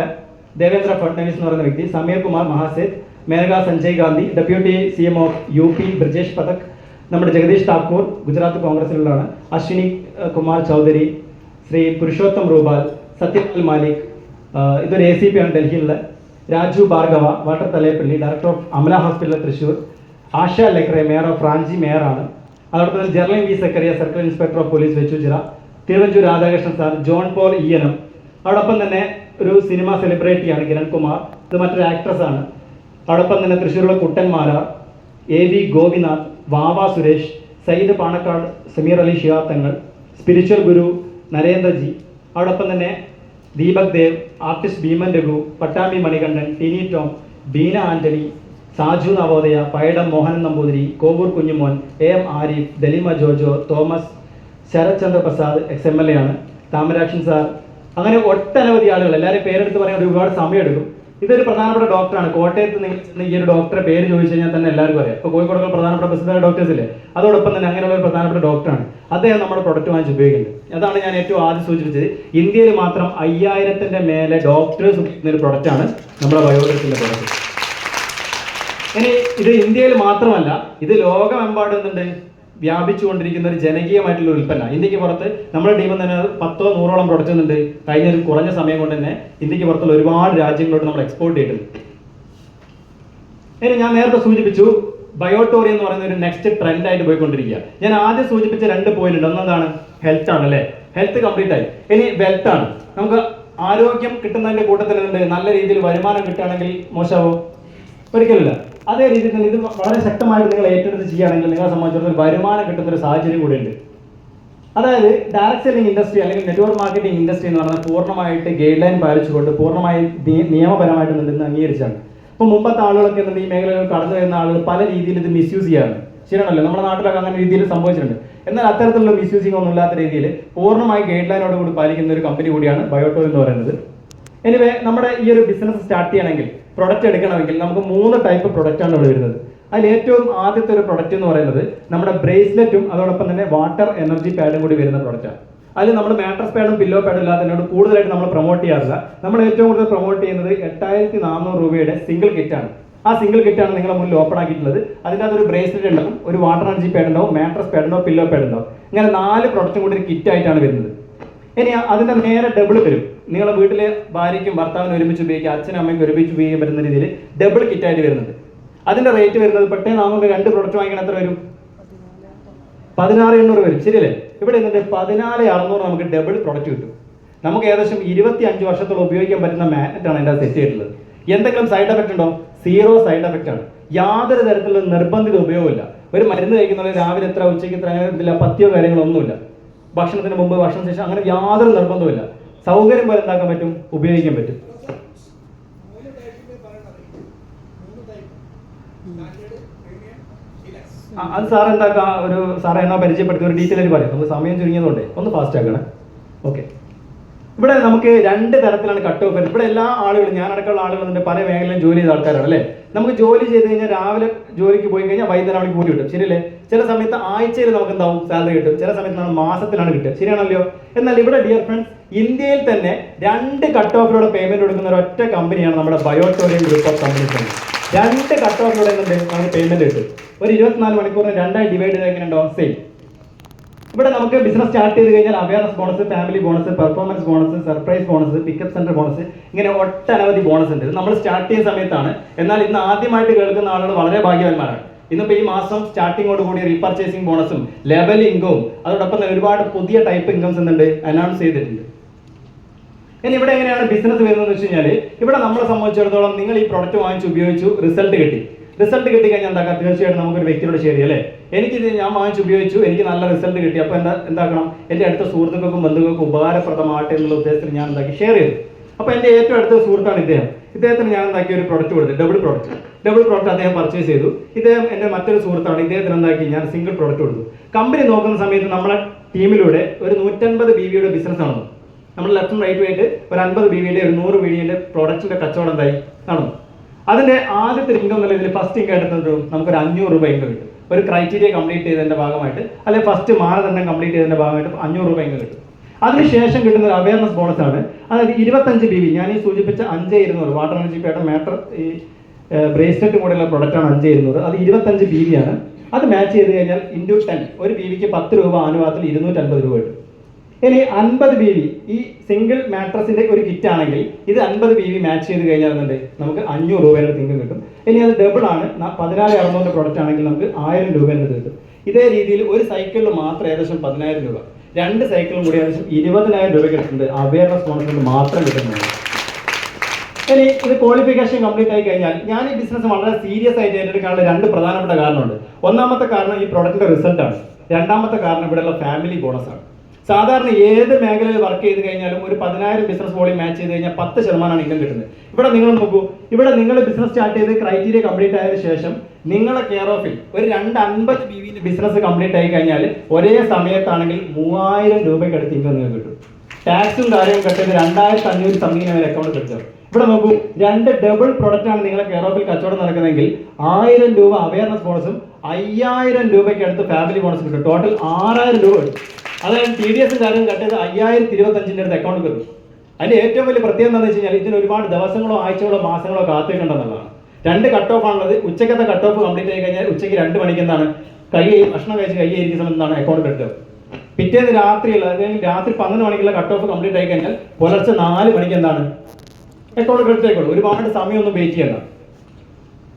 ദേവേന്ദ്ര ഫഡ്നവിസ് എന്ന് പറയുന്ന വ്യക്തി, Sameer Kumar Mahaseth, Maneka Sanjay Gandhi, deputy CM of UP Brajesh Pathak, നമ്മുടെ ജഗദീഷ് താക്കൂർ ഗുജറാത്ത് കോൺഗ്രസിലുള്ളതാണ്, അശ്വിനി കുമാർ ചൗധരി, ശ്രീ പുരുഷോത്തം റൂപാൽ, സത്യപാൽ മാലിക്, ഇതൊരു ACP ആണ് ഡൽഹിയിലുള്ള, Raju Bhargava, Walter Thalappally, director of Amala hospital Thrissur, Asha Lakra, mayor of Ranchi മേയറാണ്. അതോടൊപ്പം തന്നെ ജെർലൈൻ V Zacharia, circle inspector of police Vechoochira, Thiruvanchoor Radhakrishnan sir, John Paul ENM. അതോടൊപ്പം തന്നെ ഒരു സിനിമ സെലിബ്രിറ്റിയാണ് കിരൺകുമാർ, ഇത് മറ്റൊരു ആക്ട്രസ് ആണ്. അതോടൊപ്പം തന്നെ തൃശ്ശൂരുള്ള കുട്ടന്മാരാർ, AV ഗോപിനാഥ്, വാവ സുരേഷ്, സയ്യിദ് പാണക്കാട്, സമീർ അലി ശിഹാബ് തങ്ങൾ, സ്പിരിച്വൽ ഗുരു നരേന്ദ്രജി. അതോടൊപ്പം തന്നെ ദീപക് ദേവ്, ആർട്ടിസ്റ്റ് ഭീമൻ രഘു, പട്ടാമ്പി മണികണ്ഠൻ, ടിനി ടോം, ബീന ആന്റണി, സാജു നവോദയ, പൈഡം മോഹനൻ നമ്പൂതിരി, കോവൂർ കുഞ്ഞുമോൻ, AM ആരിഫ്, ദലിമ ജോജോ, തോമസ്, ശരത് ചന്ദ്ര പ്രസാദ് XMLA ആണ്, താമരാക്ഷൻ സാർ, അങ്ങനെ ഒട്ടനവധി ആളുകൾ. എല്ലാവരും പേരെടുത്ത് പറയാൻ ഒരുപാട് സമയമെടുക്കും. ഇതൊരു പ്രധാനപ്പെട്ട ഡോക്ടറാണ്. കോട്ടയത്ത് നിങ്ങൾ ഈ ഒരു ഡോക്ടറെ പേര് ചോദിച്ചു കഴിഞ്ഞാൽ തന്നെ എല്ലാവർക്കും അറിയാം. ഇപ്പോൾ കോഴിക്കോടൊക്കെ പ്രധാനപ്പെട്ട പ്രസിദ്ധമായ ഡോക്ടേഴ്സ് ഇല്ലേ, അതോടൊപ്പം തന്നെ അങ്ങനെയുള്ള ഒരു പ്രധാനപ്പെട്ട ഡോക്ടറാണ്. അദ്ദേഹം നമ്മുടെ പ്രൊഡക്റ്റ് വാങ്ങിച്ച് ഉപയോഗിക്കുന്നുണ്ട്. അതാണ് ഞാൻ ഏറ്റവും ആദ്യം സൂചിപ്പിച്ചത്. ഇന്ത്യയിൽ മാത്രം 5000ന്റെ മേലെ ഡോക്ടേഴ്സ് ഉപയോഗിക്കുന്ന ഒരു പ്രൊഡക്റ്റാണ് നമ്മുടെ ബയോടെക്കിന്റെ പ്രൊഡക്റ്റ്. ഇനി ഇത് ഇന്ത്യയിൽ മാത്രമല്ല, ഇത് ലോകമെമ്പാടും എന്തുണ്ട് വ്യാപിച്ചുകൊണ്ടിരിക്കുന്ന ഒരു ജനകീയമായിട്ടുള്ള ഉൽപ്പന്നം. ഇന്ത്യക്ക് പുറത്ത് നമ്മുടെ ടീമിൽ തന്നെ 10-100ഓളം പ്രൊഡക്റ്റ് ഉണ്ട്. കഴിഞ്ഞ ഒരു കുറഞ്ഞ സമയം കൊണ്ട് തന്നെ ഇന്ത്യക്ക് പുറത്തുള്ള ഒരുപാട് രാജ്യങ്ങളോട് നമ്മൾ എക്സ്പോർട്ട് ചെയ്തിട്ടുണ്ട്. ഇനി ഞാൻ നേരത്തെ സൂചിപ്പിച്ചു, ബയോട്ടോറി എന്ന് പറയുന്ന ഒരു നെക്സ്റ്റ് ട്രെൻഡ് ആയിട്ട് പോയിക്കൊണ്ടിരിക്കുക. ഞാൻ ആദ്യം സൂചിപ്പിച്ച 2 പോയിന്റ് ഉണ്ട്. ഒന്നതാണ് ഹെൽത്ത് ആണ് അല്ലേ, ഹെൽത്ത് കംപ്ലീറ്റ് ആയി. ഇനി വെൽത്ത് ആണ്. നമുക്ക് ആരോഗ്യം കിട്ടുന്നതിന്റെ കൂട്ടത്തിൽ നല്ല രീതിയിൽ വരുമാനം കിട്ടുകയാണെങ്കിൽ മോശമാവോ? ഒരിക്കലില്ല. അതേ രീതിയിൽ തന്നെ ഇത് വളരെ ശക്തമായിട്ട് നിങ്ങൾ ഏറ്റെടുത്ത് ചെയ്യുകയാണെങ്കിൽ നിങ്ങളെ സംബന്ധിച്ചിടത്തോളം വരുമാനം കിട്ടുന്ന ഒരു സാഹചര്യം കൂടിയുണ്ട്. അതായത് ഡയറക്ട് സെല്ലിംഗ് ഇൻഡസ്ട്രി അല്ലെങ്കിൽ നെറ്റ്വർക്ക് മാർക്കറ്റിംഗ് ഇൻഡസ്ട്രി എന്ന് പറയുന്നത് പൂർണ്ണമായിട്ട് ഗൈഡ് ലൈൻ പാലിച്ചുകൊണ്ട് പൂർണ്ണമായി നിയമപരമായിട്ട് നിന്ന് അംഗീകരിച്ചാണ്. ഇപ്പോൾ മുമ്പത്തെ ആളുകളൊക്കെ ഈ മേഖലകൾ കടന്നു വരുന്ന ആളുകൾ പല രീതിയിൽ ഇത് മിസ്യൂസ് ചെയ്യാറുണ്ട്. ശരിയാണല്ലോ? നമ്മുടെ നാട്ടിലൊക്കെ അങ്ങനെ രീതിയിൽ സംഭവിച്ചിട്ടുണ്ട്. എന്നാൽ അത്തരത്തിലുള്ള മിസ്യൂസിംഗ് ഒന്നും ഇല്ലാത്ത രീതിയിൽ പൂർണ്ണമായി ഗൈഡ് ലൈനോട് കൂടി പാലിക്കുന്ന ഒരു കമ്പനി കൂടിയാണ് ബയോട്ടോ എന്ന് പറയുന്നത്. എനിവേ, നമ്മുടെ ഈ ഒരു ബിസിനസ് സ്റ്റാർട്ട് ചെയ്യണമെങ്കിൽ, പ്രൊഡക്റ്റ് എടുക്കണമെങ്കിൽ നമുക്ക് 3 ടൈപ്പ് പ്രൊഡക്റ്റാണ് ഇവിടെ വരുന്നത്. അതിൽ ഏറ്റവും ആദ്യത്തെ ഒരു പ്രൊഡക്റ്റ് എന്ന് പറയുന്നത് നമ്മുടെ ബ്രേസ്ലെറ്റും അതോടൊപ്പം തന്നെ വാട്ടർ എനർജി പാഡും കൂടി വരുന്ന പ്രൊഡക്റ്റാണ്. അതിൽ നമ്മൾ മാട്രസ് പാഡും പില്ലോ പാഡും ഇല്ലാത്തതിനോട് കൂടുതലായിട്ട് നമ്മൾ പ്രൊമോട്ട് ചെയ്യാറില്ല. നമ്മൾ ഏറ്റവും കൂടുതൽ പ്രൊമോട്ട് ചെയ്യുന്നത് 8400 രൂപയുടെ സിംഗിൾ കിറ്റാണ്. ആ സിംഗിൾ കിറ്റാണ് നിങ്ങളെ മുന്നിൽ ഓപ്പൺ ആക്കിയിട്ടുള്ളത്. അതിൻ്റെ അകത്ത് ഒരു ബ്രേസ്ലെറ്റ് ഉണ്ടാവും, ഒരു വാട്ടർ എനർജി പാഡ് ഉണ്ടാവും, മാട്രസ് പാഡ് ഉണ്ടാവും, പില്ലോ പാഡ് ഉണ്ടാവും. ഇങ്ങനെ 4 പ്രൊഡക്റ്റും കൂടി ഒരു കിറ്റായിട്ടാണ് വരുന്നത്. ഇനി അതിന്റെ നേരെ ഡബിൾ വരും. നിങ്ങളുടെ വീട്ടിലെ ഭാര്യയ്ക്കും ഭർത്താവിനും ഒരുമിച്ച് ഉപയോഗിക്കുക, അച്ഛനും അമ്മയ്ക്കും ഒരുമിച്ച് ഉപയോഗിക്കാൻ പറ്റുന്ന രീതിയിൽ ഡബിൾ കിറ്റായിട്ട് വരുന്നത്. അതിന്റെ റേറ്റ് വരുന്നത് പെട്ടെന്ന് നമുക്ക് 2 പ്രൊഡക്റ്റ് വാങ്ങിക്കാൻ എത്ര വരും? 16800 വരും. ശരിയല്ലേ? ഇവിടെ എന്നിട്ട് 14600 നമുക്ക് ഡബിൾ പ്രൊഡക്റ്റ് കിട്ടും. നമുക്ക് ഏകദേശം 25 വർഷത്തോളം ഉപയോഗിക്കാൻ പറ്റുന്ന മാഗ്നറ്റാണ് എൻ്റെ സെറ്റ് ചെയ്തിട്ടുള്ളത്. എന്തെങ്കിലും സൈഡ് എഫക്റ്റ് ഉണ്ടോ? 0 സൈഡ് എഫക്റ്റ് ആണ്. യാതൊരു തരത്തിലുള്ള നിർബന്ധിത ഉപയോഗമില്ല. ഒരു മരുന്ന് കഴിക്കുന്നത് രാവിലെ എത്ര, ഉച്ചയ്ക്ക് എത്ര, അങ്ങനെ ഇതില്ല, പത്തിയോ കാര്യങ്ങളൊന്നുമില്ല. ഭക്ഷണത്തിന് മുമ്പ്, ഭക്ഷണത്തിന് ശേഷം, അങ്ങനെ യാതൊരു നിർബന്ധവുമില്ല. സൗകര്യം പോലെ എന്താക്കാൻ പറ്റും, ഉപയോഗിക്കാൻ പറ്റും. അത് സാർ എന്താക്കാം, ഒരു സാറെ എന്നാ പരിചയപ്പെടുത്തി ഒരു ഡീറ്റെയിൽ ആയിട്ട് പറയാം. നമുക്ക് സമയം ചുരുങ്ങിയതുകൊണ്ട് ഒന്ന് ഫാസ്റ്റ് ആക്കണം. ഓക്കെ. ഇവിടെ നമുക്ക് 2 തരത്തിലാണ് കട്ട് ഓഫ് വരുന്നത്. ഇവിടെ എല്ലാ ആളുകളും, ഞാൻ അടക്കമുള്ള ആളുകളുണ്ട്, പല മേഖലയിലും ജോലി ചെയ്ത ആൾക്കാരാണ് അല്ലേ. നമുക്ക് ജോലി ചെയ്ത് കഴിഞ്ഞാൽ രാവിലെ ജോലിക്ക് പോയി കഴിഞ്ഞാൽ വൈകുന്നേരം അവർക്ക് കൂലി കിട്ടും. ശരിയല്ലേ? ചില സമയത്ത് ആഴ്ചയിൽ നമുക്ക് എന്താവും സാലറി കിട്ടും, ചില സമയത്ത് നമ്മൾ മാസത്തിലാണ് കിട്ടുക. ശരിയാണല്ലോ? എന്നാൽ ഇവിടെ ഡിയർ ഫ്രണ്ട്സ്, ഇന്ത്യയിൽ തന്നെ 2 കട്ട് ഓഫിലൂടെ പേയ്മെന്റ് കൊടുക്കുന്ന ഒരു ഒറ്റ കമ്പനിയാണ് നമ്മുടെ ബയോട്ടോറിയം ഗ്രൂപ്പ് ഓഫ് കമ്പനീസ്. 2 കട്ട് ഓഫിലൂടെ നമുക്ക് പേയ്മെന്റ് കിട്ടും. ഒരു 24 മണിക്കൂറിന് 2 ഡിവൈഡ് ചെയ്ത് എങ്ങനെ ഉണ്ടാവും? സെയിം. ഇവിടെ നമുക്ക് ബിസിനസ് സ്റ്റാർട്ട് ചെയ്ത് കഴിഞ്ഞാൽ awareness bonus, family bonus, performance bonus, surprise bonus, pickup centre bonus, ഇങ്ങനെ ഒട്ടനവധി ബോണസ് ഉണ്ട്. നമ്മൾ സ്റ്റാർട്ട് ചെയ്യുന്ന സമയത്താണ്. എന്നാൽ ഇന്ന് ആദ്യമായിട്ട് കേൾക്കുന്ന ആളുകൾ വളരെ ഭാഗ്യവാന്മാരാണ്. ഇന്നിപ്പോൾ ഈ മാസം സ്റ്റാർട്ടിങ്ങോട് കൂടി റീപർച്ചേസിംഗ് ബോണസും ലെവൽ ഇൻകവും അതോടൊപ്പം തന്നെ ഒരുപാട് പുതിയ ടൈപ്പ് ഇൻകംസ് എന്തുണ്ട് അനൗൺസ് ചെയ്തിട്ടുണ്ട്. ഇനി ഇവിടെ എങ്ങനെയാണ് ബിസിനസ് വരുന്നത് വെച്ച് കഴിഞ്ഞാൽ, ഇവിടെ നമ്മളെ സംബന്ധിച്ചിടത്തോളം നിങ്ങൾ ഈ പ്രൊഡക്റ്റ് വാങ്ങിച്ച് ഉപയോഗിച്ചു, റിസൾട്ട് കിട്ടി കഴിഞ്ഞാൽ എന്താക്കാം, തീർച്ചയായിട്ടും നമുക്കൊരു വ്യക്തിയോട് ഷെയർ ചെയ്യും അല്ലേ. എനിക്കിത് ഞാൻ വാങ്ങിച്ച് ഉപയോഗിച്ചു, എനിക്ക് നല്ല റിസൾട്ട് കിട്ടി, അപ്പോൾ എന്താക്കണം, എൻ്റെ അടുത്ത സുഹൃത്തുക്കൾക്കും ബന്ധുക്കൾക്കും ഉപകാരപ്രദമാകട്ടെ എന്നുള്ള ഉദ്ദേശത്തിൽ ഞാൻ ഷെയർ ചെയ്തു. അപ്പോൾ എൻ്റെ ഏറ്റവും അടുത്ത സുഹൃത്താണ് ഇദ്ദേഹത്തിന് ഞാൻ എന്താക്കി ഒരു പ്രൊഡക്റ്റ് കൊടുത്തു, ഡബിൾ പ്രോഡക്റ്റ് അദ്ദേഹം പർച്ചേസ് ചെയ്തു. ഇദ്ദേഹം എൻ്റെ മറ്റൊരു സുഹൃത്താണ്, ഇദ്ദേഹത്തിന് എന്താക്കി ഞാൻ സിംഗിൾ പ്രോഡക്റ്റ് കൊടുത്തു. കമ്പനി നോക്കുന്ന സമയത്ത് നമ്മളെ ടീമിലൂടെ ഒരു 150 BVയുടെ ബിസിനസ് നടന്നു. നമ്മൾ ലെഫ്റ്റും റൈറ്റും ആയിട്ട് ഒരു 50 BVയുടെ ഒരു 100 BVയുടെ പ്രോഡക്റ്റിന്റെ കച്ചവടം എന്തായി നടന്നു. അതിന്റെ ആദ്യത്തെ ഇൻകം എന്നുള്ള ഇതിൽ ഫസ്റ്റ് ഇൻകം എടുത്തിട്ട് നമുക്കൊരു 500 രൂപ ഇൻകം കിട്ടും. ഒരു ക്രൈറ്റീരിയ കംപ്ലീറ്റ് ചെയ്തതിന്റെ ഭാഗമായിട്ട്, അല്ലെങ്കിൽ ഫസ്റ്റ് മാനദണ്ഡം കംപ്ലീറ്റ് ചെയ്തതിന്റെ ഭാഗമായിട്ട് 500 രൂപ ഇൻകം കിട്ടും. അതിനുശേഷം കിട്ടുന്ന ഒരു അവയർനെസ് ബോണസ് ആണ്. അതായത് 25 BV, ഞാൻ ഈ സൂചിപ്പിച്ച 5200 വാട്ടർ എനർജി പേട്ടർ മാറ്റർ ഈ ബ്രേസ്ലെറ്റ് കൂടെയുള്ള പ്രൊഡക്റ്റാണ് 5200. അത് 25 BV ആണ്. അത് മാച്ച് ചെയ്ത് കഴിഞ്ഞാൽ ഇൻറ്റു 10, ഒരു BVക്ക് 10 രൂപ, അനുപാതത്തിൽ 250 രൂപ കിട്ടും. ഇനി 50 BV, ഈ സിംഗിൾ മാട്രസിന്റെ ഒരു കിറ്റ് ആണെങ്കിൽ ഇത് 50 BV മാച്ച് ചെയ്ത് കഴിഞ്ഞാൽ നമുക്ക് 500 രൂപയുടെ ഇൻകം കിട്ടും. ഇനി അത് ഡബിൾ ആണ്, 14600 പ്രൊഡക്റ്റ് ആണെങ്കിൽ നമുക്ക് 1000 രൂപയുടെ കിട്ടും. ഇതേ രീതിയിൽ ഒരു സൈക്കിളിൽ മാത്രം ഏകദേശം 10000 രൂപ, 2 സൈക്കിളും കൂടി ഏകദേശം 20000 രൂപ കിട്ടുന്നുണ്ട് അവയർനെസ് ബോണസ് കൊണ്ട് മാത്രം കിട്ടുന്നുണ്ട്. ഇനി ഇത് ക്വാളിഫിക്കേഷൻ കംപ്ലീറ്റ് ആയി കഴിഞ്ഞാൽ ഞാൻ ഈ ബിസിനസ് വളരെ സീരിയസ് ആയിട്ട് ഏറ്റെടുക്കാനുള്ള 2 പ്രധാനപ്പെട്ട കാരണമുണ്ട്. ഒന്നാമത്തെ കാരണം ഈ പ്രൊഡക്റ്റിന്റെ റിസൾട്ടാണ്. രണ്ടാമത്തെ കാരണം ഇവിടെയുള്ള ഫാമിലി ബോണസ് ആണ്. സാധാരണ ഏത് മേഖലയിൽ വർക്ക് ചെയ്ത് കഴിഞ്ഞാലും ഒരു 10000 ബിസിനസ് വോളിയം മാച്ച് ചെയ്ത് കഴിഞ്ഞാൽ 10% ഇൻകം കിട്ടുന്നത്. ഇവിടെ നിങ്ങൾ നോക്കൂ, ഇവിടെ നിങ്ങൾ ബിസിനസ് സ്റ്റാർട്ട് ചെയ്ത് ക്രൈറ്റീരിയ കംപ്ലീറ്റ് ആയതിനു ശേഷം നിങ്ങളെ കെയർ ഓഫിൽ ഒരു 250 BVന്റെ ബിസിനസ് കംപ്ലീറ്റ് ആയി കഴിഞ്ഞാൽ ഒരേ സമയത്താണെങ്കിൽ 3000 രൂപയ്ക്ക് അടുത്ത് ഇൻകം നിങ്ങൾക്ക് കിട്ടും. ടാക്സും കാര്യവും കെട്ടത് 2500 സംതിങ്ങിന് വരെ അക്കൗണ്ട് കിട്ടും. ഇവിടെ നോക്കൂ, 2 ഡബിൾ പ്രൊഡക്റ്റ് ആണ് നിങ്ങളെ കെയർ ഓഫിൽ കച്ചവടം നടക്കുന്നതെങ്കിൽ 1000 രൂപ അവയർനെസ് ബോണസും 5000 രൂപയ്ക്ക് അടുത്ത് ഫാമിലി ബോണസ് കിട്ടും. ടോട്ടൽ 6000 രൂപ കിട്ടും. അതായത് TDS കാര്യം കട്ടത് 5025 അടുത്ത് അക്കൗണ്ട് കിട്ടും. അതിന്റെ ഏറ്റവും വലിയ പ്രത്യേകത എന്താണെന്ന് വെച്ച് കഴിഞ്ഞാൽ ഇതിന് ഒരുപാട് ദിവസങ്ങളോ ആഴ്ചകളോ മാസങ്ങളോ കാത്തിരിക്കേണ്ടതെന്നുള്ളതാണ്. 2 കട്ട് ഓഫ് ആണുള്ളത്. ഉച്ചക്കത്തെ കട്ട് ഓഫ് കംപ്ലീറ്റ് ആയി കഴിഞ്ഞാൽ ഉച്ചയ്ക്ക് 2 മണിക്ക് എന്താണ് ഭക്ഷണം കഴിച്ച് കൈയിരിക്കുന്ന സമയത്ത് എന്താണ് അക്കൗണ്ട് കിട്ടുക. പിറ്റേന്ന് രാത്രിയുള്ള, അല്ലെങ്കിൽ രാത്രി 11 മണിക്കുള്ള കട്ട് ഓഫ് കംപ്ലീറ്റ് ആയി കഴിഞ്ഞാൽ പുലർച്ചെ 4 മണിക്ക് എന്താണ് അക്കൗണ്ട് കിട്ടേക്കുള്ളൂ. ഒരുപാട് സമയമൊന്നും വെയിറ്റ് ചെയ്യണ്ട.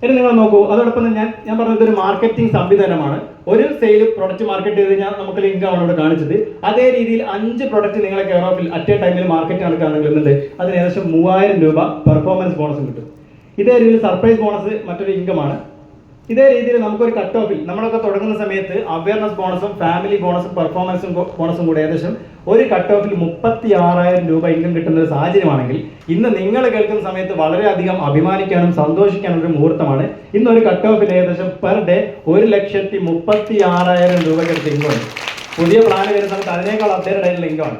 ഇനി നിങ്ങൾ നോക്കൂ, അതോടൊപ്പം ഞാൻ പറഞ്ഞത് ഇതൊരു മാർക്കറ്റിംഗ് സംവിധാനമാണ്. ഒരു സെയിൽ പ്രൊഡക്റ്റ് മാർക്കറ്റ് ചെയ്ത് കഴിഞ്ഞാൽ നമുക്ക് ഇൻകം ആണ് ഇവിടെ കാണിച്ചത്. അതേ രീതിയിൽ 5 പ്രൊഡക്റ്റ് നിങ്ങളെ കെയർ ഓഫിൽ അറ്റ് എ ടൈമിൽ മാർക്കറ്റ് നടക്കുകയാണെങ്കിൽ അതിന് ഏകദേശം 3000 രൂപ പെർഫോമൻസ് ബോണസും കിട്ടും. ഇതേ രീതിയിൽ സർപ്രൈസ് ബോണസ് മറ്റൊരു ഇൻകമാണ്. ഇതേ രീതിയിൽ നമുക്കൊരു കട്ട് ഓഫിൽ നമ്മളൊക്കെ തുടങ്ങുന്ന സമയത്ത് അവയർനെസ് ബോണസും ഫാമിലി ബോണസും പെർഫോമൻസും ബോണസും കൂടെ ഏകദേശം ഒരു കട്ട് ഓഫിൽ 36000 രൂപ ഇൻകം കിട്ടുന്ന ഒരു സാഹചര്യമാണെങ്കിൽ ഇന്ന് നിങ്ങൾ കേൾക്കുന്ന സമയത്ത് വളരെയധികം അഭിമാനിക്കാനും സന്തോഷിക്കാനും ഒരു മുഹൂർത്തമാണ്. ഇന്നൊരു കട്ട് ഓഫിൽ ഏകദേശം പെർ ഡേ 1,36,000 രൂപയ്ക്ക് ഇൻകം. പുതിയ പ്ലാൻ വരുന്ന സമയത്ത് അതിനേക്കാൾ അപ്ഡേറ്റഡ് ആയിട്ടുള്ള ഇൻകമാണ്.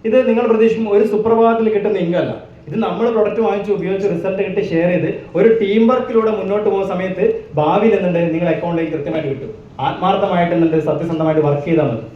ഇത് നിങ്ങൾ പ്രതീക്ഷിക്കും ഒരു സുപ്രഭാതത്തിൽ കിട്ടുന്ന ഇൻകം അല്ല. ഇത് നമ്മൾ പ്രൊഡക്റ്റ് വാങ്ങിച്ച് ഉപയോഗിച്ച് റിസൾട്ട് കിട്ടി ഷെയർ ചെയ്ത് ഒരു ടീം വർക്കിലൂടെ മുന്നോട്ട് പോകുന്ന സമയത്ത് ഭാവിയിൽ നിങ്ങൾ അക്കൗണ്ടിലേക്ക് കൃത്യമായിട്ട് കിട്ടും. ആത്മാർത്ഥമായിട്ട് സത്യസന്ധമായിട്ട് വർക്ക് ചെയ്താൽ മതി.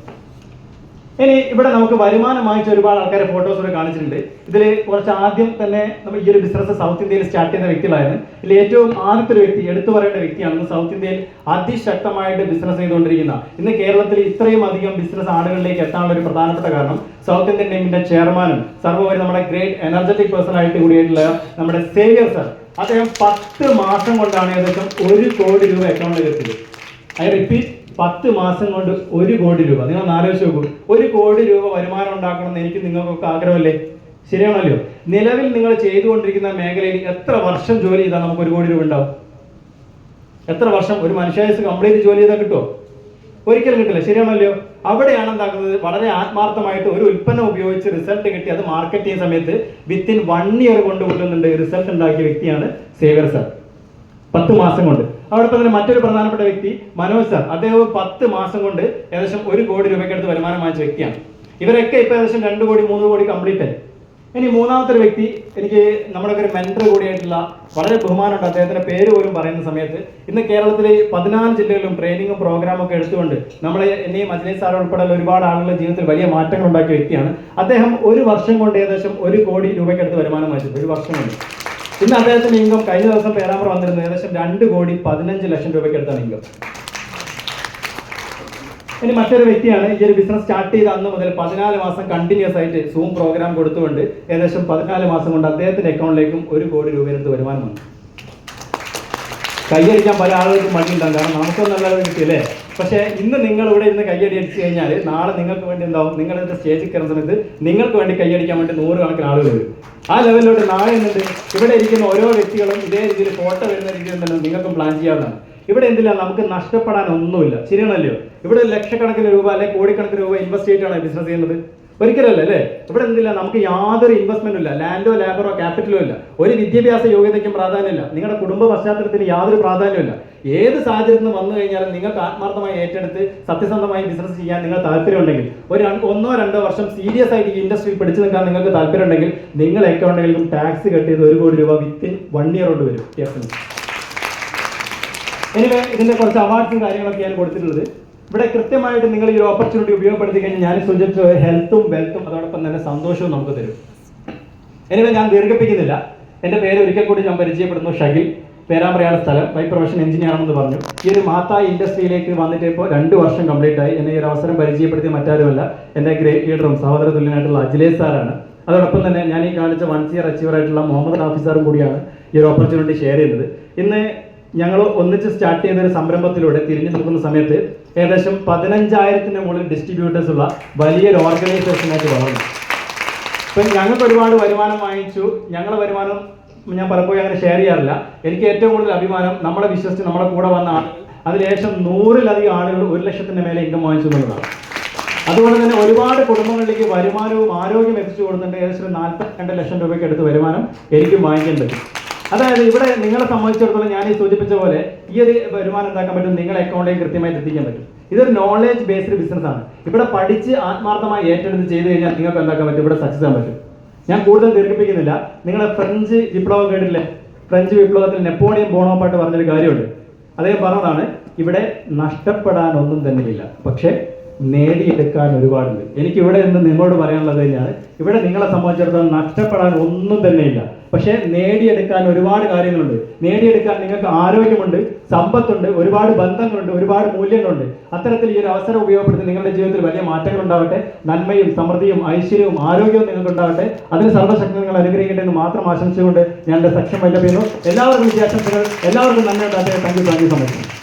ഇനി ഇവിടെ നമുക്ക് വരുമാനം വാങ്ങിച്ച ഒരുപാട് ആൾക്കാരെ ഫോട്ടോസ് ഇവിടെ കാണിച്ചിട്ടുണ്ട്. ഇതിൽ കുറച്ച് ആദ്യം തന്നെ നമ്മൾ ഈ ഒരു ബിസിനസ് സൗത്ത് ഇന്ത്യയിൽ സ്റ്റാർട്ട് ചെയ്യുന്ന വ്യക്തികളായിരുന്നു. ഇതിൽ ഏറ്റവും ആദ്യത്തെ ഒരു വ്യക്തി എടുത്തു പറയേണ്ട വ്യക്തിയാണ് സാൗത്ത് ഇന്ത്യയിൽ അതിശക്തമായിട്ട് ബിസിനസ് ചെയ്തുകൊണ്ടിരിക്കുന്ന, ഇന്ന് കേരളത്തിൽ ഇത്രയും അധികം ബിസിനസ് ആളുകളിലേക്ക് എത്താനുള്ള ഒരു പ്രധാനപ്പെട്ട കാരണം സൗത്ത് ഇന്ത്യൻ ടീമിന്റെ ചെയർമാനും സർവ്വപരി നമ്മുടെ ഗ്രേറ്റ് എനർജറ്റിക് പേഴ്സൺ ആയിട്ട് കൂടിയിട്ടുള്ള നമ്മുടെ സേവ്യർ സർ, അദ്ദേഹം 10 മാസം കൊണ്ടാണ് ഏകദേശം 1 കോടി രൂപ അക്കൗണ്ടിൽ എത്തിയത്. ഐ റിപ്പീറ്റ്, 10 മാസം കൊണ്ട് 1 കോടി രൂപ. നിങ്ങൾ ആലോചിച്ച് നോക്കൂ, 1 കോടി രൂപ വരുമാനം ഉണ്ടാക്കണം എന്ന് നിങ്ങൾക്കൊക്കെ ആഗ്രഹമല്ലേ? ശരിയാണല്ലോ. നിലവിൽ നിങ്ങൾ ചെയ്തുകൊണ്ടിരിക്കുന്ന മേഖലയിൽ എത്ര വർഷം ജോലി ചെയ്താൽ നമുക്ക് 1 കോടി രൂപ ഉണ്ടാവും? എത്ര വർഷം ഒരു മനുഷ്യായുസ് കംപ്ലീറ്റ് ജോലി ചെയ്താൽ കിട്ടുമോ? ഒരിക്കലും കിട്ടില്ല. ശരിയാണല്ലോ. അവിടെയാണ് എന്താക്കുന്നത്, വളരെ ആത്മാർത്ഥമായിട്ട് ഒരു ഉൽപ്പന്നം ഉപയോഗിച്ച് റിസൾട്ട് കിട്ടി അത് മാർക്കറ്റ് ചെയ്യുന്ന സമയത്ത് വിത്തിൻ 1 ഇയർ കൊണ്ട് കൊള്ളുന്നുണ്ട് റിസൾട്ട് ഉണ്ടാക്കിയ വ്യക്തിയാണ് സേവ്യർ സർ. 10 മാസം കൊണ്ട്. അതോടൊപ്പം തന്നെ മറ്റൊരു പ്രധാനപ്പെട്ട വ്യക്തി മനോജ് സാർ, അദ്ദേഹം 10 മാസം കൊണ്ട് ഏകദേശം 1 കോടി രൂപയ്ക്ക് അടുത്ത് വരുമാനം വാങ്ങിച്ച വ്യക്തിയാണ്. ഇവരൊക്കെ ഇപ്പൊ ഏകദേശം 2 കോടി 3 കോടി കംപ്ലീറ്റ് ആയി. ഇനി മൂന്നാമത്തെ ഒരു വ്യക്തി, എനിക്ക് നമ്മുടെ ഒരു മെന്റർ കൂടിയായിട്ടുള്ള വളരെ ബഹുമാനമുണ്ട്, അദ്ദേഹത്തിന്റെ പേര് പോലും പറയുന്ന സമയത്ത് ഇന്ന് കേരളത്തിലെ 14 ജില്ലകളിലും ട്രെയിനിങ്ങും പ്രോഗ്രാമും ഒക്കെ എടുത്തുകൊണ്ട് നമ്മളെ എന്നെയും മജ്‌ലിസ് സാർ ഉൾപ്പെടെയുള്ള ഒരുപാട് ആളുകളുടെ ജീവിതത്തിൽ വലിയ മാറ്റങ്ങൾ ഉണ്ടാക്കിയ വ്യക്തിയാണ്. അദ്ദേഹം 1 വർഷം കൊണ്ട് ഏകദേശം 1 കോടി രൂപയ്ക്ക് അടുത്ത് വരുമാനം വാങ്ങിച്ചത് 1 വർഷം കൊണ്ട്. ഇന്ന് അദ്ദേഹത്തിന്റെ ഇൻകം കഴിഞ്ഞ ദിവസം പേരാമ്പ്ര വന്നിരുന്നത് ഏകദേശം 2 കോടി 15 ലക്ഷം രൂപയ്ക്ക് അടുത്താണ് ഇൻകം. ഇനി മറ്റൊരു വ്യക്തിയാണ് ഈ ഒരു ബിസിനസ് സ്റ്റാർട്ട് ചെയ്ത അന്ന് മുതൽ 14 മാസം കണ്ടിന്യൂസ് ആയിട്ട് സൂം പ്രോഗ്രാം കൊടുത്തുകൊണ്ട് ഏകദേശം 14 മാസം കൊണ്ട് അദ്ദേഹത്തിന്റെ അക്കൗണ്ടിലേക്കും 1 കോടി രൂപയുടെ വരുമാനം വന്നു. കൈയടിക്കാൻ പല ആളുകൾക്കും മടിയുണ്ടാകും, കാരണം നമുക്കൊന്നും നല്ലത് കിട്ടിയല്ലേ. പക്ഷേ ഇന്ന് നിങ്ങൾ ഇവിടെ ഇരുന്ന് കൈയടി അടിച്ചു കഴിഞ്ഞാൽ നാളെ നിങ്ങൾക്ക് വേണ്ടി എന്താവും, നിങ്ങളുടെ സ്റ്റേജിൽ കയറുന്ന സമയത്ത് നിങ്ങൾക്ക് വേണ്ടി കൈയടിക്കാൻ വേണ്ടി 100 കണക്കിന് ആളുകൾ വരും. ആ ലെവലിലോട്ട് നാളെ എന്നുണ്ട് ഇവിടെ ഇരിക്കുന്ന ഓരോ വ്യക്തികളും ഇതേ രീതിയിൽ ഫോട്ടോ വരുന്ന രീതിയിൽ തന്നെ നിങ്ങൾക്കും പ്ലാൻ ചെയ്യാവുന്നതാണ്. ഇവിടെ എന്തില്ല, നമുക്ക് നഷ്ടപ്പെടാൻ ഒന്നുമില്ല. ശരിയാണല്ലോ. ഇവിടെ ലക്ഷക്കണക്കിന് രൂപ അല്ലെങ്കിൽ കോടിക്കണക്കിന് രൂപ ഇൻവെസ്റ്റ് ചെയ്തിട്ടാണ് ബിസിനസ് ചെയ്യുന്നത്. ഒരിക്കലല്ല അല്ലേ? ഇവിടെ എന്തില്ല, നമുക്ക് യാതൊരു ഇൻവെസ്റ്റ്മെന്റും ഇല്ല, ലാൻഡോ ലേബറോ ക്യാപിറ്റലോ ഇല്ല, ഒരു വിദ്യാഭ്യാസ യോഗ്യതയ്ക്കും പ്രാധാന്യമില്ല, നിങ്ങളുടെ കുടുംബ പശ്ചാത്തലത്തിന് യാതൊരു പ്രാധാന്യമില്ല. ഏത് സാഹചര്യത്തിൽ നിന്ന് വന്നു കഴിഞ്ഞാലും നിങ്ങൾക്ക് ആത്മാർത്ഥമായി ഏറ്റെടുത്ത് സത്യസന്ധമായി ബിസിനസ് ചെയ്യാൻ നിങ്ങൾ താല്പര്യമുണ്ടെങ്കിൽ, ഒരു 1-2 വർഷം സീരിയസ് ആയിട്ട് ഈ ഇൻഡസ്ട്രിയിൽ പിടിച്ചു നിൽക്കാൻ നിങ്ങൾക്ക് താല്പര്യമുണ്ടെങ്കിൽ, നിങ്ങൾ അക്കൗണ്ടിലും ടാക്സ് കട്ട് ചെയ്ത് 1 കോടി രൂപ വിത്തിൻ 1 ഇയർ കൊണ്ട് വരും. എനിവേ, ഇതിന്റെ കുറച്ച് അവാർഡ്സും കാര്യങ്ങളൊക്കെ ഞാൻ കൊടുത്തിട്ടുള്ളത്. ഇവിടെ കൃത്യമായിട്ട് നിങ്ങൾ ഈ ഒരു ഓപ്പർച്യൂണിറ്റി ഉപയോഗപ്പെടുത്തി കഴിഞ്ഞാൽ ഞാൻ സൂചിപ്പിച്ച ഹെൽത്തും വെൽത്തും അതോടൊപ്പം തന്നെ സന്തോഷവും നമുക്ക് തരും. എനിവേ, ഞാൻ ദീർഘിപ്പിക്കുന്നില്ല. എൻ്റെ പേര് ഒരിക്കൽ കൂടി ഞാൻ പരിചയപ്പെടുന്നു. ഷകിൽ, പേരാമ്പ്രയാണ് സ്ഥലം, ബൈ പ്രൊഫഷൻ എഞ്ചിനീയർ ആണെന്ന് പറഞ്ഞു. ഈ ഒരു മാത്തായി ഇൻഡസ്ട്രിയിലേക്ക് വന്നിട്ട് ഇപ്പോൾ 2 വർഷം കംപ്ലീറ്റ് ആയി. എന്നെ ഈ ഒരു അവസരം പരിചയപ്പെടുത്തിയ മറ്റാരുമല്ല, എൻ്റെ ഗ്രേറ്റ് ലീഡറും സഹോദര തുല്യനായിട്ടുള്ള അഖിലേഷ് സാറാണ്. അതോടൊപ്പം തന്നെ ഞാൻ ഈ കാണിച്ച 1 ഇയർ അച്ചീവർ ആയിട്ടുള്ള മുഹമ്മദ് ഹാഫിസാറും കൂടിയാണ് ഈ ഒരു ഓപ്പർച്യൂണിറ്റി ഷെയർ ചെയ്യുന്നത്. ഇന്ന് ഞങ്ങൾ ഒന്നിച്ച് സ്റ്റാർട്ട് ചെയ്ത ഒരു സംരംഭത്തിലൂടെ തിരിഞ്ഞു നിൽക്കുന്ന സമയത്ത് ഏകദേശം 15,000-ന് മുകളിൽ ഡിസ്ട്രിബ്യൂട്ടേഴ്സ് ഉള്ള വലിയൊരു ഓർഗനൈസേഷനായിട്ട് വളർന്നു. ഇപ്പം ഞങ്ങൾക്ക് ഒരുപാട് വരുമാനം വാങ്ങിച്ചു. ഞങ്ങളുടെ വരുമാനം ഞാൻ പലപ്പോഴും അങ്ങനെ ഷെയർ ചെയ്യാറില്ല. എനിക്ക് ഏറ്റവും കൂടുതൽ അഭിമാനം നമ്മളെ വിശ്വസിച്ച് നമ്മുടെ കൂടെ വന്ന ആളുകൾ, അതിലേശം 100-ലധികം ആളുകൾ 1 ലക്ഷത്തിന് മേലെ ഇൻകം വാങ്ങിച്ചു എന്നുള്ളതാണ്. അതുകൊണ്ട് തന്നെ ഒരുപാട് കുടുംബങ്ങളിലേക്ക് വരുമാനവും ആരോഗ്യം എത്തിച്ചു കൊടുത്തിട്ട് ഏകദേശം 42 ലക്ഷം രൂപയ്ക്ക് അടുത്ത് വരുമാനം എനിക്കും വാങ്ങിക്കാൻ പറ്റും. അതായത് ഇവിടെ നിങ്ങളെ സംബന്ധിച്ചിടത്തോളം ഞാൻ ഈ സൂചിപ്പിച്ച പോലെ ഈ ഒരു വരുമാനം എന്താക്കാൻ പറ്റും, നിങ്ങളുടെ അക്കൗണ്ടിലേക്ക് കൃത്യമായി എത്തിക്കാൻ പറ്റും. ഇതൊരു നോളേജ് ബേസ്ഡ് ബിസിനസ് ആണ്. ഇവിടെ പഠിച്ച് ആത്മാർത്ഥമായി ഏറ്റെടുത്ത് ചെയ്ത് കഴിഞ്ഞാൽ നിങ്ങൾക്ക് എന്താക്കാൻ പറ്റും, ഇവിടെ സക്സസ് ആകാൻ പറ്റും. ഞാൻ കൂടുതൽ ദീർഘിപ്പിക്കുന്നില്ല. നിങ്ങളെ ഫ്രഞ്ച് വിപ്ലവം കേട്ടില്ലേ? ഫ്രഞ്ച് വിപ്ലവത്തിൽ നെപ്പോളിയൻ ബോണോപ്പാർട്ട് പറഞ്ഞൊരു കാര്യമുണ്ട്. അദ്ദേഹം പറഞ്ഞതാണ്, ഇവിടെ നഷ്ടപ്പെടാനൊന്നും തന്നെയില്ല, പക്ഷേ നേടിയെടുക്കാൻ ഒരുപാടുണ്ട്. എനിക്ക് ഇവിടെ നിന്ന് നിങ്ങളോട് പറയാനുള്ളത് തന്നെയാണ്, ഇവിടെ നിങ്ങളെ സംബന്ധിച്ചിടത്തോളം നഷ്ടപ്പെടാൻ ഒന്നും തന്നെയില്ല, പക്ഷേ നേടിയെടുക്കാൻ ഒരുപാട് കാര്യങ്ങളുണ്ട്. നേടിയെടുക്കാൻ നിങ്ങൾക്ക് ആരോഗ്യമുണ്ട്, സമ്പത്തുണ്ട്, ഒരുപാട് ബന്ധങ്ങളുണ്ട്, ഒരുപാട് മൂല്യങ്ങളുണ്ട്. അത്തരത്തിൽ ഈ ഒരു അവസരം ഉപയോഗപ്പെടുത്തി നിങ്ങളുടെ ജീവിതത്തിൽ വലിയ മാറ്റങ്ങൾ ഉണ്ടാവട്ടെ. നന്മയും സമൃദ്ധിയും ഐശ്വര്യവും ആരോഗ്യവും നിങ്ങൾക്ക് ഉണ്ടാവട്ടെ. അതിന് സർവ്വശക്തി നിങ്ങൾ അനുഗ്രഹിക്കട്ടെ എന്ന് മാത്രം ആശംസിച്ചുകൊണ്ട് ഞാൻ എൻ്റെ സെക്ഷൻ വൈൻഡപ്പ് ചെയ്യുന്നു. എല്ലാവർക്കും വിജയാശംസകൾ, എല്ലാവർക്കും നന്ദി ഉണ്ടാകട്ടെ. Thank you so much.